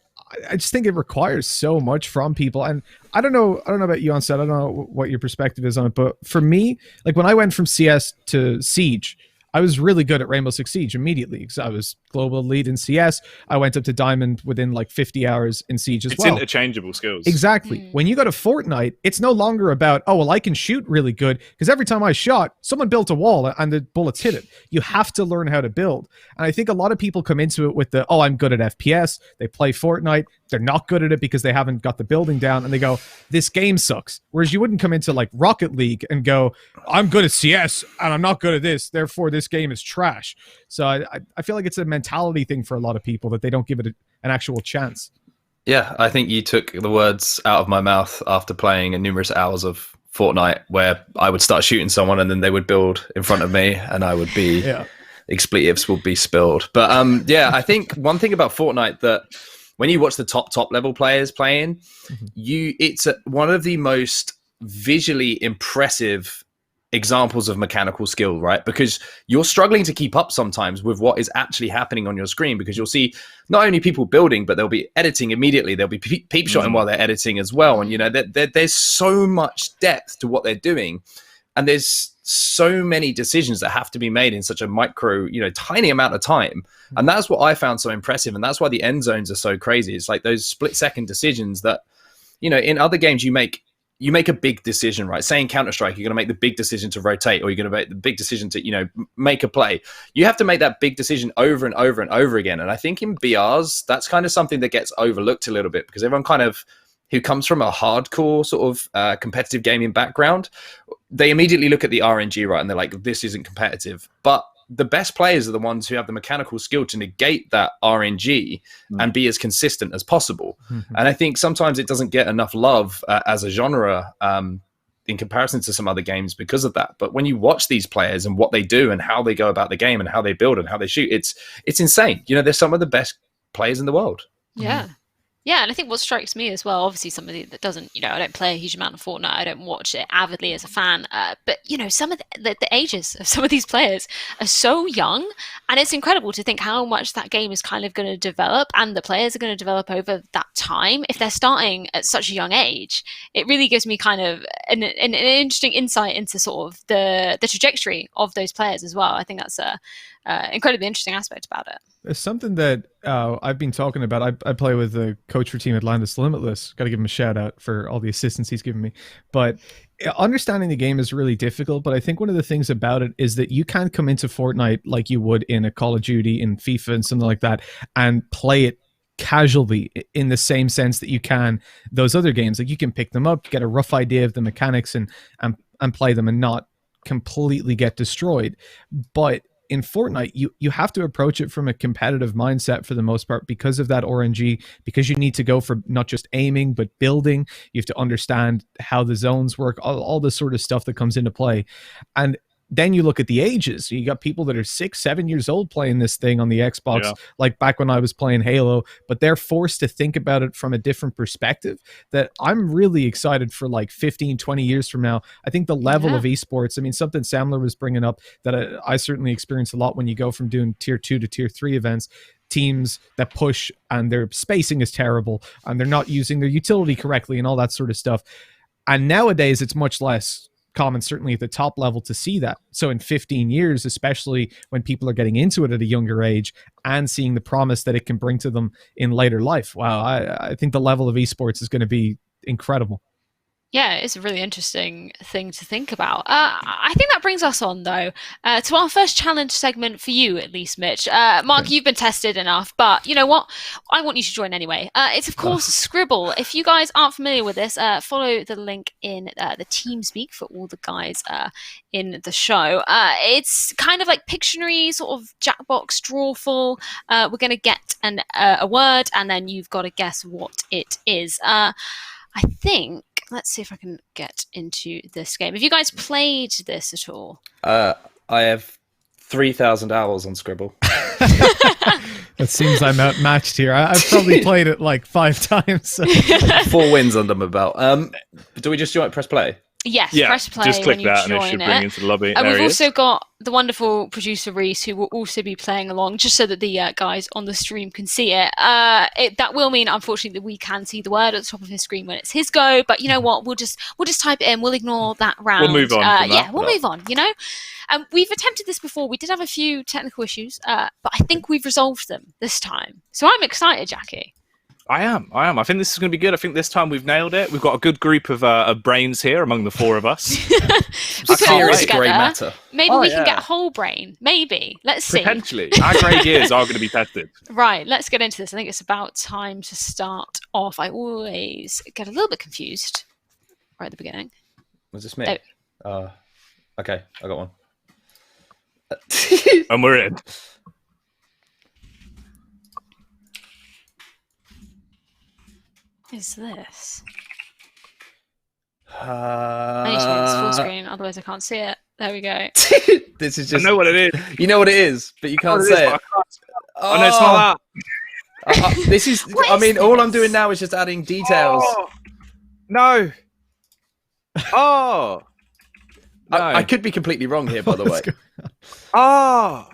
just think it requires so much from people. And I don't know about you, Onset. I don't know what your perspective is on it, but for me, like when I went from CS to Siege, I was really good at Rainbow Six Siege immediately because I was global lead in CS. I went up to Diamond within like 50 hours in Siege as well. It's interchangeable skills. Exactly. When you go to Fortnite, it's no longer about, oh, well, I can shoot really good because every time I shot, someone built a wall and the bullets hit it. You have to learn how to build. And I think a lot of people come into it with the, oh, I'm good at FPS. They play Fortnite. They're not good at it because they haven't got the building down, and they go, this game sucks. Whereas you wouldn't come into like Rocket League and go, I'm good at CS and I'm not good at this, therefore this game is trash. So I feel like it's a mentality thing for a lot of people that they don't give it an actual chance. Yeah, I think you took the words out of my mouth after playing numerous hours of Fortnite, where I would start shooting someone and then they would build in front of me and I would be, expletives would be spilled. But yeah, I think one thing about Fortnite that when you watch the top level players playing, it's one of the most visually impressive examples of mechanical skill, right? Because you're struggling to keep up sometimes with what is actually happening on your screen, because you'll see not only people building, but they'll be editing immediately. They'll be peep shotting while they're editing as well. And, you know, there's so much depth to what they're doing. And there's so many decisions that have to be made in such a micro, you know, tiny amount of time. And that's what I found so impressive. And that's why the end zones are so crazy. It's like those split-second decisions that, you know, in other games you make a big decision, right? Say in Counter-Strike, you're going to make the big decision to rotate, or you're going to make the big decision to, you know, make a play. You have to make that big decision over and over and over again. And I think in BRs, that's kind of something that gets overlooked a little bit, because everyone kind of, who comes from a hardcore sort of competitive gaming background, they immediately look at the RNG, right? And they're like, this isn't competitive. But the best players are the ones who have the mechanical skill to negate that RNG and be as consistent as possible. And I think sometimes it doesn't get enough love as a genre in comparison to some other games because of that. But when you watch these players and what they do and how they go about the game and how they build and how they shoot, it's insane. You know, they're some of the best players in the world. Yeah. Yeah, and I think what strikes me as well, obviously somebody that doesn't, you know, I don't play a huge amount of Fortnite, I don't watch it avidly as a fan, but, you know, some of the ages of some of these players are so young, and it's incredible to think how much that game is kind of going to develop, and the players are going to develop over that time. If they're starting at such a young age, it really gives me kind of an interesting insight into sort of the trajectory of those players as well. I think that's a incredibly interesting aspect about it. There's something that I've been talking about. I play with the coach for Team Atlantis Limitless. Got to give him a shout out for all the assistance he's given me. But understanding the game is really difficult. But I think one of the things about it is that you can't come into Fortnite like you would in a Call of Duty, in FIFA and something like that, and play it casually in the same sense that you can those other games. Like you can pick them up, get a rough idea of the mechanics and play them and not completely get destroyed. But in Fortnite, you have to approach it from a competitive mindset for the most part because of that RNG, because you need to go for not just aiming, but building. You have to understand how the zones work, all this sort of stuff that comes into play. And then you look at the ages. You got people that are 6-7 years old playing this thing on the Xbox, like back when I was playing Halo, but they're forced to think about it from a different perspective that I'm really excited for, like 15-20 years from now. I think the level of esports, I mean, something Semmler was bringing up that I certainly experience a lot when you go from doing tier 2 to tier 3 events, teams that push and their spacing is terrible and they're not using their utility correctly and all that sort of stuff. And nowadays it's much less common, certainly at the top level, to see that. So in 15 years, especially when people are getting into it at a younger age and seeing the promise that it can bring to them in later life, wow, I think the level of esports is going to be incredible. Yeah, it's a really interesting thing to think about. I think that brings us on, though, to our first challenge segment for you, at least, Mitch. Mark, you've been tested enough, but you know what? I want you to join anyway. It's, of course, Scribble. If you guys aren't familiar with this, follow the link in the TeamSpeak for all the guys in the show. It's kind of like Pictionary, sort of Jackbox, Drawful. We're going to get a word, and then you've got to guess what it is. I think, let's see if I can get into this game. Have you guys played this at all? I have 3,000 hours on Scribble. It seems I'm outmatched here. I've probably played it like 5 times. 4 wins under my belt. Do we just press play? Yes, Yeah, press play just click when you that and it join should bring you into the lobby. And There we've he is. also got the wonderful producer Reese, who will also be playing along, just so that the guys on the stream can see it. That will mean, unfortunately, that we can see the word at the top of his screen when it's his go. But you know what? We'll just type it in. We'll ignore that round. We'll move on from that. Yeah, we'll move on. You know, we've attempted this before. We did have a few technical issues, but I think we've resolved them this time. So I'm excited, Jackie. I am. I think this is going to be good. I think this time we've nailed it. We've got a good group of brains here among the four of us. We put it all Serious grey together. matter. Maybe we can get a whole brain. Maybe. Let's see. Potentially. Our grey gears are going to be tested. Right, let's get into this. I think it's about time to start off. I always get a little bit confused right at the beginning. Was this me? Oh. Okay, I got one. And we're in. What is this? I I need to make this full screen, otherwise I can't see it. There we go. This is I just. know what it is. You know what it is, but you can't I know say what it. it is, but I can't- Oh, no, it's not that. This is. What I is mean, all I'm this? doing now is just adding details. Oh, no. Oh. No. I could be completely wrong here, by the way. Oh.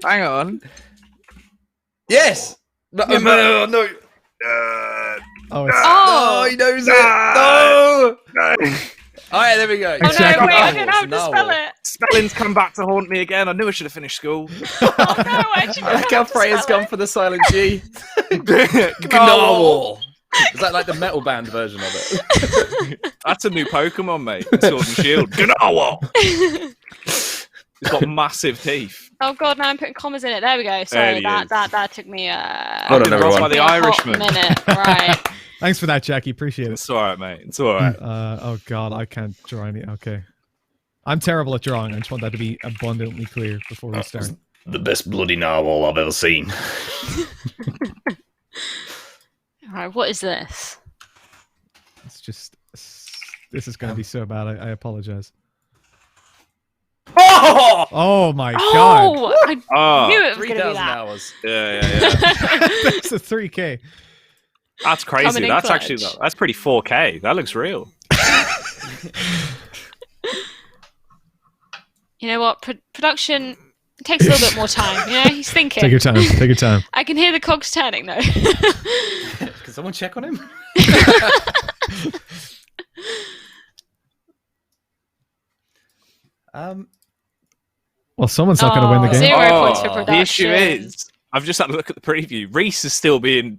Hang on. Yes. No. No. Oh, it's, Oh, he knows it. No. All right, there we go. Oh no, Jackie. wait, I don't know how to Narwhal. spell it. Spelling's come back to haunt me again. I knew I should have finished school. Oh no, I actually I don't like know how how to Freya's spell gone it. for the silent G. Narwhal. Is that like the metal band version of it? That's a new Pokemon, mate. Sword and Shield. Narwhal. It's got massive teeth. Oh god, now I'm putting commas in it. There we go. Sorry, he that took me Hold on, Been everyone. robbed by the a hot Irishman. minute. Right. thanks for that, Jackie. Appreciate it. It's all right, mate. It's all right. Oh god, I can't draw any. Okay, I'm terrible at drawing. I just want that to be abundantly clear before we start. The best bloody narwhal I've ever seen. Alright, what is this? It's just. This is going to be so bad. I apologize. Oh! Oh my god! Oh, I Oh, knew it was going to be 3,000 that. hours. yeah. That's a 3K. That's Coming crazy. in That's clutch. actually that's pretty 4K. That looks real. You know what? Production takes a little bit more time. You know, he's thinking. Take your time. Take your time. I can hear the cogs turning though. Can someone check on him? Well, someone's not going to win the game. 0 points for production. The issue is, I've just had a look at the preview. Reese is still being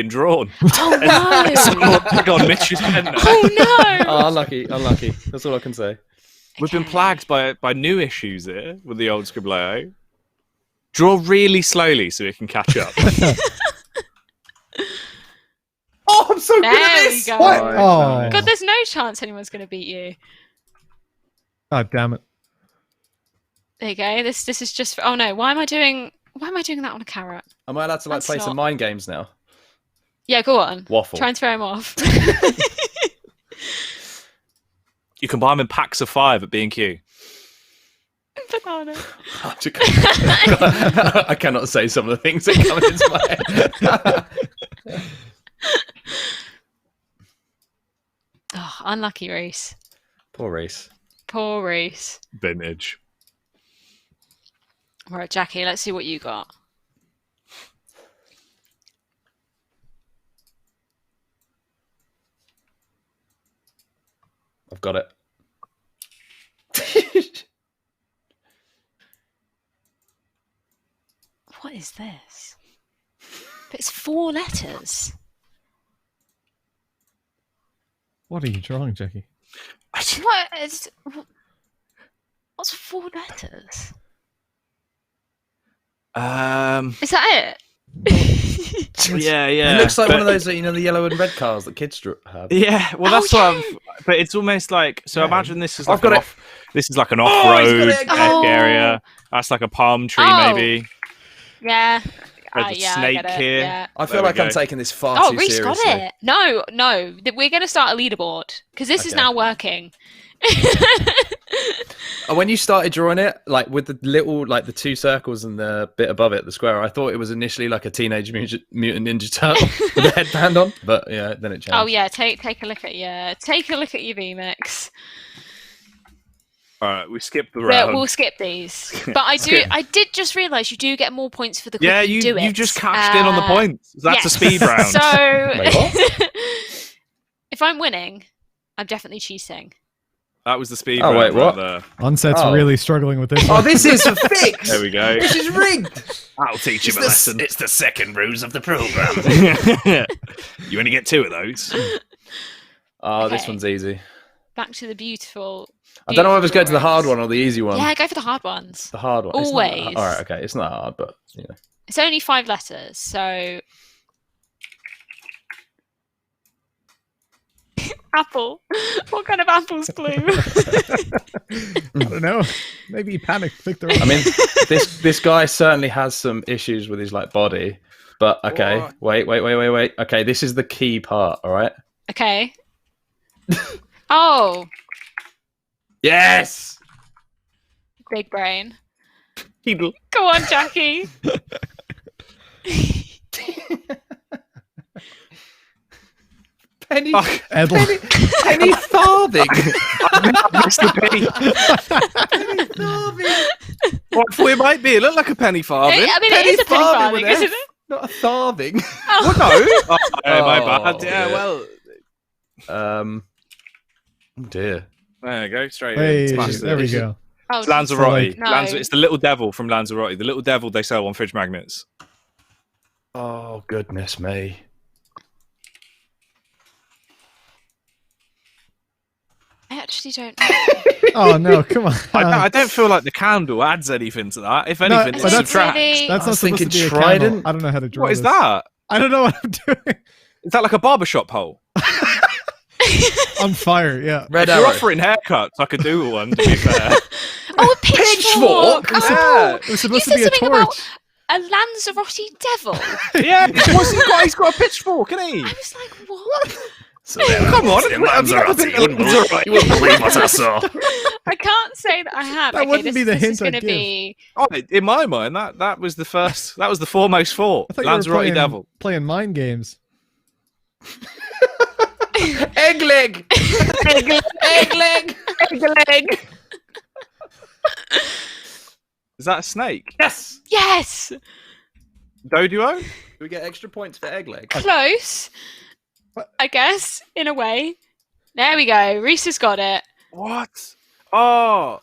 drawn. Oh no! God, Mitch's pen now. Oh no! Oh, unlucky. That's all I can say. We've been plagued by new issues here with the old Scribbler. Draw really slowly so it can catch up. Oh, I'm so good at There we this. go. Oh, God, there's no chance anyone's going to beat you. god damn it! There you go. This is just. Oh no! Why am I doing that on a carrot? Am I allowed to That's play not- some mind games now? Yeah, go on. Waffle. Try and throw him off. You can buy them in packs of 5 at B&Q. Banana. I cannot say some of the things that come into my head. Oh, unlucky Reese. Poor race. Poor Reese. Vintage. All right, Jackie. Let's see what you got. I've got it. What is this? But it's 4 letters. What are you drawing, Jackie? What is? What's 4 letters? Is that it? Yeah. It looks like but- one of those, the yellow and red cars that kids have. Yeah, well, Oh, that's what yeah. but it's almost like. So imagine this is like I've got an it. off. This is like an Oh, he's got off-road it again. Oh. area. That's like a palm tree, Oh. maybe. Yeah. There's a Yeah, I snake get it. here. Yeah. I There feel we like I'm go. taking this far Oh, too Reese seriously. got it. No. We're going to start a leaderboard because this is Okay. now working. And when you started drawing it, like with the little, like the 2 circles and the bit above it, the square, I thought it was initially like a Teenage Mutant Ninja Turtle with a headband on, but yeah, then it changed. Oh yeah, take a look at your VMix. All right, we skipped the round. We'll skip these. But I did just realise you do get more points for the quicker you do it. you just cashed in on the points. That's a speed round. So Wait, what? if I'm winning, I'm definitely cheating. That was the speed Oh, round. wait, what? Right there. Onset's really struggling with this. Oh, this is a fix! There we go. This is rigged! I'll teach him a lesson. It's the second ruse of the program. You only get 2 of those. Oh, Okay. this one's easy. Back to the beautiful. I don't know if it's go to the drawings. hard one or the easy one. Yeah, go for the hard ones. The hard one. It's not that hard. Always. All right, okay. It's not hard, but you know. It's only 5 letters, so. Apple. What kind of apple's blue? I don't know. Maybe he panicked. Picked the wrong. I mean, this guy certainly has some issues with his like body, but okay. Wait. Okay, this is the key part. All right. Okay. Oh, Yes. big brain. Go Go on, Jackie. Penny. Edel. Penny farthing. Mr. Penny. Penny farthing. What for it might be? It looked like a penny farthing. I mean, it is a penny farthing, isn't it? Not a farthing. Oh. No. Oh, my bad. Oh, Yeah, dear. well. Oh dear. There you go. Straight Hey, in. Smash there it. we go. Oh, Lanzarote. No. It's the little devil from Lanzarote. The little devil they sell on fridge magnets. Oh goodness me. I actually don't know. Oh no, come on. I don't feel like the candle adds anything to that. If No, anything, but it that's subtracts. really- That's I not was supposed to thinking be a trident. candle. I don't know how to draw What is this. that? I don't know what I'm doing. Is that like a barbershop pole? On fire, yeah. Red If you're arrow. offering haircuts, I could do one, to be fair. Oh, a pitchfork! Pitchfork? Oh, It was you supposed to said be a something about torch. a Lanzarote devil. Yeah, he's got a pitchfork, isn't he? I was like, what? So there Come on, in have you ever Lanzarote. been to You wouldn't believe what I saw. I can't say that I have. That wouldn't be the this hint is I'd gonna give. be. Oh, in my mind, that was the first. That was the foremost thought. I thought you were Lanzarote devil. playing mind games. Egg leg. Egg leg. Is that a snake? Yes. Yes, Doduo? Do we get extra points for egg leg? close. I guess in a way. There we go. Reese has got it. What? Oh,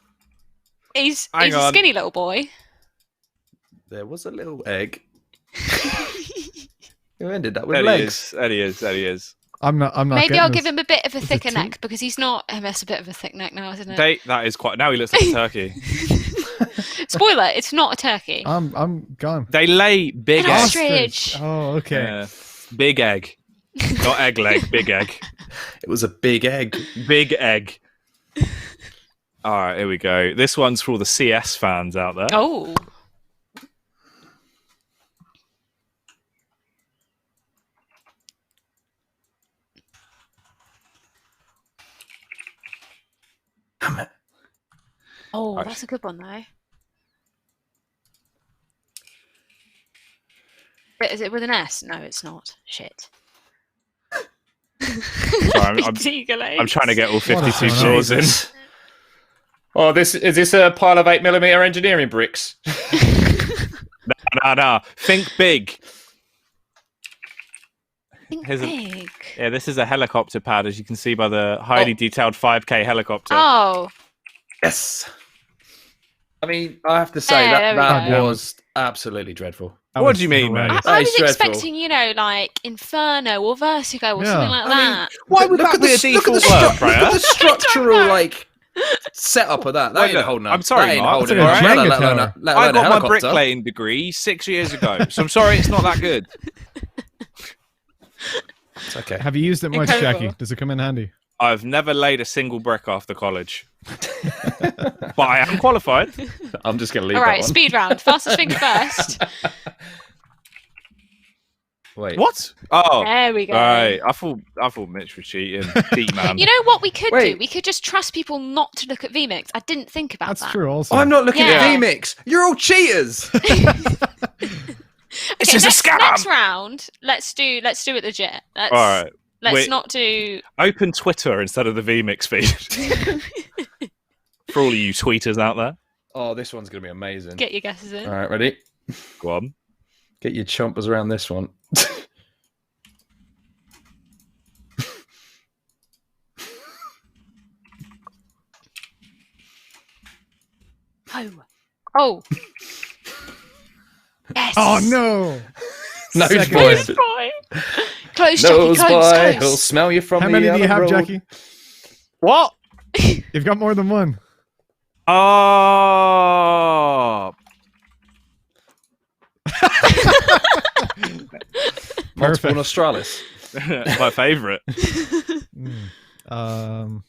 He's Hang a on. skinny little boy. There was a little egg. Who ended up with there legs? he is. I'm not Maybe getting I'll this. give him a bit of a Is it thicker two? neck because he's not. That's a bit of a thick neck now, isn't it? That is quite. Now he looks like a turkey. Spoiler: it's not a turkey. I'm gone. They lay big An eggs. ostrich. Oh, okay. Yeah. Big egg. Not egg leg, big egg. It was a big egg. Big egg. All right, here we go. This one's for all the CS fans out there. Oh. Oh, that's a good one though. But is it with an S? No, it's not. Shit. Sorry, I'm trying to get all 52 claws in. Oh, is this a pile of 8mm engineering bricks? No. Think big. Think Here's a- big. Yeah, this is a helicopter pad, as you can see by the highly detailed 5K helicopter. Oh, Yes. I mean, I have to say there we that go. was absolutely dreadful. That What was do you mean, mate? horrendous. That I is was dreadful. expecting, like Inferno or Vertigo or Yeah. something like I mean, that. Why would Look that at be a the- look at default the word, Look at Freya? the structural, know. like, setup of that. That Wait, ain't look, holding I'm sorry, that ain't Mark. holding It's like a a Jenga let alone tower. let I alone a got my helicopter. bricklaying degree 6 years ago, so I'm sorry it's not that good. It's okay. Have you used it much, Incredible. Jackie? Does it come in handy? I've never laid a single brick after college. But I am qualified. I'm just going to leave All that right, one. speed round. Fastest thing first. Wait. What? Oh, There we go. Right. I thought Mitch was cheating. Deep man. You know what we could Wait. do? We could just trust people not to look at VMix. I didn't think about That's that. true. Also, I'm not looking Yeah. at VMix. You're all cheaters. It's just a scam. Next round, let's do it legit. All right. Let's Wait. not do. Open Twitter instead of the VMix feed. For all of you tweeters out there. Oh, this one's going to be amazing. Get your guesses in. All right, ready? Go on. Get your chompers around this one. Oh. Yes. oh no! Nose Second. boy. Close by. Close, Jackie, Nose close, boy. close. He'll smell you from How the many do you other have, road. Jackie? What? You've got more than one. Oh. Multiple Perfect. Australis. My favourite. Um,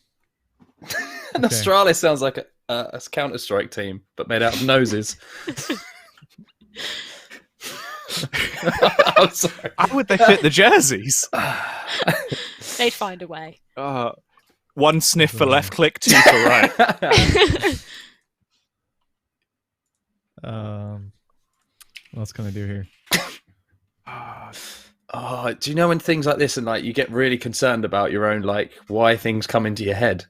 An Australis sounds like a Counter-Strike team, but made out of noses. I'm sorry. How would they fit the jerseys? They'd find a way. One sniff for left click, two for right. what else can I do here? Oh, do you know when things like this and like you get really concerned about your own like why things come into your head?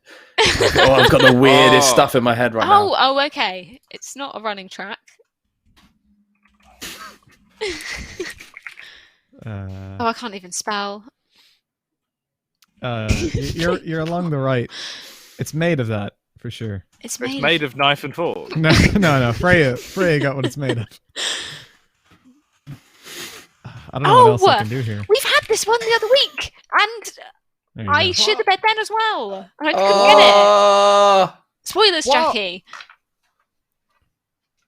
Like, oh, I've got the weirdest stuff in my head right now. Oh, okay. It's not a running track. Oh, I can't even spell. You're along the right. It's made of that for sure. It's It's made of knife and fork. No. Freya got what it's made of. I don't know what else I can do here. We've had this one the other week, and There you I go. shit the bed then as well. And I couldn't get it. Spoilers, What? Jackie.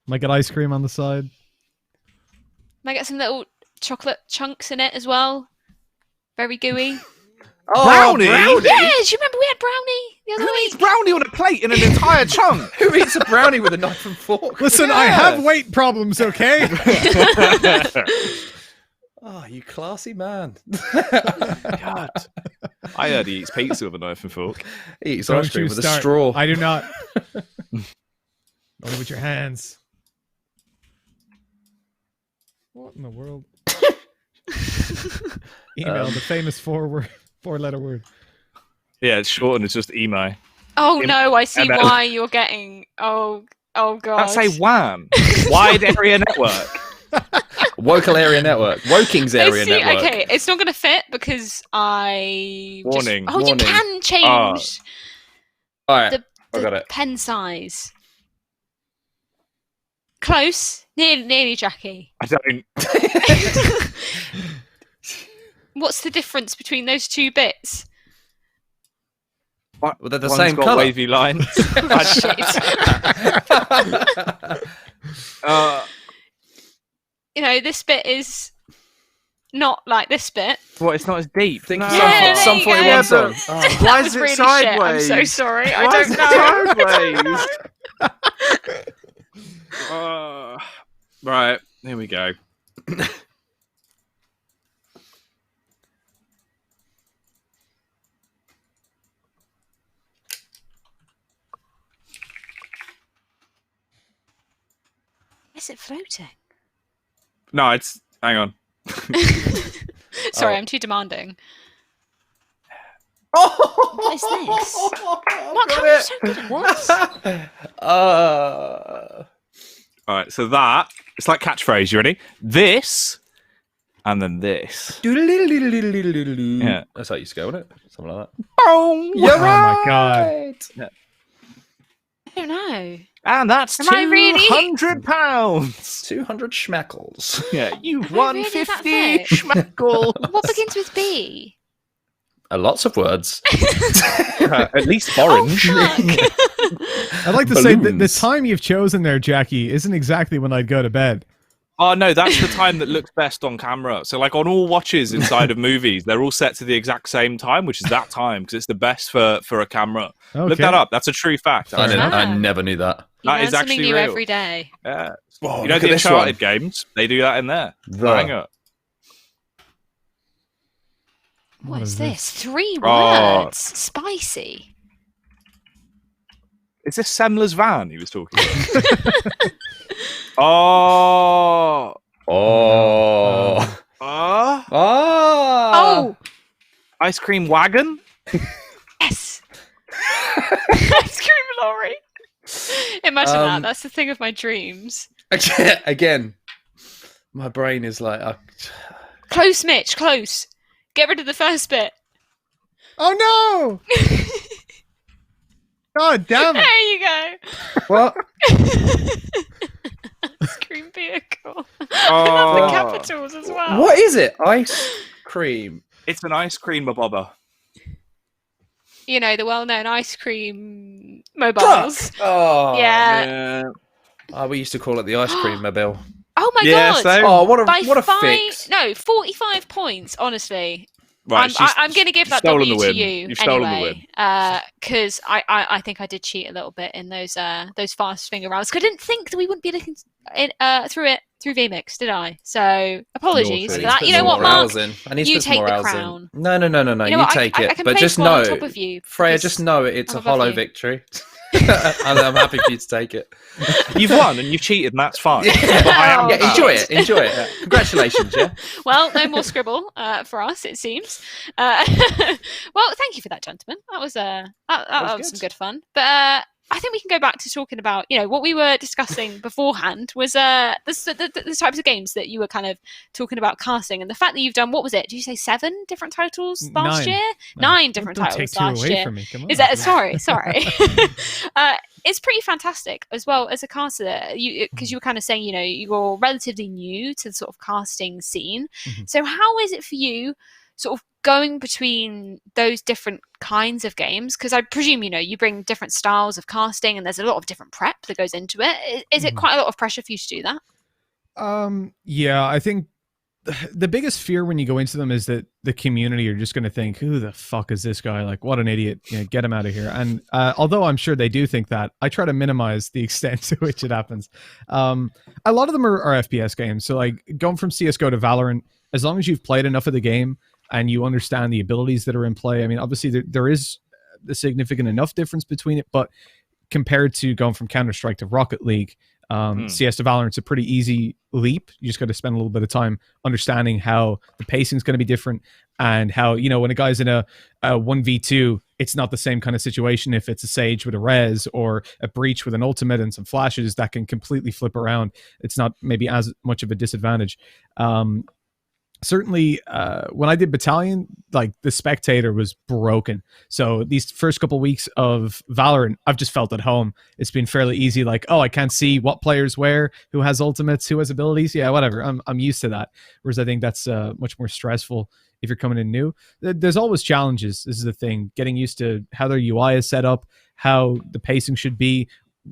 Might get ice cream on the side. Might get some little chocolate chunks in it as well. Very gooey. Brownie? Yeah, do you remember we had brownie the other Who week? eats brownie on a plate in an entire chunk? Who eats a brownie with a knife and fork? Listen, I have weight problems, okay? Oh, you classy man. God. I heard he eats pizza with a knife and fork. He eats Don't ice cream you with a start. straw. I do not. Only with your hands. What in the world? Email, the famous four-letter word. Yeah, it's short and it's just emo. Oh no, I see ML. why you're getting. Oh god. That's a WAN. Wide Area Network. Local area network. Woking's area See, network. okay, it's not going to fit because I. Warning, Oh, you warning. can change All right, the I got it. pen size. Close, nearly, Jackie. I don't. What's the difference between those two bits? What? Well, they're the One's same got colour. wavy lines. You know, this bit is not like this bit. What? It's not as deep. Think No. Yeah, some there you 41 go. song. That Why was is it really sideways? shit. I'm so sorry. I Why don't is know. it sideways? Right, here we go. Is it floating? No, it's. Hang on. Sorry, I'm too demanding. What is this? Mark, how are you so good at what? All right, so that it's like catchphrase. You ready? This, and then this. Yeah. That's how you scale it. Something like that. Oh, You're my God. Yeah. I don't know. And that's Am I really- £200. 200 schmeckles. Yeah, you've Am I won really that 50 thick? schmeckle. What begins with B? Lots of words. At least Oh, orange. fuck. I'd like to say that the Balloons. time you've chosen there, Jackie, isn't exactly when I'd go to bed. Oh no, that's the time that looks best on camera. So like on all watches inside of movies, they're all set to the exact same time, which is that time because it's the best for a camera. Look Okay. that up. That's a true fact. I Ah. never knew that. You That learn is something actually new real. every day. Yeah. Whoa, You know look the at this Uncharted one. games? They do that in there. The- Hang up. What is this? 3 Oh. words. Spicy. Is this Semmler's van he was talking about? Oh. Oh. Oh. Oh. Ice cream wagon? Yes. Ice cream lorry. Imagine that. That's the thing of my dreams. Again, my brain is like... Close, Mitch. Close. Get rid of the first bit. Oh no! God damn it! There you go. What? Ice cream vehicle. I love the capitals as well. What is it? Ice cream. It's an ice cream bobber. You know, the well-known ice cream mobiles. Oh, Yeah. we used to call it the ice cream mobile. Oh my Yeah, god. so- Oh, what By a five, fix. no, 45 points, honestly. Right, I'm going to give that stolen W the to win. you You've stolen the anyway, because I think I did cheat a little bit in those fast finger rounds. 'Cause I didn't think that we wouldn't be looking through it through VMix, did I? So apologies for that. You know what, Mark? You take the crown. No. You know You what? take I it. can But place just one on know, top of you Freya, because just know it's I'm a above hollow you. victory. And I'm happy for you to take it. You've won and you've cheated, and that's fine. Yeah. But I am Yeah, Enjoy it. Congratulations, yeah. Well, no more scribble for us, it seems. Well, thank you for that, gentlemen. That was that was some good fun. But I think we can go back to talking about, you know, what we were discussing beforehand was the types of games that you were kind of talking about casting, and the fact that you've done, what was it? Did you say 7 different titles last 9. year? No. 9 different Don't titles take 2 last away year. from me. Come on. Is that sorry? It's pretty fantastic as well as a caster. Because you were kind of saying, you know, you're relatively new to the sort of casting scene. Mm-hmm. So how is it for you, sort of going between those different kinds of games? Because I presume, you know, you bring different styles of casting, and there's a lot of different prep that goes into it. Is it quite a lot of pressure for you to do that? Yeah, I think the biggest fear when you go into them is that the community are just going to think, who the fuck is this guy? Like, what an idiot. You know, get him out of here. And although I'm sure they do think that, I try to minimize the extent to which it happens. A lot of them are FPS games. So like going from CSGO to Valorant, as long as you've played enough of the game and you understand the abilities that are in play. I mean, obviously there is a significant enough difference between it, but compared to going from Counter-Strike to Rocket League, CS to Valorant's a pretty easy leap. You just got to spend a little bit of time understanding how the pacing is going to be different, and how, you know, when a guy's in a 1v2, it's not the same kind of situation if it's a Sage with a res or a Breach with an ultimate and some flashes that can completely flip around. It's not maybe as much of a disadvantage. Certainly, when I did Battalion, like the spectator was broken. So these first couple weeks of Valorant, I've just felt at home. It's been fairly easy. Like, oh, I can't see what players where, who has ultimates, who has abilities. Yeah, whatever. I'm used to that. Whereas I think that's much more stressful if you're coming in new. There's always challenges. This is the thing. Getting used to how their UI is set up, how the pacing should be.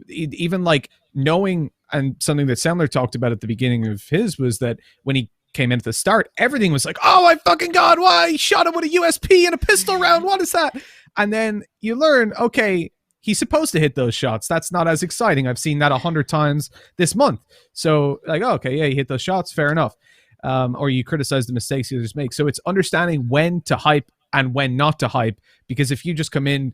Even like knowing, and something that Semmler talked about at the beginning of his was that when he came in at the start, everything was like, oh my fucking god, why he shot him with a USP and a pistol round, what is that? And then you learn, okay, he's supposed to hit those shots. That's not as exciting. I've seen that 100 times this month. So like, oh, okay, yeah, he hit those shots, fair enough. Or you criticize the mistakes others make. So it's understanding when to hype and when not to hype, because if you just come in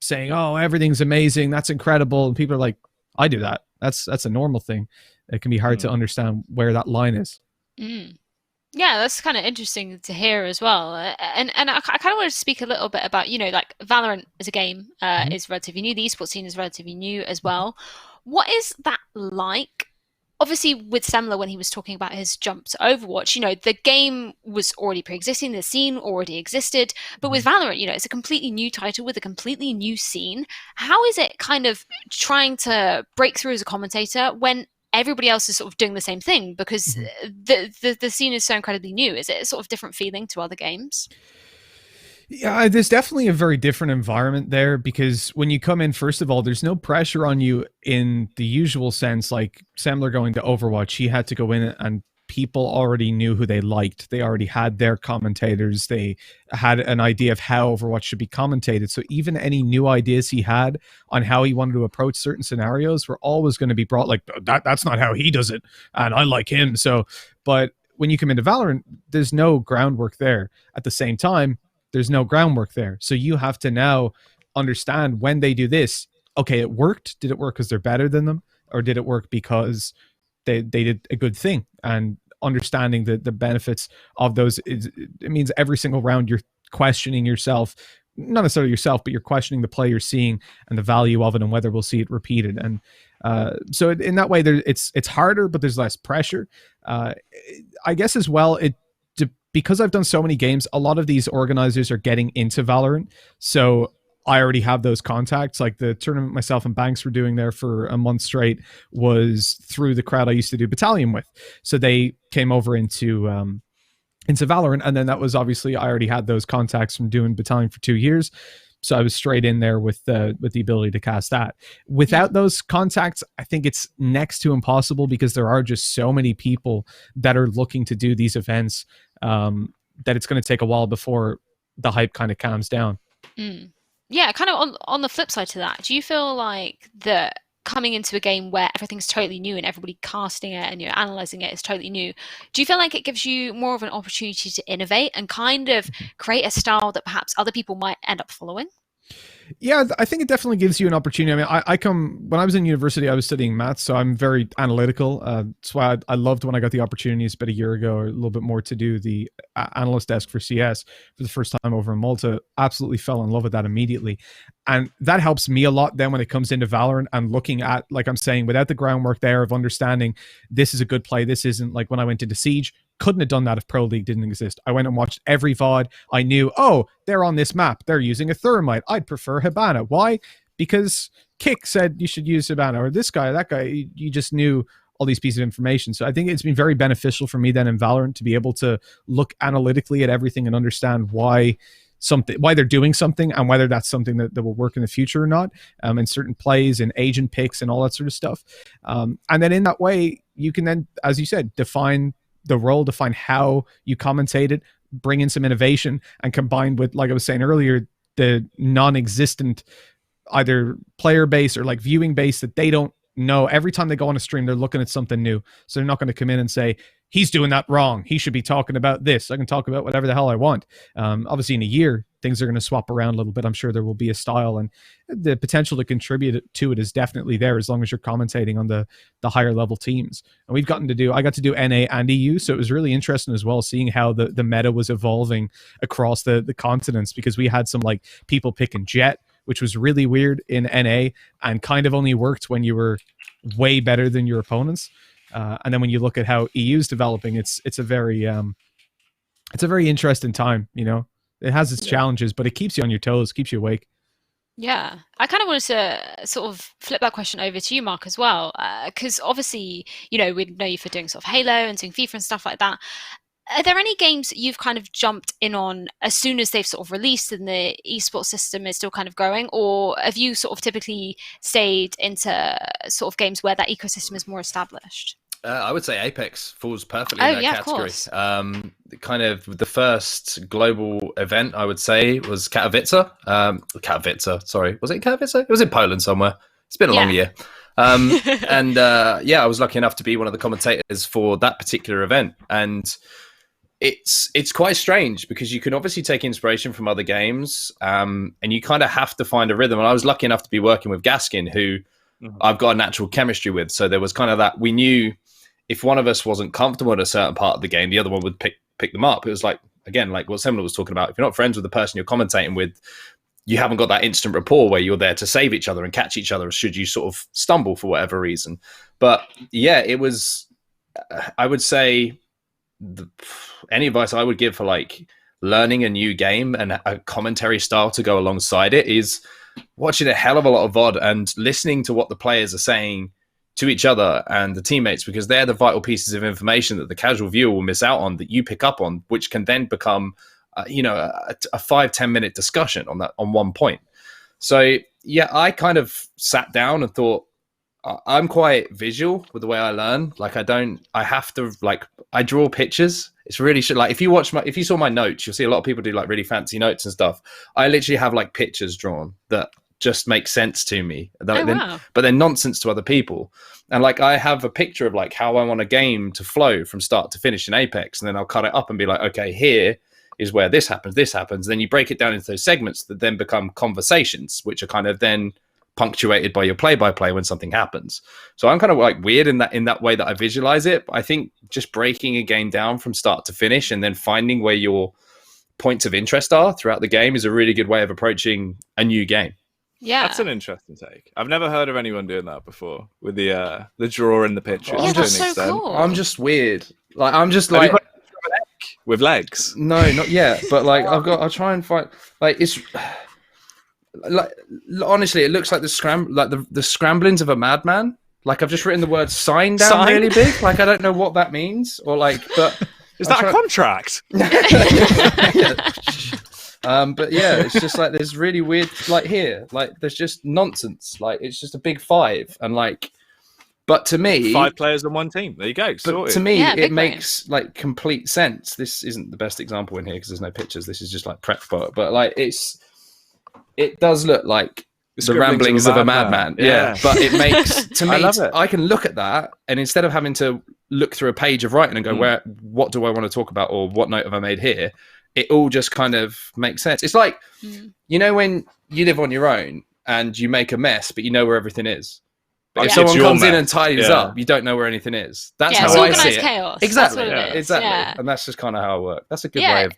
saying, oh, everything's amazing, that's incredible, and people are like, I do that, that's a normal thing, it can be hard to understand where that line is. Yeah, that's kind of interesting to hear as well. And I kind of want to speak a little bit about, you know, like Valorant as a game is relatively new. The esports scene is relatively new as well. What is that like? Obviously, with Semmler, when he was talking about his jump to Overwatch, you know, the game was already pre-existing, the scene already existed. But with Valorant, you know, it's a completely new title with a completely new scene. How is it kind of trying to break through as a commentator when everybody else is sort of doing the same thing, because the scene is so incredibly new? Is it a sort of different feeling to other games? Yeah, there's definitely a very different environment there, because when you come in, first of all, there's no pressure on you in the usual sense. Like Semmler going to Overwatch, he had to go in and people already knew who they liked. They already had their commentators. They had an idea of how Overwatch should be commentated. So even any new ideas he had on how he wanted to approach certain scenarios were always going to be brought like, that's not how he does it, and I like him. So, but when you come into Valorant, there's no groundwork there. At the same time, there's no groundwork there. So you have to now understand when they do this, okay, it worked. Did it work because they're better than them? Or did it work because they did a good thing? And understanding the benefits of those, it means every single round you're questioning yourself, not necessarily yourself, but you're questioning the play you're seeing and the value of it and whether we'll see it repeated. And so in that way, it's harder, but there's less pressure. I guess as well, because I've done so many games, a lot of these organizers are getting into Valorant. So I already have those contacts. Like the tournament myself and Banks were doing there for a month straight was through the crowd I used to do Battalion with. So they came over into Valorant, and then that was obviously I already had those contacts from doing Battalion for 2 years. So I was straight in there with the ability to cast that. Without those contacts, I think it's next to impossible because there are just so many people that are looking to do these events that it's going to take a while before the hype kind of calms down. Yeah, kind of on the flip side to that, do you feel like that coming into a game where everything's totally new and everybody casting it and you're analyzing it is totally new, do you feel like it gives you more of an opportunity to innovate and kind of create a style that perhaps other people might end up following? Yeah, I think it definitely gives you an opportunity. I mean, when I was in university, I was studying maths, so I'm very analytical. That's why I loved when I got the opportunities about a year ago or a little bit more to do the analyst desk for CS for the first time over in Malta. Absolutely fell in love with that immediately. And that helps me a lot then when it comes into Valorant and looking at, like I'm saying, without the groundwork there of understanding this is a good play, this isn't. Like when I went into Siege, couldn't have done that if Pro League didn't exist. I went and watched every VOD. I knew, oh, they're on this map. They're using a Thermite. I'd prefer Hibana. Why? Because Kick said you should use Hibana, or this guy, that guy. You just knew all these pieces of information. So I think it's been very beneficial for me then in Valorant to be able to look analytically at everything and understand why they're doing something and whether that's something that will work in the future or not, and certain plays and agent picks and all that sort of stuff. And then in that way, you can then, as you said, define the role, define how you commentate it, bring in some innovation, and combine with, like I was saying earlier, the non-existent either player base or like viewing base that they don't know. Every time they go on a stream, they're looking at something new. So they're not going to come in and say, he's doing that wrong. He should be talking about this. I can talk about whatever the hell I want. Obviously, in a year, things are going to swap around a little bit. I'm sure there will be a style, and the potential to contribute to it is definitely there as long as you're commentating on the higher level teams. And I got to do NA and EU, so it was really interesting as well, seeing how the meta was evolving across the continents, because we had some like people picking Jet, which was really weird in NA and kind of only worked when you were way better than your opponents. And then when you look at how EU's developing, it's a very interesting time. You know, it has its challenges, but it keeps you on your toes, keeps you awake. Yeah, I kind of wanted to sort of flip that question over to you, Mark, as well, because obviously, you know, we know you for doing sort of Halo and doing FIFA and stuff like that. Are there any games that you've kind of jumped in on as soon as they've sort of released and the esports system is still kind of growing, or have you sort of typically stayed into sort of games where that ecosystem is more established? I would say Apex falls perfectly in that category. Kind of the first global event, I would say, was Katowice. Sorry, was it Katowice? It was in Poland somewhere. It's been a long year. And I was lucky enough to be one of the commentators for that particular event. And it's quite strange because you can obviously take inspiration from other games, and you kind of have to find a rhythm. And I was lucky enough to be working with Gaskin, who I've got a natural chemistry with. So there was kind of that, we knew if one of us wasn't comfortable in a certain part of the game, the other one would pick them up. It was like, again, like what Semmler was talking about. If you're not friends with the person you're commentating with, you haven't got that instant rapport where you're there to save each other and catch each other should you sort of stumble for whatever reason. But yeah, it was, I would say, any advice I would give for like learning a new game and a commentary style to go alongside it is watching a hell of a lot of VOD and listening to what the players are saying to each other and the teammates, because they're the vital pieces of information that the casual viewer will miss out on, that you pick up on, which can then become a 5-10 minute discussion on one point. So yeah, I kind of sat down and thought, I'm quite visual with the way I learn. Like I draw pictures. It's really like if you saw my notes, you'll see a lot of people do like really fancy notes and stuff. I literally have like pictures drawn that just make sense to me, but they're nonsense to other people. And like I have a picture of like how I want a game to flow from start to finish in Apex, and then I'll cut it up and be like, okay, here is where this happens. Then you break it down into those segments that then become conversations, which are kind of then punctuated by your play-by-play when something happens. So I'm kind of like weird in that way that I visualize it. But I think just breaking a game down from start to finish and then finding where your points of interest are throughout the game is a really good way of approaching a new game. Yeah, that's an interesting take. I've never heard of anyone doing that before with the draw and the pictures. Yeah, that's so cool. I'm just weird. Like I'm just like with legs. No, not yet. But like I'll try and find like it's like honestly, it looks like the scramblings of a madman. Like I've just written the word sign down really big. Like I don't know what that means or like, but is that a contract? But yeah, it's just like there's really weird like here, like there's just nonsense. Like it's just a big five and like. But to me, 5 players on one team. There you go. But to me, it makes like complete sense. This isn't the best example in here because there's no pictures. This is just like prep, but like it does look like the ramblings of a madman. Yeah, but it makes to me. I can look at that and instead of having to look through a page of writing and go, what do I want to talk about or what note have I made here? It all just kind of makes sense. It's like you know when you live on your own and you make a mess, but you know where everything is. But if someone comes in and tidies up, you don't know where anything is. That's how I see it. Chaos. Exactly. That's what it is. Exactly. Yeah. And that's just kind of how it works. That's a good way of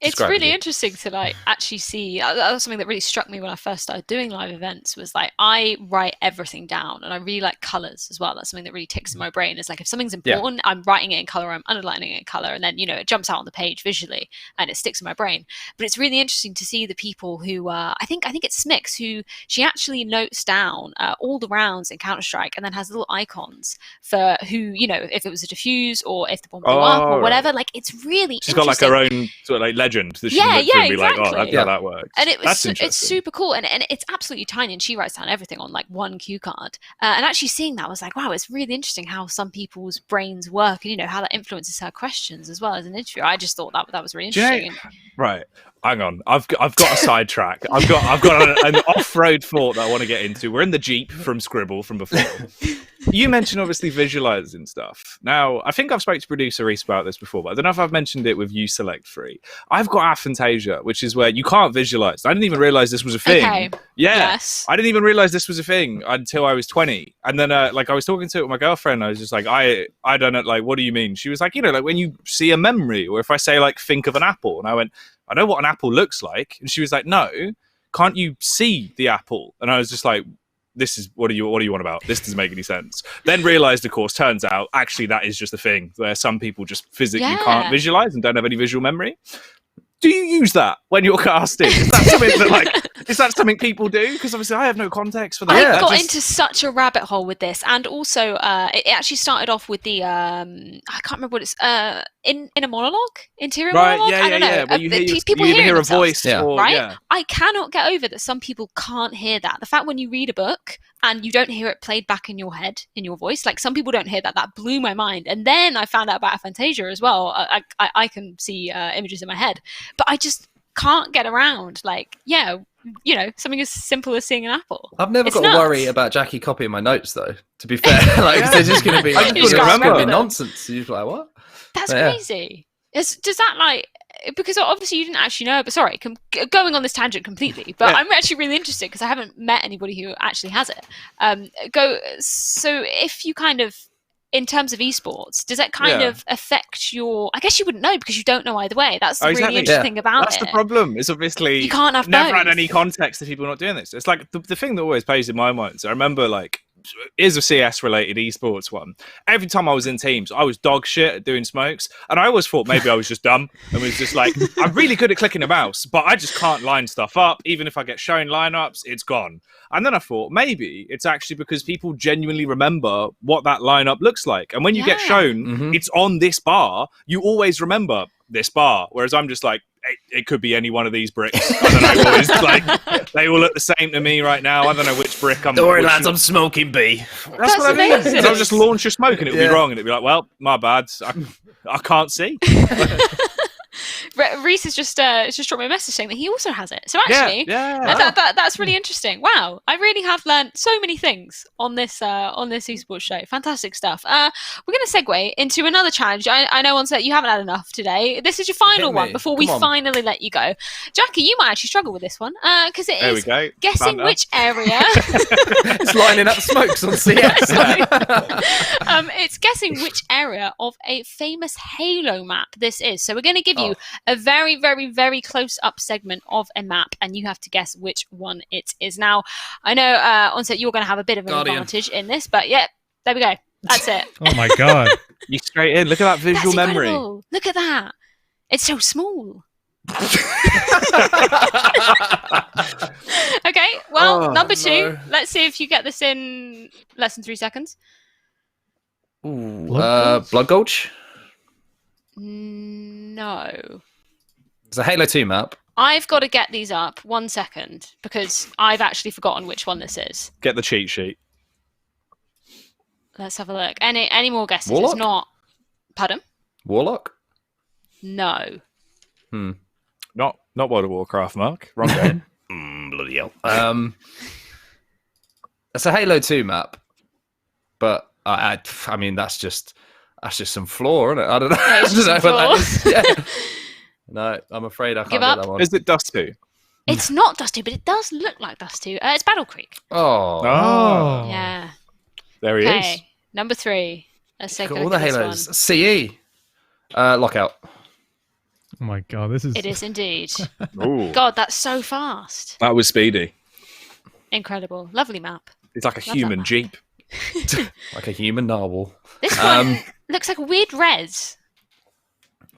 it's really interesting to like actually see. That was something that really struck me when I first started doing live events was like I write everything down and I really like colors as well. That's something that really ticks in my brain. It's like if something's important, I'm writing it in color, I'm underlining it in color, and then it jumps out on the page visually and it sticks in my brain. But it's really interesting to see the people who I think it's Smix who she actually notes down all the rounds in Counter-Strike and then has little icons for who if it was a defuse or if the bomb blew up or whatever. Like it's really she's got like her own sort of like legend. That she can look through and be like, that's how that works. And it's super cool and it's absolutely tiny and she writes down everything on like one cue card. And actually seeing that I was like, wow, it's really interesting how some people's brains work and how that influences her questions as well as an interview. I just thought that was really interesting. Right. Hang on, I've got a sidetrack. I've got an off-road thought that I want to get into. We're in the Jeep from Scribble from before. You mentioned obviously visualizing stuff. Now, I think I've spoken to producer Reese about this before, but I don't know if I've mentioned it with you select free. I've got aphantasia, which is where you can't visualize. I didn't even realize this was a thing. Okay. Yeah. Yes. I didn't even realize this was a thing until I was 20. And then like I was talking to it with my girlfriend. I was just like, I don't know, like, what do you mean? She was like, like when you see a memory or if I say like, think of an apple. And I went, I know what an apple looks like. And she was like, no, can't you see the apple? And I was just like, this is, what do you want about? This doesn't make any sense. Then realized, of course, turns out, actually, that is just a thing where some people just physically can't visualize and don't have any visual memory. Do you use that when you're casting? Is that something that is that something people do? Because obviously I have no context for that. I got into such a rabbit hole with this, and also it actually started off with the I can't remember what it's in a monologue, interior monologue. I don't know. Well, people hear a voice, right? I cannot get over that. Some people can't hear that. The fact when you read a book and you don't hear it played back in your head, in your voice, like some people don't hear that. That blew my mind. And then I found out about aphantasia as well. I can see images in my head, but I just can't get around. Like, something as simple as seeing an apple. I've never got to worry about Jacky copying my notes, though. To be fair, like they're just going to be. I'm just going to remember nonsense. You're like, what? That's crazy. Does that like? Because obviously you didn't actually know, but sorry, going on this tangent completely, but I'm actually really interested because I haven't met anybody who actually has it. So if you kind of, in terms of esports, does that kind of affect your, I guess you wouldn't know because you don't know either way. That's the really interesting thing about That's the problem. It's obviously, you can't have never both. had any context of people not doing this. It's like the thing that always plays in my mind. So I remember like, is a CS related esports one. Every time I was in teams, I was dog shit at doing smokes, and I always thought maybe I was just dumb and was just like, I'm really good at clicking a mouse, but I just can't line stuff up. Even if I get shown lineups, it's gone. And then I thought maybe it's actually because people genuinely remember what that lineup looks like, and when you get shown it's on this bar, you always remember this bar. Whereas I'm just like, it could be any one of these bricks. I don't know. Always, like, they all look the same to me right now. I don't know which brick I'm. Don't worry, lads, I'm smoking B. That's what I mean. And I'll just launch a smoke and it'll be wrong, and it'll be like, well, my bad. I can't see. Reese has just dropped me a message saying that he also has it. So actually, that's really interesting. Wow, I really have learned so many things on this esports show. Fantastic stuff. We're going to segue into another challenge. I know, Onset, you haven't had enough today. This is your final one before we finally let you go. Jackie, you might actually struggle with this one because it is guessing which area. It's lining up smokes on CS. It's guessing which area of a famous Halo map this is. So we're going to give you a very, very, very close-up segment of a map, and you have to guess which one it is. Now, I know, Onset, you're going to have a bit of an advantage in this, but yeah, there we go. That's it. Oh my god. You straight in. Look at that visual memory. Look at that. It's so small. Okay, well, number 2. No. Let's see if you get this in less than 3 seconds. Ooh, Blood Gulch? No. It's a Halo 2 map. I've got to get these up 1 second because I've actually forgotten which one this is. Get the cheat sheet. Let's have a look. Any more guesses? Warlock? It's not. Pardon? Warlock? No. Not World of Warcraft, Mark. Wrong game. Bloody hell. It's a Halo 2 map, but I mean that's just some flaw, isn't it? I don't know. I don't know what that is. Yeah. No, I'm afraid I can't get that one. Is it Dust 2? It's not Dust 2, but it does look like Dust 2. It's Battle Creek. Oh. Yeah. There he is. Number 3. Let's take a look all the at this Halos. one. CE. Lockout. Oh my god, this is... It is indeed. Ooh. God, that's so fast. That was speedy. Incredible. Lovely map. It's like a human Jeep. Like a human narwhal. This one looks like a weird res.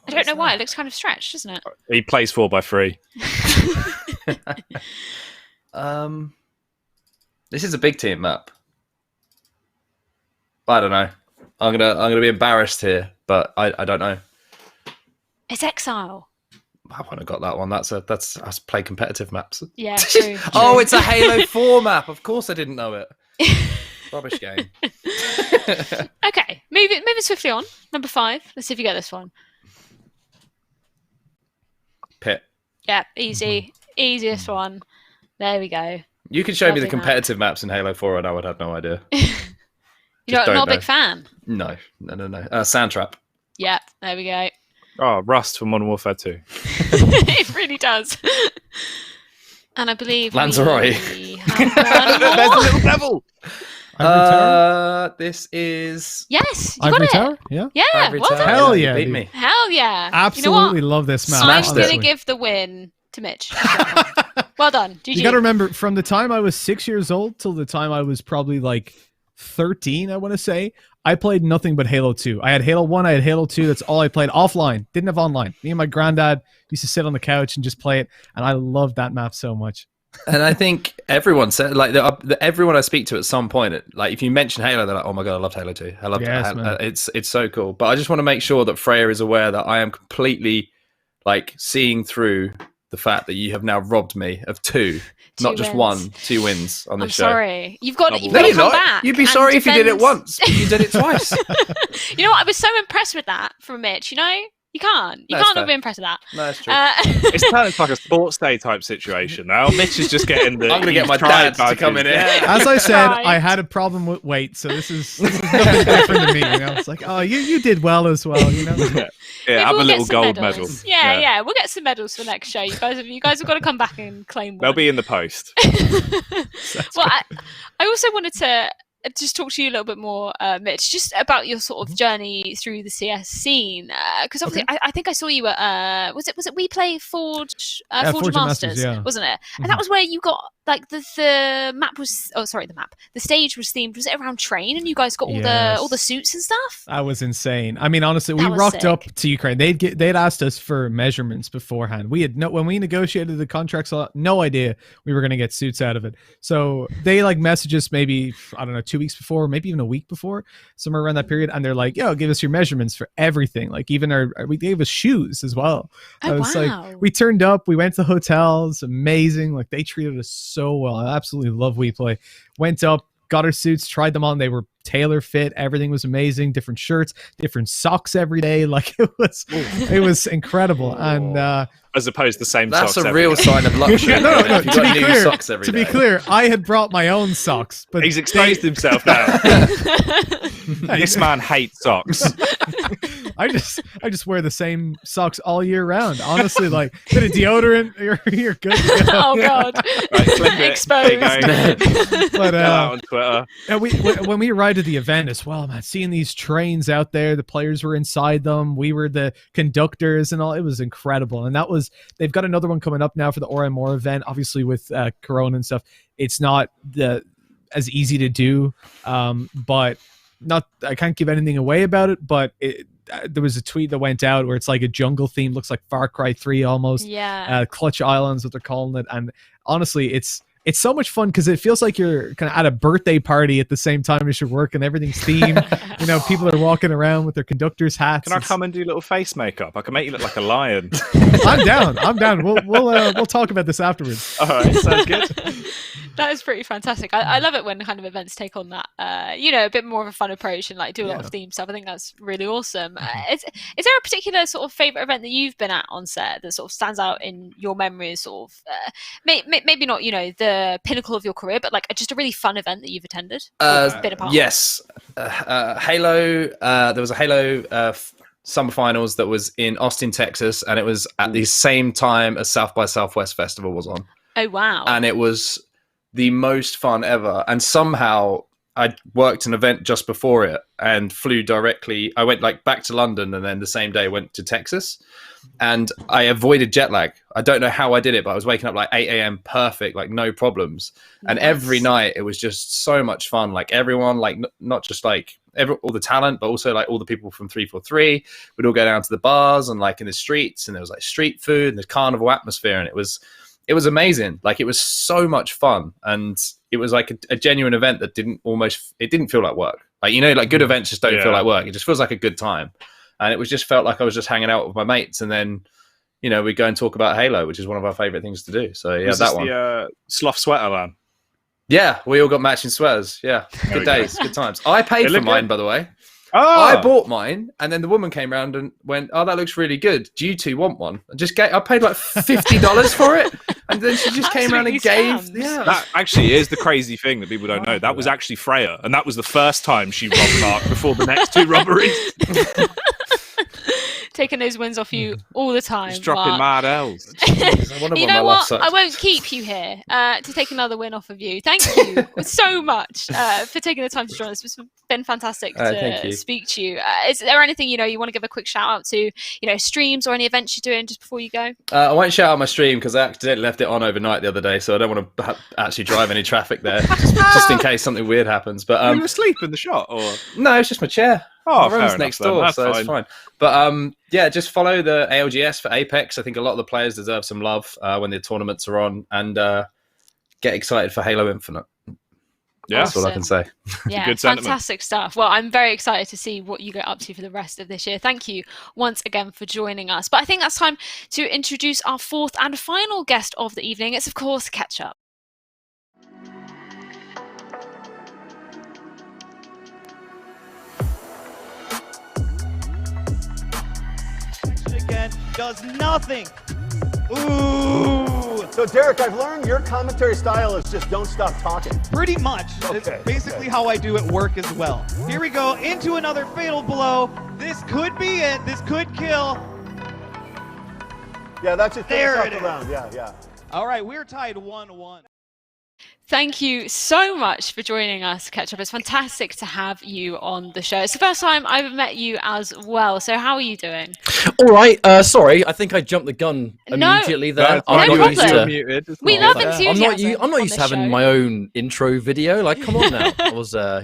I don't know why. It looks kind of stretched, doesn't it? He plays 4x3. This is a big team map. I don't know. I'm gonna be embarrassed here, but I don't know. It's Exile. I wouldn't have got that one. That's us play competitive maps. Yeah, true. Oh, it's a Halo 4 map. Of course I didn't know it. Rubbish game. Okay, moving swiftly on. Number 5. Let's see if you get this one. Pit. Yeah, easy. Easiest one. There we go. You could show me the competitive maps in Halo 4 and I would have no idea. You're not a big fan? No. Sandtrap. Yeah, there we go. Oh, Rust from Modern Warfare 2. It really does. And I believe Lanzarote. we have one more. There's a little devil. This is... Yes, you Ivory got Tower? it. Yeah. Yeah, Ivory well Tower. done. Hell yeah. You beat dude. me. Hell yeah. Absolutely You know love this map. I'm going to honestly. give the win to Mitch. Well done. GG. You got to remember, from the time I was 6 years old till the time I was probably like 13, I want to say, I played nothing but Halo 2. I had Halo 1, I had Halo 2. That's all I played offline. Didn't have online. Me and my granddad used to sit on the couch and just play it, and I loved that map so much. And I think everyone said, like, everyone I speak to at some point, like, if you mention Halo, they're like, "Oh my god, I loved Halo 2. I loved it. It's so cool." But I just want to make sure that Freya is aware that I am completely, like, seeing through the fact that you have now robbed me of two not just wins. 2 wins on this show. Sorry, you've got to come back. You'd be sorry if you did it once. You did it twice. You know what? I was so impressed with that from Mitch. You know. You can't not be impressed with that. No, that's true. It's kind of like a sports day type situation now. Mitch is just getting the... I'm going to get my dad to come in here. As I said, I had a problem with weight, so this is nothing different to me. You know? It's like, oh, you did well as well. You know. Yeah, have a little gold medal. Yeah, we'll get some medals for next show. You guys have got to come back and claim one. They'll be in the post. Well, I also wanted to just talk to you a little bit more, Mitch, just about your sort of journey through the CS scene. Because obviously, I think I saw you at was it We Play Forge Forge Masters, wasn't it? And that was where you got like the map was. Oh, sorry, the stage was themed. Was it around Train? And you guys got all the suits and stuff. That was insane. I mean, honestly, we rocked up to Ukraine. They'd asked us for measurements beforehand. We had when we negotiated the contracts, no idea we were going to get suits out of it. So they like messaged us maybe, I don't know, 2 weeks before, maybe even a week before, somewhere around that period, and they're like, "Yo, give us your measurements for everything." Like even we gave us shoes as well. Oh, I was wow. like, we turned up, we went to hotels, amazing. Like they treated us so well. I absolutely love We Play. Went up, got our suits, tried them on. They were tailor fit. Everything was amazing. Different shirts, different socks every day. Like it was incredible. And as opposed to the same that's socks. That's a real sign of luxury. No. If you got new socks every to day. be clear, I had brought my own socks, but he's exposed himself now. This man hates socks. I just wear the same socks all year round. Honestly, like bit of deodorant, you're good to go. Oh God, right, exposed. But on Twitter. And when we arrived at the event as well, man, seeing these trains out there, the players were inside them. We were the conductors and all. It was incredible. And they've got another one coming up now for the ORMOR event. Obviously with Corona and stuff, it's not as easy to do. But I can't give anything away about it, but there was a tweet that went out where it's like a jungle theme, looks like Far Cry 3 almost. Yeah. Clutch Islands, what they're calling it. And honestly, it's so much fun because it feels like you're kind of at a birthday party at the same time as you're working. Everything's themed. People are walking around with their conductor's hats. Can I come and do a little face makeup? I can make you look like a lion. I'm down. We'll talk about this afterwards. All right, sounds good. That is pretty fantastic. I love it when kind of events take on that, a bit more of a fun approach and like do a lot of theme stuff. I think that's really awesome. Is there a particular sort of favorite event that you've been at on set that sort of stands out in your memory as sort of maybe not the pinnacle of your career, but like just a really fun event that you've attended? Been a part Yes, Halo. There was a Halo summer finals that was in Austin, Texas, and it was at the same time as South by Southwest Festival was on. Oh wow! And it was the most fun ever. And somehow I worked an event just before it and flew directly. I went back to London and then the same day went to Texas, and I avoided jet lag. I don't know how I did it, but I was waking up 8 a.m. perfect, no problems. And every night it was just so much fun. Everyone, not just all the talent, but also all the people from 343 would all go down to the bars and in the streets, and there was street food and the carnival atmosphere. And it was amazing. It was so much fun, and it was a genuine event that didn't feel like work. Good events just don't feel like work. It just feels like a good time, and it was just felt like I was just hanging out with my mates, and then we go and talk about Halo, which is one of our favorite things to do. So yeah, that one. The sloth sweater man. Yeah, we all got matching sweaters. Yeah, good days, good times. I paid for mine, by the way. Oh. I bought mine, and then the woman came around and went, "Oh, that looks really good. Do you two want one?" I paid $50 for it, and then she just came around and gave. Yeah, that actually is the crazy thing that people don't know. That was actually Freya, and that was the first time she robbed Mark before the next two robberies. Taking those wins off you all the time. Just dropping mad L's. You know what? I won't keep you here to take another win off of you. Thank you so much for taking the time to join us. It's been fantastic to speak to you. Is there anything you want to give a quick shout out to? Streams or any events you're doing just before you go? I won't shout out my stream because I accidentally left it on overnight the other day, so I don't want to actually drive any traffic there, just in case something weird happens. But you were asleep in the shot, or no? It's just my chair. Oh, my room's next door, so it's fine. But just follow the ALGS for Apex. I think a lot of the players deserve some love when the tournaments are on, and get excited for Halo Infinite. Yeah, that's all I can say. Yeah, fantastic stuff. Well, I'm very excited to see what you get up to for the rest of this year. Thank you once again for joining us. But I think that's time to introduce our fourth and final guest of the evening. It's, of course, Ketchup. Again, does nothing. Ooh. So, Derek, I've learned your commentary style is just don't stop talking. Pretty much. It's basically how I do at work as well. Here we go into another fatal blow. This could be it. This could kill. Yeah, that's it. There it is. Round. Yeah. All right, we're tied 1-1. Thank you so much for joining us, Ketchup. It's fantastic to have you on the show. It's the first time I've met you as well. So how are you doing? All right. Sorry, I think I jumped the gun immediately there. I'm not no used to. We love enthusiasm. I'm not used to having my own intro video. Come on now. I was out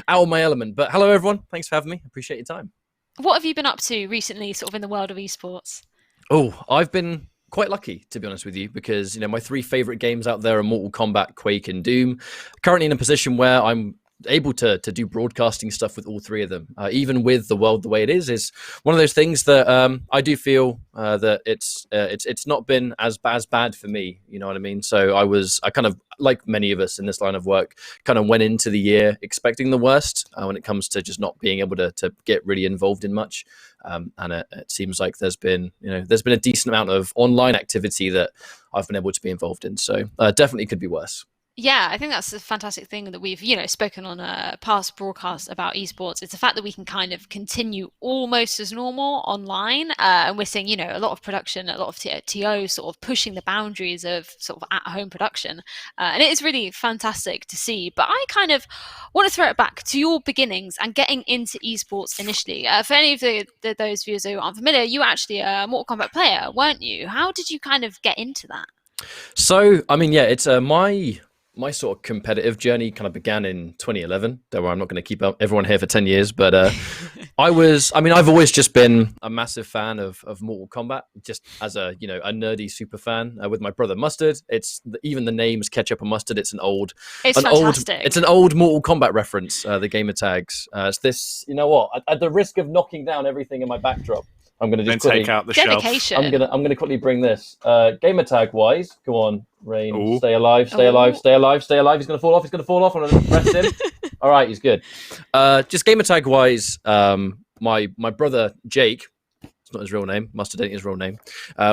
of my element. But hello, everyone. Thanks for having me. Appreciate your time. What have you been up to recently, sort of in the world of esports? Oh, I've been quite lucky, to be honest with you, because my three favorite games out there are Mortal Kombat, Quake, and Doom. Currently in a position where I'm able to do broadcasting stuff with all three of them, even with the world the way it is one of those things that I do feel that it's not been as bad for me. You know what I mean? So I kind of, like many of us in this line of work, kind of went into the year expecting the worst when it comes to just not being able to get really involved in much. And it seems like there's been a decent amount of online activity that I've been able to be involved in. So definitely could be worse. Yeah, I think that's a fantastic thing that we've, spoken on a past broadcast about esports. It's the fact that we can kind of continue almost as normal online. And we're seeing, a lot of production, a lot of TO sort of pushing the boundaries of sort of at-home production. And it is really fantastic to see. But I kind of want to throw it back to your beginnings and getting into esports initially. For any of those viewers who aren't familiar, you were actually a Mortal Kombat player, weren't you? How did you kind of get into that? So, I mean, yeah, it's my sort of competitive journey kind of began in 2011. Don't worry, I'm not going to keep up everyone here for 10 years, but I've always just been a massive fan of Mortal Kombat, just as a nerdy super fan with my brother Mustard. Even the name's Ketchup and Mustard. It's fantastic. It's an old Mortal Kombat reference, the gamer tags. It's this, at the risk of knocking down everything in my backdrop, I'm going to just quickly take out the dedication. shelf. I'm going to quickly bring this. Gamer tag wise, go on, Rain. Ooh. Stay alive. Stay alive. He's going to fall off. I'm going to press him. All right, he's good. Just gamer tag wise, my brother Jake. It's not his real name. Mustard ain't his real name.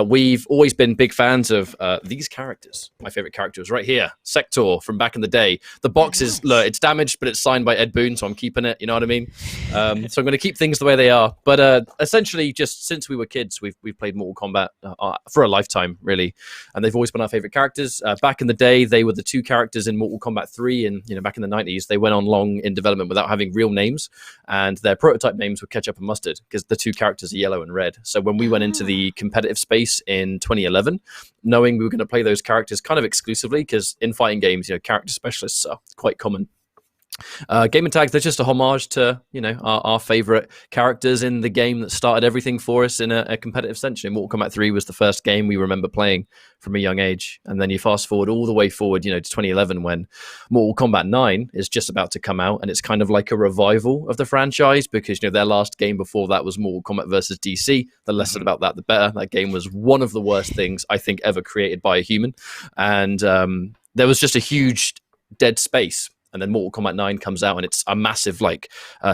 We've always been big fans of these characters. My favorite character is right here, Sector from back in the day. The box is, look, it's damaged, but it's signed by Ed Boon, so I'm keeping it. You know what I mean? So I'm going to keep things the way they are. But essentially, just since we were kids, we've played Mortal Kombat for a lifetime, really. And they've always been our favorite characters. Back in the day, they were the two characters in Mortal Kombat 3, and back in the 90s, they went on long in development without having real names, and their prototype names were Ketchup and Mustard because the two characters are yellow and red. So when we went into the competitive space in 2011, knowing we were going to play those characters kind of exclusively, because in fighting games, character specialists are quite common. Gamer tags, they're just a homage to our favorite characters in the game that started everything for us in a competitive sense. Mortal Kombat 3 was the first game we remember playing from a young age, and then you fast forward all the way forward to 2011 when Mortal Kombat 9 is just about to come out, and it's kind of like a revival of the franchise because their last game before that was Mortal Kombat versus DC. The less said about that, the better. That game was one of the worst things I think ever created by a human, and there was just a huge dead space. And then Mortal Kombat 9 comes out, and it's a massive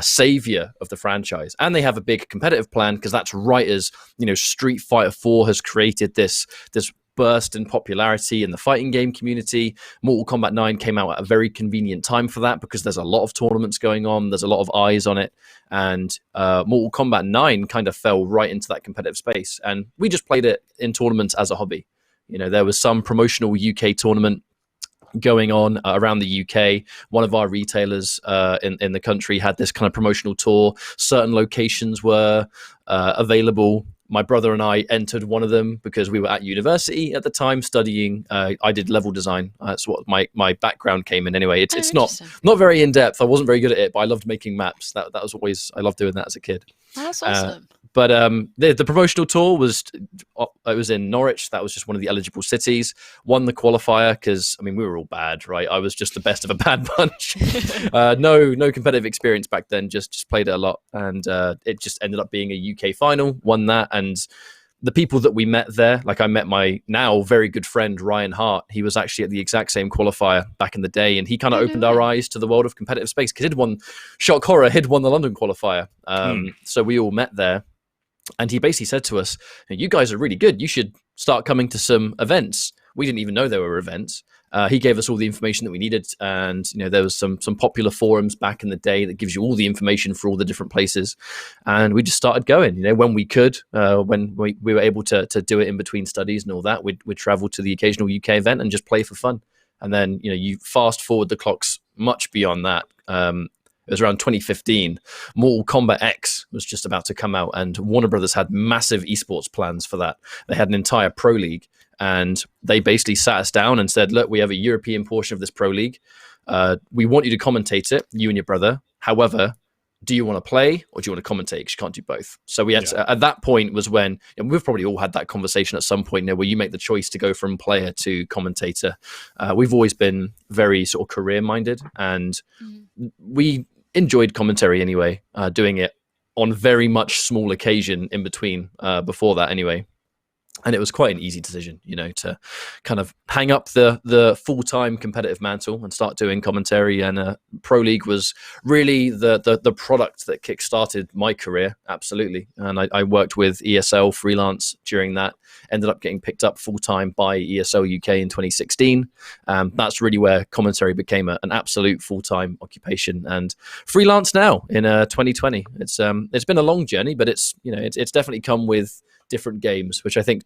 savior of the franchise. And they have a big competitive plan because that's right as Street Fighter 4 has created this burst in popularity in the fighting game community. Mortal Kombat 9 came out at a very convenient time for that because there's a lot of tournaments going on. There's a lot of eyes on it. And Mortal Kombat 9 kind of fell right into that competitive space. And we just played it in tournaments as a hobby. There was some promotional UK tournament going on around the UK. One of our retailers in the country had this kind of promotional tour. Certain locations were available. My brother and I entered one of them because we were at university at the time studying. I did level design. That's what my background came in anyway. It's not very in depth. I wasn't very good at it, but I loved making maps. That was always, I loved doing that as a kid. Oh, that's awesome. But the promotional tour was in Norwich. That was just one of the eligible cities. Won the qualifier because we were all bad, right? I was just the best of a bad bunch. No competitive experience back then. Just played it a lot, and it just ended up being a UK final. Won that, and the people that we met there, I met my now very good friend Ryan Hart. He was actually at the exact same qualifier back in the day, and he kind of opened our eyes to the world of competitive space because he'd won Shock Horror, he'd won the London qualifier. So we all met there. And he basically said to us, you guys are really good. You should start coming to some events. We didn't even know there were events. He gave us all the information that we needed. And, there was some popular forums back in the day that gives you all the information for all the different places. And we just started going, when we could, when we were able to do it in between studies and all that, we'd travel to the occasional UK event and just play for fun. And then, you fast forward the clocks much beyond that. It was around 2015. Mortal Kombat X was just about to come out, and Warner Brothers had massive esports plans for that. They had an entire pro league, and they basically sat us down and said, look, we have a European portion of this pro league. We want you to commentate it, you and your brother. However, do you want to play or do you want to commentate? Because you can't do both. So we had to, at that point was when, and we've probably all had that conversation at some point, where you make the choice to go from player to commentator. We've always been very sort of career minded, and we enjoyed commentary anyway, doing it on very much small occasion in between before that anyway. And it was quite an easy decision, to kind of hang up the full-time competitive mantle and start doing commentary. And Pro League was really the product that kick-started my career, absolutely. And I worked with ESL freelance during that, ended up getting picked up full-time by ESL UK in 2016. That's really where commentary became an absolute full-time occupation. And freelance now in 2020. It's been a long journey, but it's definitely come with different games, which I think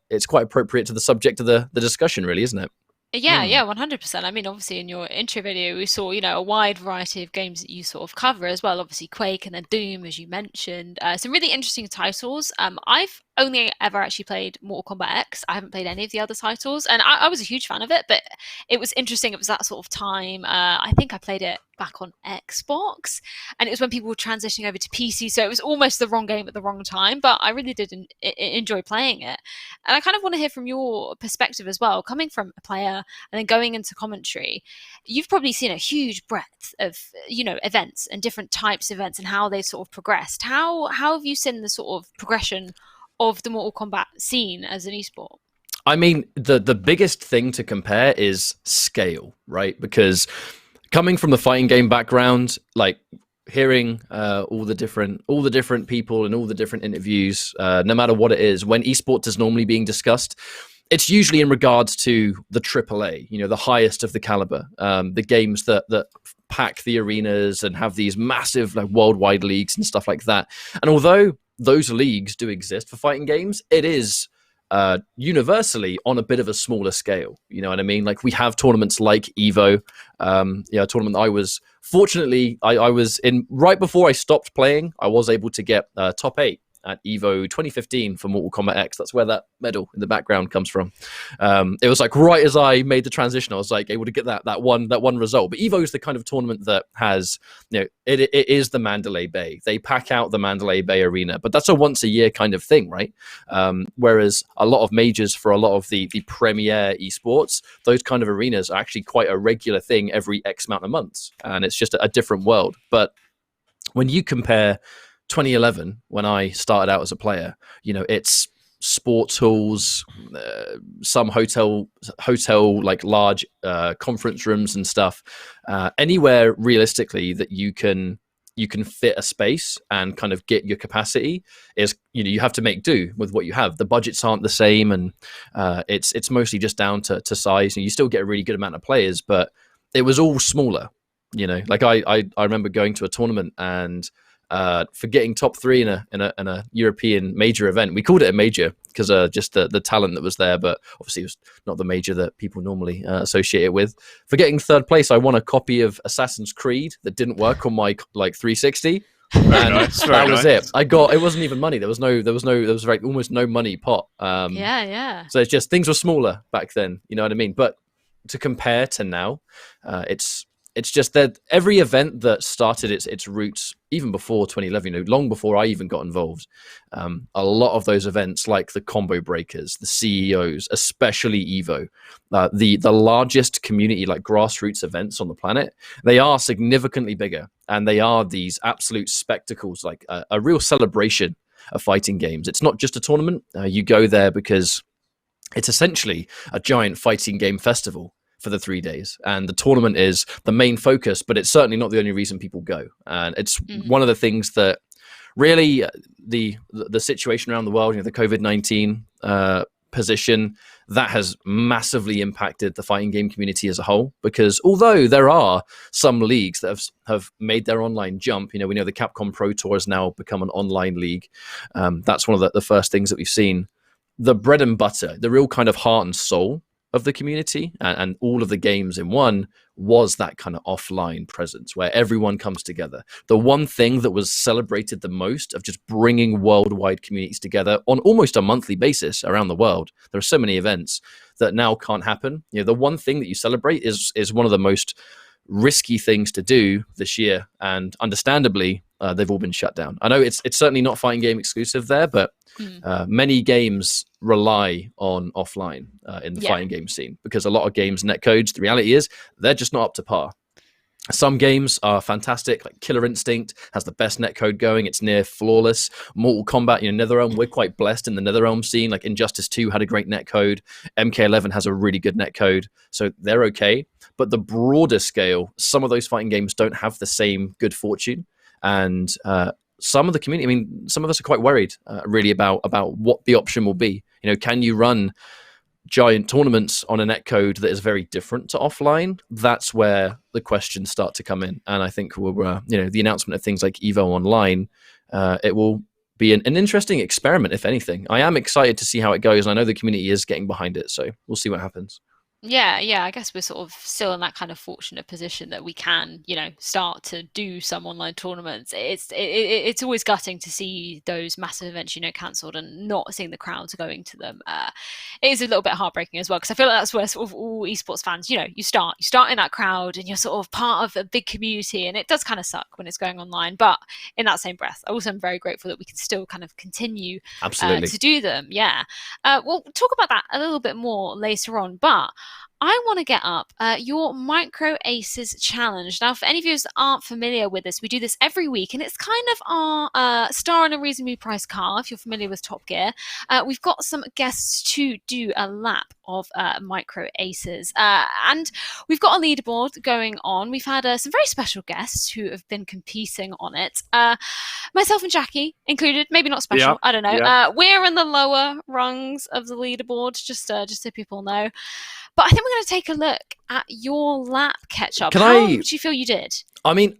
it's quite appropriate to the subject of the discussion, really, isn't it? Yeah, 100%. I mean, obviously in your intro video, we saw, a wide variety of games that you sort of cover as well. Obviously Quake and then Doom, as you mentioned. Some really interesting titles. I've only ever actually played Mortal Kombat X. I haven't played any of the other titles, and I was a huge fan of it, but it was interesting. It was that sort of time. I think I played it back on Xbox, and it was when people were transitioning over to PC, so it was almost the wrong game at the wrong time, but I really did enjoy playing it. And I kind of want to hear from your perspective as well, coming from a player and then going into commentary. You've probably seen a huge breadth of events and different types of events and how they sort of progressed. How have you seen the sort of progression of the Mortal Kombat scene as an esport? I mean, the biggest thing to compare is scale, right? Because coming from the fighting game background, like hearing all the different people and all the different interviews, no matter what it is, when esports is normally being discussed, it's usually in regards to the AAA, the highest of the caliber, the games that pack the arenas and have these massive worldwide leagues and stuff like that. And although those leagues do exist for fighting games, it is universally on a bit of a smaller scale. You know what I mean? Like we have tournaments like Evo, a tournament I was fortunately I was in right before I stopped playing. I was able to get top 8 at Evo 2015 for Mortal Kombat X. That's where that medal in the background comes from. It was like right as I made the transition, I was like able to get that one result. But Evo is the kind of tournament that has, it is the Mandalay Bay. They pack out the Mandalay Bay arena, but that's a once a year kind of thing, right? Whereas a lot of majors for a lot of the premier esports, those kind of arenas are actually quite a regular thing every X amount of months, and it's just a different world. But when you compare 2011, when I started out as a player, it's sports halls, some hotel like large conference rooms and stuff, anywhere realistically that you can fit a space and kind of get your capacity is, you have to make do with what you have. The budgets aren't the same, and it's mostly just down to size. And you still get a really good amount of players, but it was all smaller. Like I remember going to a tournament and for getting top 3 in a European major event. We called it a major because just the talent that was there, but obviously it was not the major that people normally associate it with. For getting 3rd place, I won a copy of Assassin's Creed that didn't work on my 360. And that was it. It wasn't even money. There was like almost no money pot. Yeah. So it's just things were smaller back then. You know what I mean? But to compare to now, it's just that every event that started its roots, even before 2011, long before I even got involved, a lot of those events, like the Combo Breakers, the CEOs, especially Evo, the largest community, like grassroots events on the planet, they are significantly bigger, and they are these absolute spectacles, like a real celebration of fighting games. It's not just a tournament. You go there because it's essentially a giant fighting game festival for the 3 days, and the tournament is the main focus, but it's certainly not the only reason people go. And it's one of the things that really the situation around the world, the COVID-19 position, that has massively impacted the fighting game community as a whole, because although there are some leagues that have made their online jump, we know the Capcom Pro Tour has now become an online league. That's one of the first things that we've seen. The bread and butter, the real kind of heart and soul of the community and all of the games in one was that kind of offline presence where everyone comes together. The one thing that was celebrated the most of just bringing worldwide communities together on almost a monthly basis around the world. There are so many events that now can't happen. The one thing that you celebrate is one of the most risky things to do this year, and understandably, they've all been shut down. I know it's certainly not fighting game exclusive there, but many games rely on offline in the fighting game scene, because a lot of games netcodes, the reality is they're just not up to par. Some games are fantastic, like Killer Instinct has the best netcode going. It's near flawless. Mortal Kombat, NetherRealm, we're quite blessed in the NetherRealm scene. Like Injustice 2 had a great netcode. MK11 has a really good netcode. So they're okay. But the broader scale, some of those fighting games don't have the same good fortune. And some of the community, I mean, some of us are quite worried really about what the option will be. Can you run giant tournaments on a netcode that is very different to offline? That's where the questions start to come in. And I think the announcement of things like Evo Online, it will be an interesting experiment, if anything. I am excited to see how it goes. And I know the community is getting behind it, so we'll see what happens. Yeah, I guess we're sort of still in that kind of fortunate position that we can, start to do some online tournaments. It's always gutting to see those massive events, cancelled and not seeing the crowds going to them. It is a little bit heartbreaking as well, because I feel like that's where sort of all esports fans, you start in that crowd and you're sort of part of a big community, and it does kind of suck when it's going online. But in that same breath, I also am very grateful that we can still kind of continue to do them. Yeah, we'll talk about that a little bit more later on, but I want to get up your MicroAces challenge. Now, for any of you that aren't familiar with this, we do this every week, and it's kind of our star in a reasonably priced car, if you're familiar with Top Gear. We've got some guests to do a lap of MicroAces, and we've got a leaderboard going on. We've had some very special guests who have been competing on it. Myself and Jackie included, maybe not special, I don't know. We're in the lower rungs of the leaderboard, just so people know. But I think we're going to take a look at your lap, Ketchup. How do you feel you did? I mean,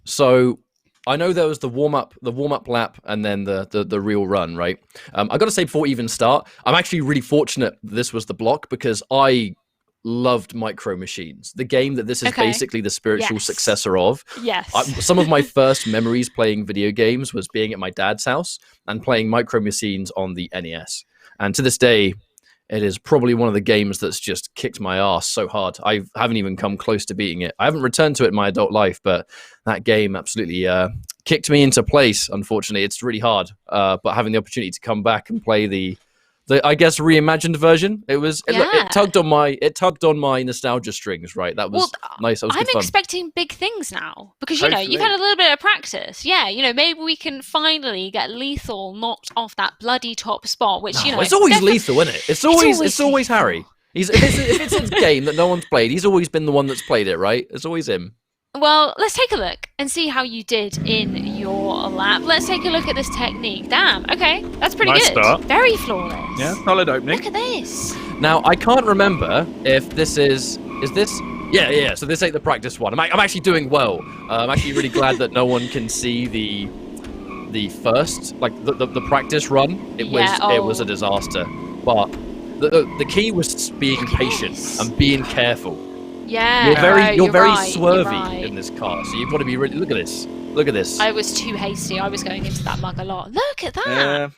so I know there was the warm up lap and then the real run, right? I got to say, before we even start, I'm actually really fortunate this was the block, because I loved Micro Machines, the game that this is basically the spiritual successor of. Yes. Some of my first memories playing video games was being at my dad's house and playing Micro Machines on the NES. And to this day, it is probably one of the games that's just kicked my ass so hard. I haven't even come close to beating it. I haven't returned to it in my adult life, but that game absolutely kicked me into place, unfortunately. It's really hard, but having the opportunity to come back and play the I guess reimagined version, it tugged on my nostalgia strings, right? That was nice. That was good fun. I'm expecting big things now, because you've had a little bit of practice. Yeah, maybe we can finally get Lethal knocked off that bloody top spot, which it's always Lethal, isn't it? It's always Harry. If it's a game that no one's played, he's always been the one that's played it, right? It's always him. Well, let's take a look and see how you did in your lap. Let's take a look at this technique. Damn, okay, that's pretty good. Start. Very flawless. Yeah, solid opening. Look at this. Now, I can't remember if this is this? Yeah, so this ain't the practice one. I'm actually doing well. I'm actually really glad that no one can see the first, like the practice run. It was a disaster. But the key was being patient and being careful. Yeah, you're very swervy in this car, so you've got to be really. Look at this. I was too hasty. I was going into that mug a lot. Look at that.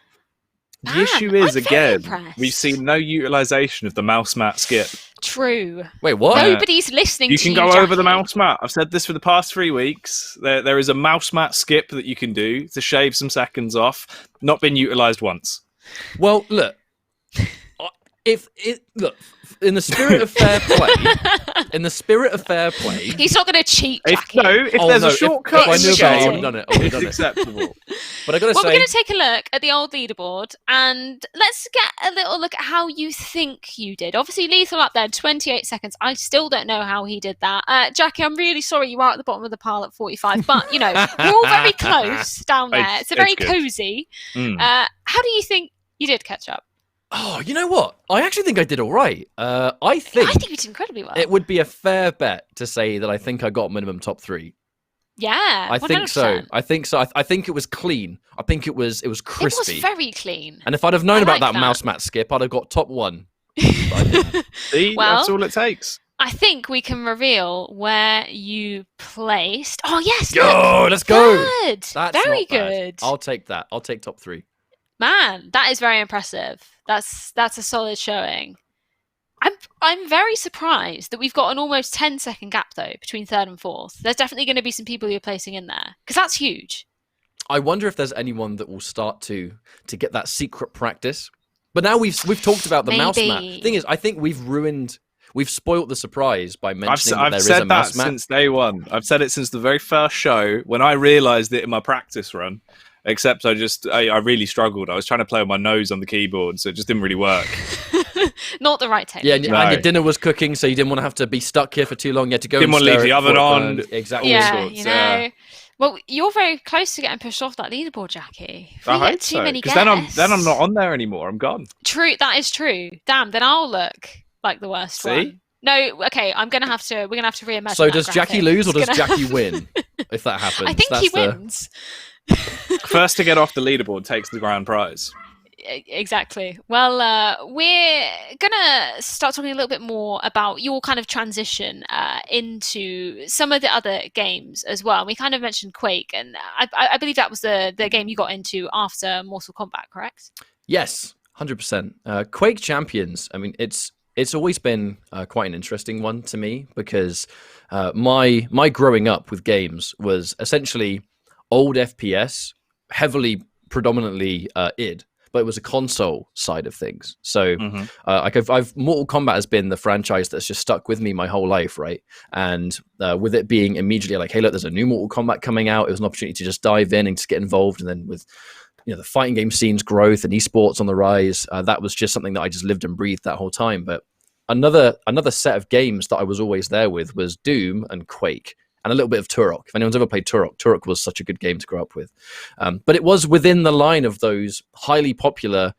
The issue is, again, we've seen no utilization of the mouse mat skip. True. Wait, what? Nobody's listening. You can go over the mouse mat. I've said this for the past 3 weeks. There is a mouse mat skip that you can do to shave some seconds off. Not been utilized once. Well, look. Look, in the spirit of fair play, he's not going to cheat, Jackie. If there's a shortcut, I knew about it, I would have done it. It's acceptable. But I got to say, we're going to take a look at the old leaderboard, and let's get a little look at how you think you did. Obviously, Lethal up there, 28 seconds. I still don't know how he did that. Jackie, I'm really sorry you are at the bottom of the pile at 45, but we're all very close down there. It's very cozy. How do you think you did, Ketchup? Oh, you know what? I actually think I did all right. I think you did incredibly well. It would be a fair bet to say that I think I got minimum top 3. Yeah, 100%. I think so. I think it was clean. I think it was crispy. It was very clean. And if I'd have known about that mouse mat skip, I'd have got top 1. See, that's all it takes. I think we can reveal where you placed. Oh yes, let's go. Good. That's very not bad. good. I'll take that. I'll take top 3. Man, that is very impressive. That's a solid showing. I'm very surprised that we've got an almost 10-second gap though between third and fourth. There's definitely going to be some people you're placing in there because that's huge. I wonder if there's anyone that will start to get that secret practice. But now we've talked about the mouse map. Thing is, I think we've spoiled the surprise by mentioning that there is a mouse map. I've said that since day one. I've said it since the very first show when I realised it in my practice run. Except I really struggled. I was trying to play with my nose on the keyboard, so it just didn't really work. Not the right technique. Yeah, and your dinner was cooking, so you didn't want to have to be stuck here for too long. You had to go. Didn't want to leave the oven on. Exactly. Yeah, you know. Well, you're very close to getting pushed off that leaderboard, Jackie. I hope so. Because then I'm not on there anymore. I'm gone. True, that is true. Damn, then I'll look like the worst one. No, okay, we're gonna have to reimagine. So does Jackie lose or does Jackie win? If that happens, I think he wins. First to get off the leaderboard takes the grand prize. Exactly. Well, we're gonna start talking a little bit more about your kind of transition into some of the other games as well. We kind of mentioned Quake, and I believe that was the game you got into after Mortal Kombat, correct? Yes, 100%. Quake Champions. I mean, it's always been quite an interesting one to me because my growing up with games was essentially old FPS, heavily predominantly id, but it was a console side of things. So I've Mortal Kombat has been the franchise that's just stuck with me my whole life, right? And with it being immediately like, hey, look, there's a new Mortal Kombat coming out. It was an opportunity to just dive in and just get involved. And then with the fighting game scene's growth and esports on the rise, that was just something that I just lived and breathed that whole time. But another set of games that I was always there with was Doom and Quake. And a little bit of Turok. If anyone's ever played Turok, Turok was such a good game to grow up with. But it was within the line of those highly popular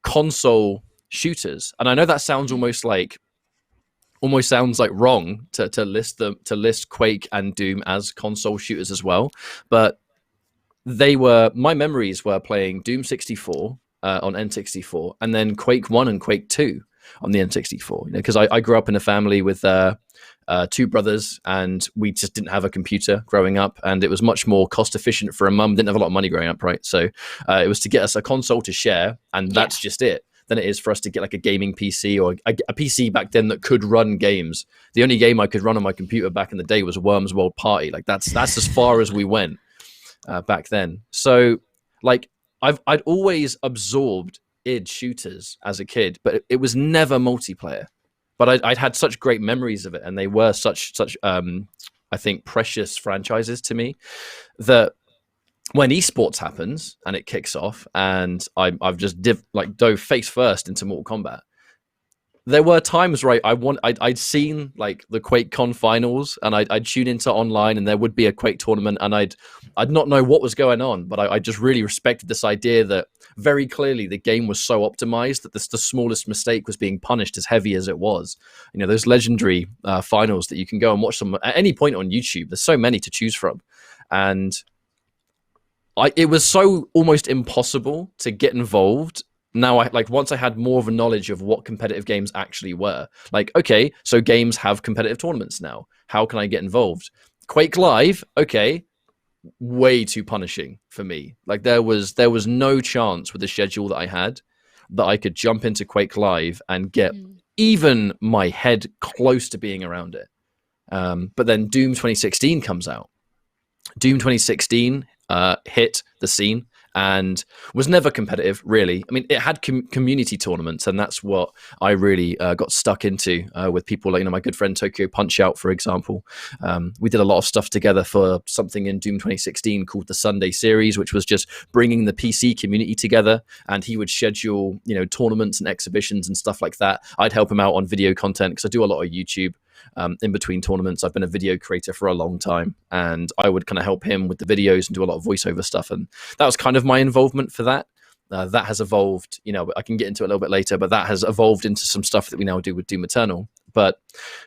console shooters. And I know that sounds almost sounds like wrong to list Quake and Doom as console shooters as well. But my memories were playing Doom 64 on N64, and then Quake 1 and Quake 2 on the N64. Because I grew up in a family with two brothers, and we just didn't have a computer growing up, and it was much more cost efficient for a mum. Didn't have a lot of money growing up, right? So it was to get us a console to share, and that's just it. Than it is for us to get like a gaming PC or a PC back then that could run games. The only game I could run on my computer back in the day was Worms World Party. Like that's as far as we went back then. So like I'd always absorbed id shooters as a kid, but it was never multiplayer. But I'd had such great memories of it, and they were such I think precious franchises to me that when esports happens and it kicks off, and I've just dove face first into Mortal Kombat. There were times where I'd seen like the QuakeCon finals, and I'd tune into online, and there would be a Quake tournament, and I'd not know what was going on, but I just really respected this idea that very clearly the game was so optimized that the smallest mistake was being punished as heavy as it was. Those legendary finals that you can go and watch them at any point on YouTube. There's so many to choose from, and it was so almost impossible to get involved. Now, once I had more of a knowledge of what competitive games actually were, like, okay, so games have competitive tournaments now. How can I get involved? Quake Live, okay, way too punishing for me. Like there was no chance with the schedule that I had that I could jump into Quake Live and get even my head close to being around it. But then Doom 2016 comes out. Doom 2016 hit the scene and was never competitive, really. I mean, it had community tournaments, and that's what I really got stuck into with people like, my good friend Tokyo Punch-Out, for example. We did a lot of stuff together for something in Doom 2016 called the Sunday Series, which was just bringing the PC community together, and he would schedule, tournaments and exhibitions and stuff like that. I'd help him out on video content because I do a lot of YouTube. In between tournaments, I've been a video creator for a long time, and I would kind of help him with the videos and do a lot of voiceover stuff, and that was kind of my involvement for that. That has evolved, I can get into it a little bit later, but that has evolved into some stuff that we now do with Doom Eternal. But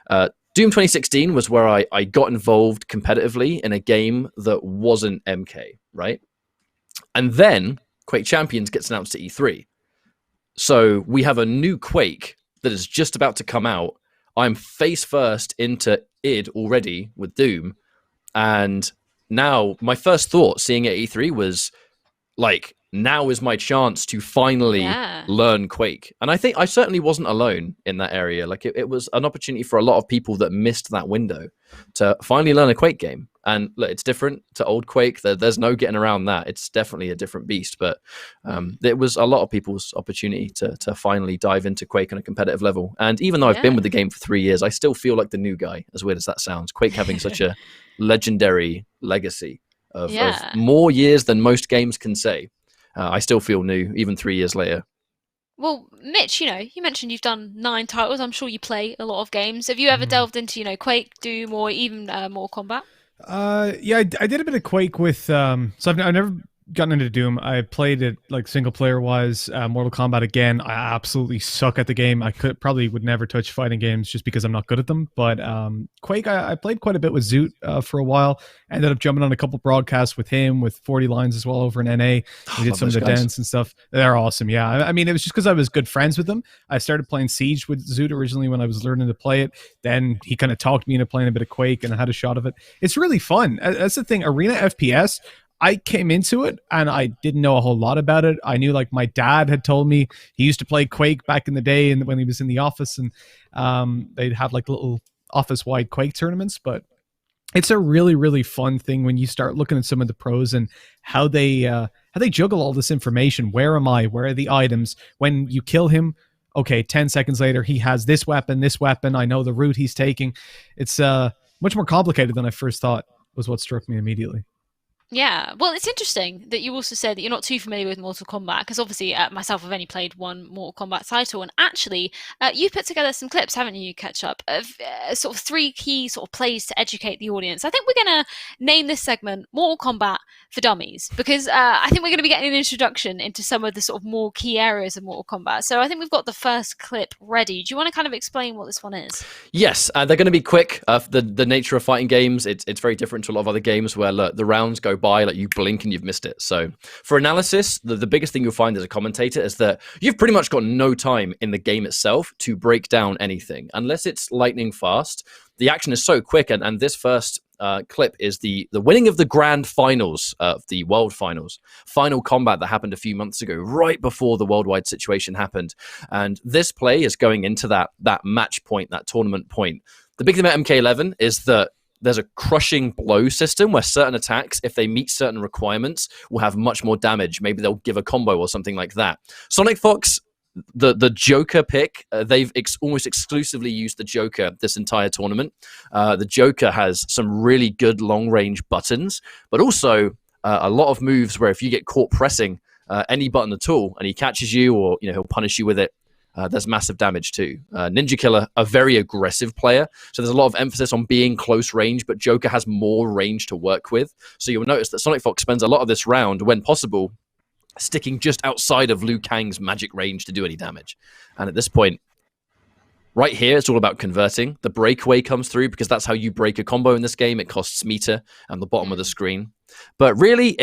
Doom 2016 was where I got involved competitively in a game that wasn't MK, right? And then Quake Champions gets announced at E3. So we have a new Quake that is just about to come out. I'm face first into id already with Doom, and now my first thought seeing it at E3 was like, now is my chance to finally learn Quake. And I think I certainly wasn't alone in that area. Like it was an opportunity for a lot of people that missed that window to finally learn a Quake game. And look, it's different to old Quake. There's no getting around that. It's definitely a different beast. But it was a lot of people's opportunity to finally dive into Quake on a competitive level. And even though I've been with the game for 3 years, I still feel like the new guy, as weird as that sounds. Quake having such a legendary legacy of more years than most games can say. I still feel new, even 3 years later. Well, Mitch, you mentioned you've done 9 titles. I'm sure you play a lot of games. Have you ever delved into, Quake, Doom, or even more Kombat? Yeah, I did a bit of Quake with, so I've never gotten into Doom. I played it like single player wise. Mortal Kombat again, I absolutely suck at the game. I probably would never touch fighting games just because I'm not good at them. But Quake, I played quite a bit with Zoot for a while. Ended up jumping on a couple broadcasts with him, with 40 Lines as well over in NA. We did some of the dance and stuff. They're awesome. Yeah, I mean, it was just because I was good friends with them. I started playing Siege with Zoot originally when I was learning to play it. Then he kind of talked me into playing a bit of Quake, and I had a shot of it. It's really fun. That's the thing. Arena FPS, I came into it and I didn't know a whole lot about it. I knew like my dad had told me he used to play Quake back in the day and when he was in the office, and they'd have like little office-wide Quake tournaments. But it's a really, really fun thing when you start looking at some of the pros and how they juggle all this information. Where am I? Where are the items? When you kill him, okay, 10 seconds later, he has this weapon. I know the route he's taking. It's much more complicated than I first thought, was what struck me immediately. Yeah, well, it's interesting that you also said that you're not too familiar with Mortal Kombat, because obviously myself, I've only played one Mortal Kombat title, and actually you've put together some clips, haven't you, Ketchup, of sort of 3 key sort of plays to educate the audience. I think we're going to name this segment Mortal Kombat for Dummies, because I think we're going to be getting an introduction into some of the sort of more key areas of Mortal Kombat. So I think we've got the first clip ready. Do you want to kind of explain what this one is? Yes, they're going to be quick. The nature of fighting games, it's very different to a lot of other games where look, the rounds go by, like you blink and you've missed it. So for analysis, the biggest thing you'll find as a commentator is that you've pretty much got no time in the game itself to break down anything unless it's lightning fast. The action is so quick, and this first clip is the winning of the grand finals of the world finals, final combat that happened a few months ago, right before the worldwide situation happened. And this play is going into that match point, that tournament point. The big thing about MK11 is that there's a crushing blow system where certain attacks, if they meet certain requirements, will have much more damage. Maybe they'll give a combo or something like that. Sonic Fox, the Joker pick, they've almost exclusively used the Joker this entire tournament. The Joker has some really good long-range buttons, but also a lot of moves where if you get caught pressing any button at all and he catches you, or he'll punish you with it, there's massive damage too. Ninja Killer, a very aggressive player, so there's a lot of emphasis on being close range, but Joker has more range to work with. So you'll notice that Sonic Fox spends a lot of this round, when possible, sticking just outside of Liu Kang's magic range to do any damage. And at this point, right here, it's all about converting. The breakaway comes through because that's how you break a combo in this game. It costs meter on the bottom of the screen. But really,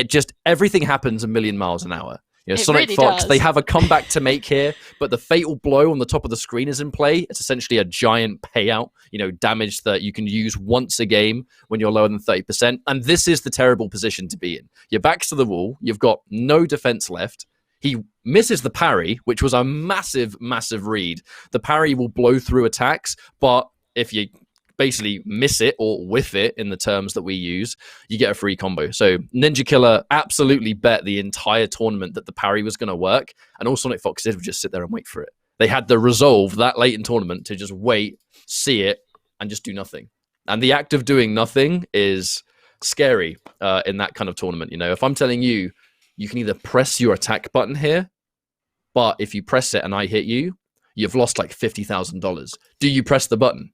everything happens a million miles an hour. Sonic really Fox, does. they have a comeback to make here, but the fatal blow on the top of the screen is in play. It's essentially a giant payout, damage that you can use once a game when you're lower than 30%. And this is the terrible position to be in. Your back's to the wall. You've got no defense left. He misses the parry, which was a massive, massive read. The parry will blow through attacks, but if you basically miss it or whiff it in the terms that we use, you get a free combo. So Ninja Killer absolutely bet the entire tournament that the parry was going to work, and all Sonic Fox did was just sit there and wait for it. They had the resolve that late in tournament to just wait, see it, and just do nothing. And the act of doing nothing is scary in that kind of tournament. If I'm telling you, you can either press your attack button here, but if you press it and I hit you, you've lost like $50,000. Do you press the button?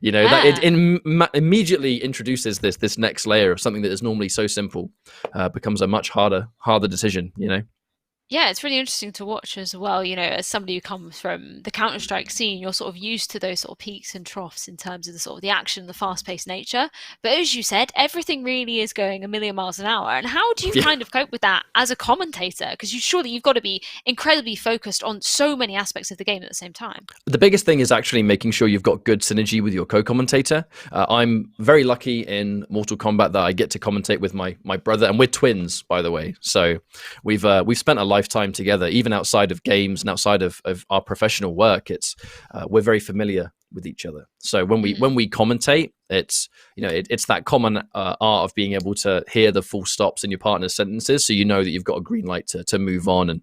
That it immediately introduces this next layer of something that is normally so simple, becomes a much harder decision. Yeah, it's really interesting to watch as well. You know, as somebody who comes from the Counter-Strike scene, you're sort of used to those sort of peaks and troughs in terms of the sort of the action, the fast-paced nature. But as you said, everything really is going a million miles an hour. And how do you kind of cope with that as a commentator? Because surely you've got to be incredibly focused on so many aspects of the game at the same time. The biggest thing is actually making sure you've got good synergy with your co-commentator. I'm very lucky in Mortal Kombat that I get to commentate with my brother, and we're twins, by the way. So we've spent a lifetime together, even outside of games and outside of our professional work. It's we're very familiar with each other. So when we commentate, it's it's that common art of being able to hear the full stops in your partner's sentences, so you know that you've got a green light to move on. And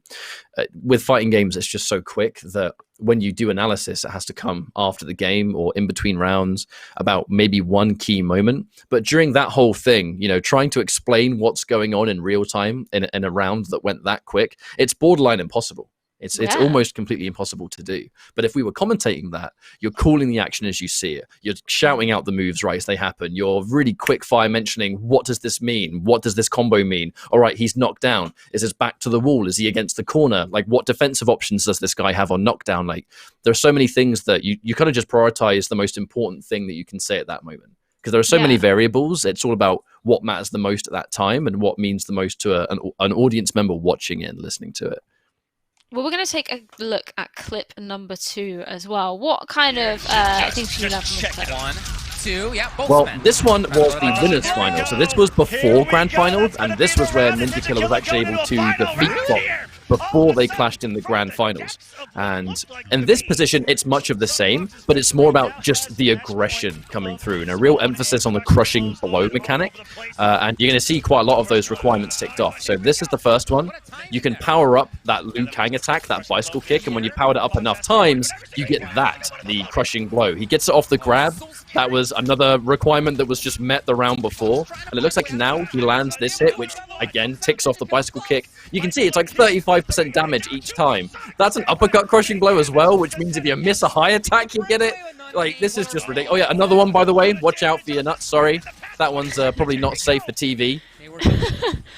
with fighting games, it's just so quick that when you do analysis, it has to come after the game or in between rounds about maybe one key moment. But during that whole thing, trying to explain what's going on in real time in a round that went that quick, it's borderline impossible. It's almost completely impossible to do. But if we were commentating that, you're calling the action as you see it. You're shouting out the moves right as they happen. You're really quick fire mentioning, what does this mean? What does this combo mean? All right, he's knocked down. Is his back to the wall? Is he against the corner? Like, what defensive options does this guy have on knockdown? Like, there are so many things that you kind of just prioritize the most important thing that you can say at that moment. Because there are so many variables. It's all about what matters the most at that time and what means the most to an audience member watching it and listening to it. Well, we're going to take a look at clip number 2 as well. What kind of things do you love from this clip? 1, 2, yeah, both well, men. this one was the winners' final. So this was before Grand Finals, and this was where Ninja Killer was actually able to defeat Fox before they clashed in the Grand Finals. And in this position, it's much of the same, but it's more about just the aggression coming through and a real emphasis on the crushing blow mechanic. And you're going to see quite a lot of those requirements ticked off. So this is the first one. You can power up that Liu Kang attack, that bicycle kick, and when you powered it up enough times, you get that, the crushing blow. He gets it off the grab. That was another requirement that was just met the round before. And it looks like now he lands this hit, which, again, ticks off the bicycle kick. You can see it's like 35% damage each time. That's an uppercut crushing blow as well, which means if you miss a high attack, you get it. Like, this is just ridiculous. Oh, yeah, another one, by the way. Watch out for your nuts. Sorry. That one's probably not safe for TV.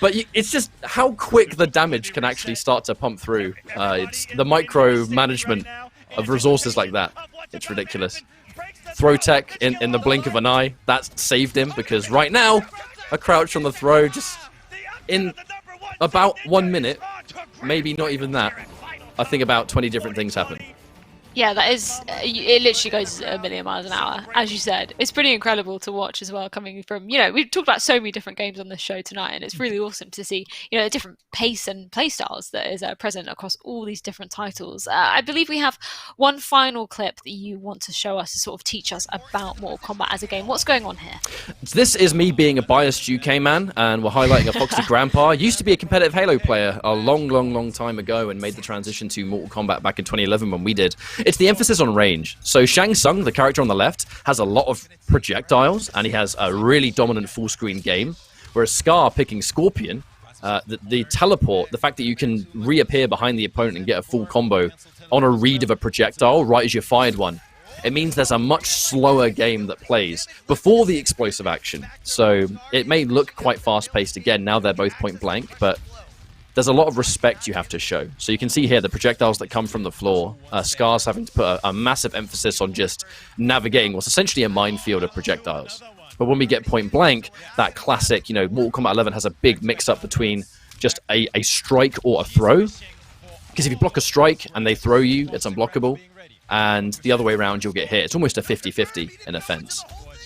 But it's just how quick the damage can actually start to pump through. It's the micro management of resources like that. It's ridiculous. Throw tech in the blink of an eye. That saved him, because right now, a crouch on the throw, just in about 1 minute, maybe not even that, I think about 20 different things happen. Yeah, that is, it literally goes a million miles an hour, as you said. It's pretty incredible to watch as well, coming from, we've talked about so many different games on this show tonight, and it's really awesome to see, the different pace and play styles that is present across all these different titles. I believe we have one final clip that you want to show us to sort of teach us about Mortal Kombat as a game. What's going on here? This is me being a biased UK man, and we're highlighting a Foxy grandpa. Used to be a competitive Halo player a long time ago, and made the transition to Mortal Kombat back in 2011 when we did. It's the emphasis on range. So Shang Tsung, the character on the left, has a lot of projectiles, and he has a really dominant full-screen game. Whereas Scar picking Scorpion, the teleport, the fact that you can reappear behind the opponent and get a full combo on a read of a projectile right as you fired one, it means there's a much slower game that plays before the explosive action. So it may look quite fast-paced again, now they're both point blank, but there's a lot of respect you have to show. So you can see here the projectiles that come from the floor. Scar's having to put a massive emphasis on just navigating what's essentially a minefield of projectiles. But when we get point blank, that classic, Mortal Kombat 11 has a big mix-up between just a strike or a throw. Because if you block a strike and they throw you, it's unblockable. And the other way around, you'll get hit. It's almost a 50-50 in offense.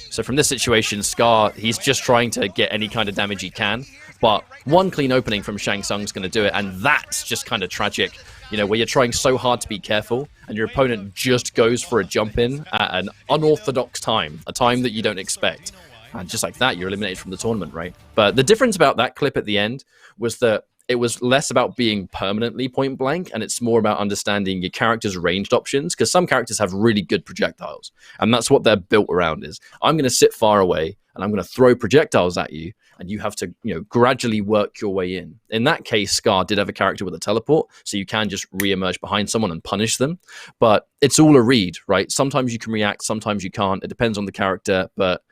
So from this situation, Scar, he's just trying to get any kind of damage he can. But one clean opening from Shang Tsung's going to do it, and that's just kind of tragic, where you're trying so hard to be careful, and your opponent just goes for a jump in at an unorthodox time, a time that you don't expect. And just like that, you're eliminated from the tournament, right? But the difference about that clip at the end was that it was less about being permanently point blank, and it's more about understanding your character's ranged options, because some characters have really good projectiles, and that's what they're built around is, I'm going to sit far away, and I'm going to throw projectiles at you, and you have to, gradually work your way in. In that case, Scar did have a character with a teleport, so you can just re-emerge behind someone and punish them. But it's all a read, right? Sometimes you can react, sometimes you can't. It depends on the character, but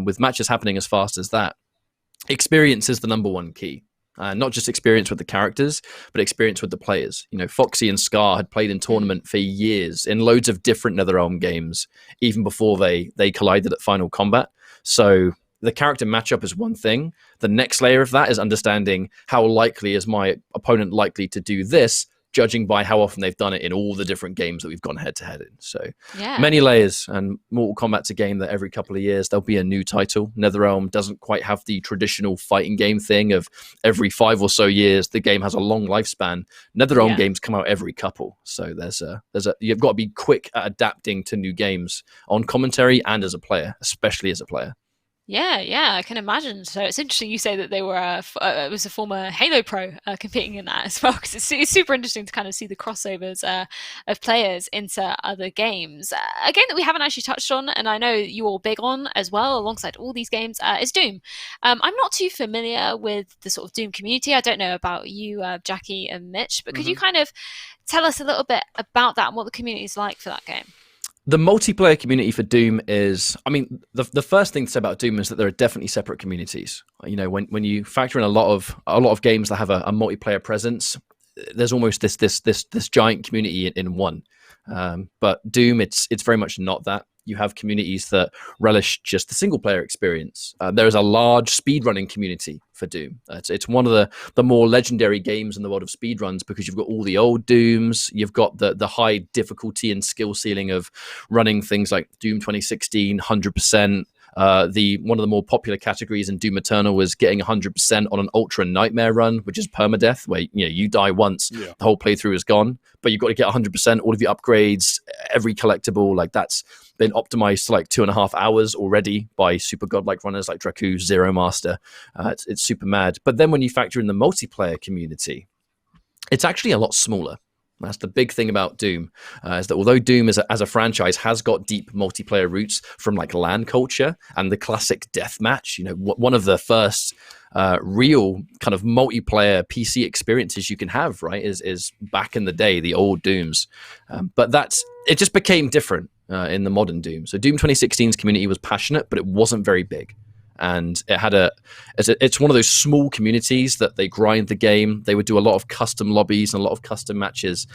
with matches happening as fast as that, experience is the number one key. Not just experience with the characters, but experience with the players. You know, Foxy and Scar had played in tournament for years in loads of different NetherRealm games, even before they collided at Final Combat. So the character matchup is one thing. The next layer of that is understanding how likely is my opponent likely to do this, judging by how often they've done it in all the different games that we've gone head-to-head in. So many layers, and Mortal Kombat's a game that every couple of years there'll be a new title. NetherRealm doesn't quite have the traditional fighting game thing of every 5 or so years the game has a long lifespan. NetherRealm games come out every couple. So you've got to be quick at adapting to new games on commentary and as a player, especially as a player. Yeah, I can imagine. So it's interesting you say that they were it was a former Halo pro competing in that as well, because it's super interesting to kind of see the crossovers of players into other games. A game that we haven't actually touched on, and I know you're big on as well, alongside all these games, is Doom. I'm not too familiar with the sort of Doom community. I don't know about you, Jacky and Mitch, but could you kind of tell us a little bit about that and what the community is like for that game? The multiplayer community for Doom is, I mean, the first thing to say about Doom is that there are definitely separate communities. You know, when you factor in a lot of games that have a multiplayer presence, there's almost this giant community in one. But Doom, it's very much not that. You have communities that relish just the single player experience. There is a large speedrunning community for Doom. It's one of the more legendary games in the world of speedruns, because you've got all the old Dooms, you've got the high difficulty and skill ceiling of running things like Doom 2016, 100%. One of the more popular categories in Doom Eternal was getting 100% on an Ultra Nightmare run, which is permadeath, where you die once, the whole playthrough is gone. But you've got to get 100%, all of your upgrades, every collectible, like that's been optimized to like 2.5 hours already by super godlike runners like Draku, Zero Master. It's super mad. But then when you factor in the multiplayer community, it's actually a lot smaller. That's the big thing about Doom, is that although Doom as a franchise has got deep multiplayer roots from like LAN culture and the classic deathmatch, you know, one of the first real kind of multiplayer PC experiences you can have, right, is back in the day, the old Dooms. But it just became different in the modern Doom. So Doom 2016's community was passionate, but it wasn't very big. And it's one of those small communities that they grind the game. They would do a lot of custom lobbies and a lot of custom matches.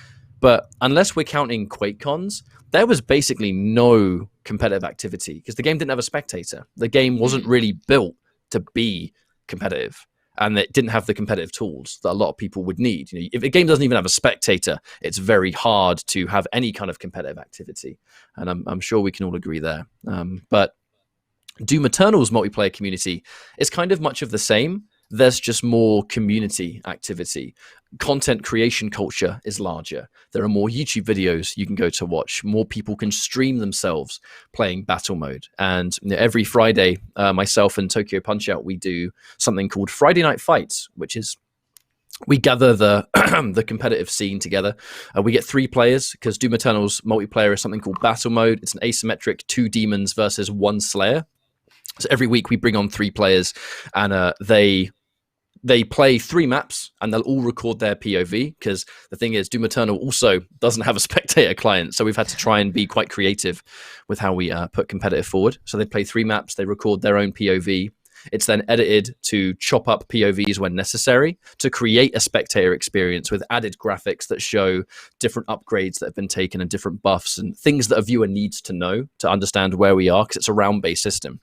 But unless we're counting QuakeCons, there was basically no competitive activity because the game didn't have a spectator. The game wasn't really built to be competitive, and it didn't have the competitive tools that a lot of people would need. You know, if a game doesn't even have a spectator, it's very hard to have any kind of competitive activity. And I'm sure we can all agree there. But Doom Eternal's multiplayer community is kind of much of the same. There's just more community activity. Content creation culture is larger. There are more YouTube videos you can go to watch. More people can stream themselves playing battle mode. And every Friday, myself and Tokyo Punch-Out, we do something called Friday Night Fights, which is we gather the the competitive scene together. We get 3 players because Doom Eternal's multiplayer is something called battle mode. It's an asymmetric 2 demons versus 1 slayer. So every week we bring on 3 players, and they play 3 maps, and they'll all record their POV, because the thing is, Doom Eternal also doesn't have a spectator client, so we've had to try and be quite creative with how we put competitive forward. So they play 3 maps, they record their own POV. It's then edited to chop up POVs when necessary to create a spectator experience with added graphics that show different upgrades that have been taken and different buffs and things that a viewer needs to know to understand where we are, because it's a round-based system.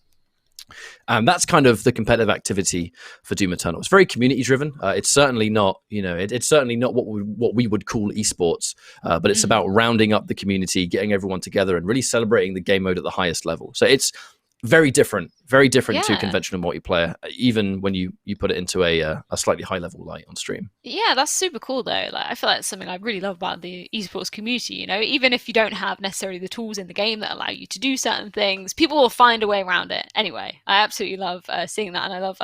And that's kind of the competitive activity for Doom Eternal. It's very community driven. It's certainly not, it's certainly not what we would call esports, but it's about rounding up the community, getting everyone together, and really celebrating the game mode at the highest level. So it's very different to conventional multiplayer, even when you put it into a slightly high level light on stream. Yeah, that's super cool though. Like, I feel like it's something I really love about the esports community. You know, even if you don't have necessarily the tools in the game that allow you to do certain things, people will find a way around it. Anyway, I absolutely love seeing that, and I love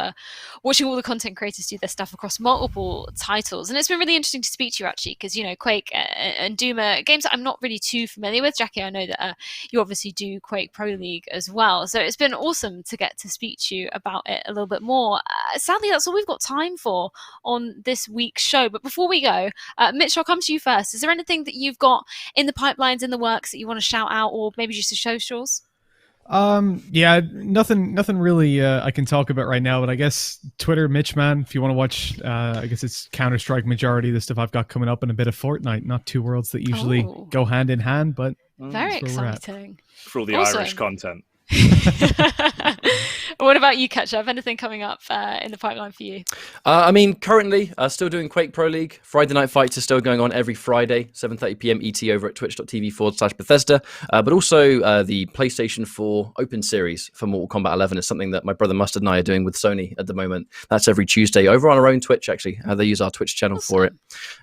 watching all the content creators do their stuff across multiple titles. And it's been really interesting to speak to you actually, because Quake and Doom are games that I'm not really too familiar with. Jacky, I know that you obviously do Quake Pro League as well, so it's been awesome to get to speak to you about it a little bit more. Sadly, that's all we've got time for on this week's show. But before we go, Mitch, I'll come to you first. Is there anything that you've got in the pipelines, in the works, that you want to shout out, or maybe just the socials? Yeah, nothing really I can talk about right now, but I guess Twitter, Mitchman, if you want to watch, I guess it's Counter-Strike majority of the stuff I've got coming up, and a bit of Fortnite. Not two worlds that usually go hand in hand, but very exciting. For all the Irish content. What about you, Ketchup? Anything coming up in the pipeline for you? I mean, currently, still doing Quake Pro League. Friday Night Fights are still going on every Friday, 7:30 p.m. ET over at twitch.tv/Bethesda. But also the PlayStation 4 Open Series for Mortal Kombat 11 is something that my brother Mustard and I are doing with Sony at the moment. That's every Tuesday over on our own Twitch, actually. They use our Twitch channel for it.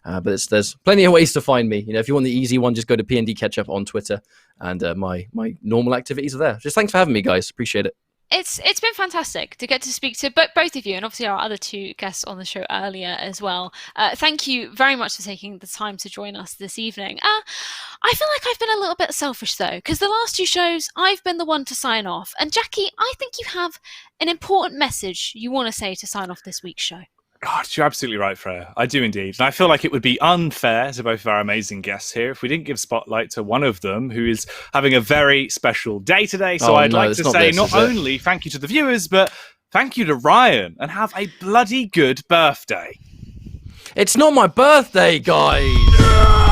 But there's plenty of ways to find me. If you want the easy one, just go to PND Ketchup on Twitter, and my normal activities are there. Just thanks for having me, guys. Appreciate it. It's been fantastic to get to speak to both of you, and obviously our other two guests on the show earlier as well. Thank you very much for taking the time to join us this evening. I feel like I've been a little bit selfish though, because the last two shows I've been the one to sign off. And Jacky, I think you have an important message you want to say to sign off this week's show. God, you're absolutely right, Freya. I do indeed. And I feel like it would be unfair to both of our amazing guests here if we didn't give spotlight to one of them who is having a very special day today. So I'd like to say not only thank you to the viewers, but thank you to Ryan, and have a bloody good birthday. It's not my birthday, guys!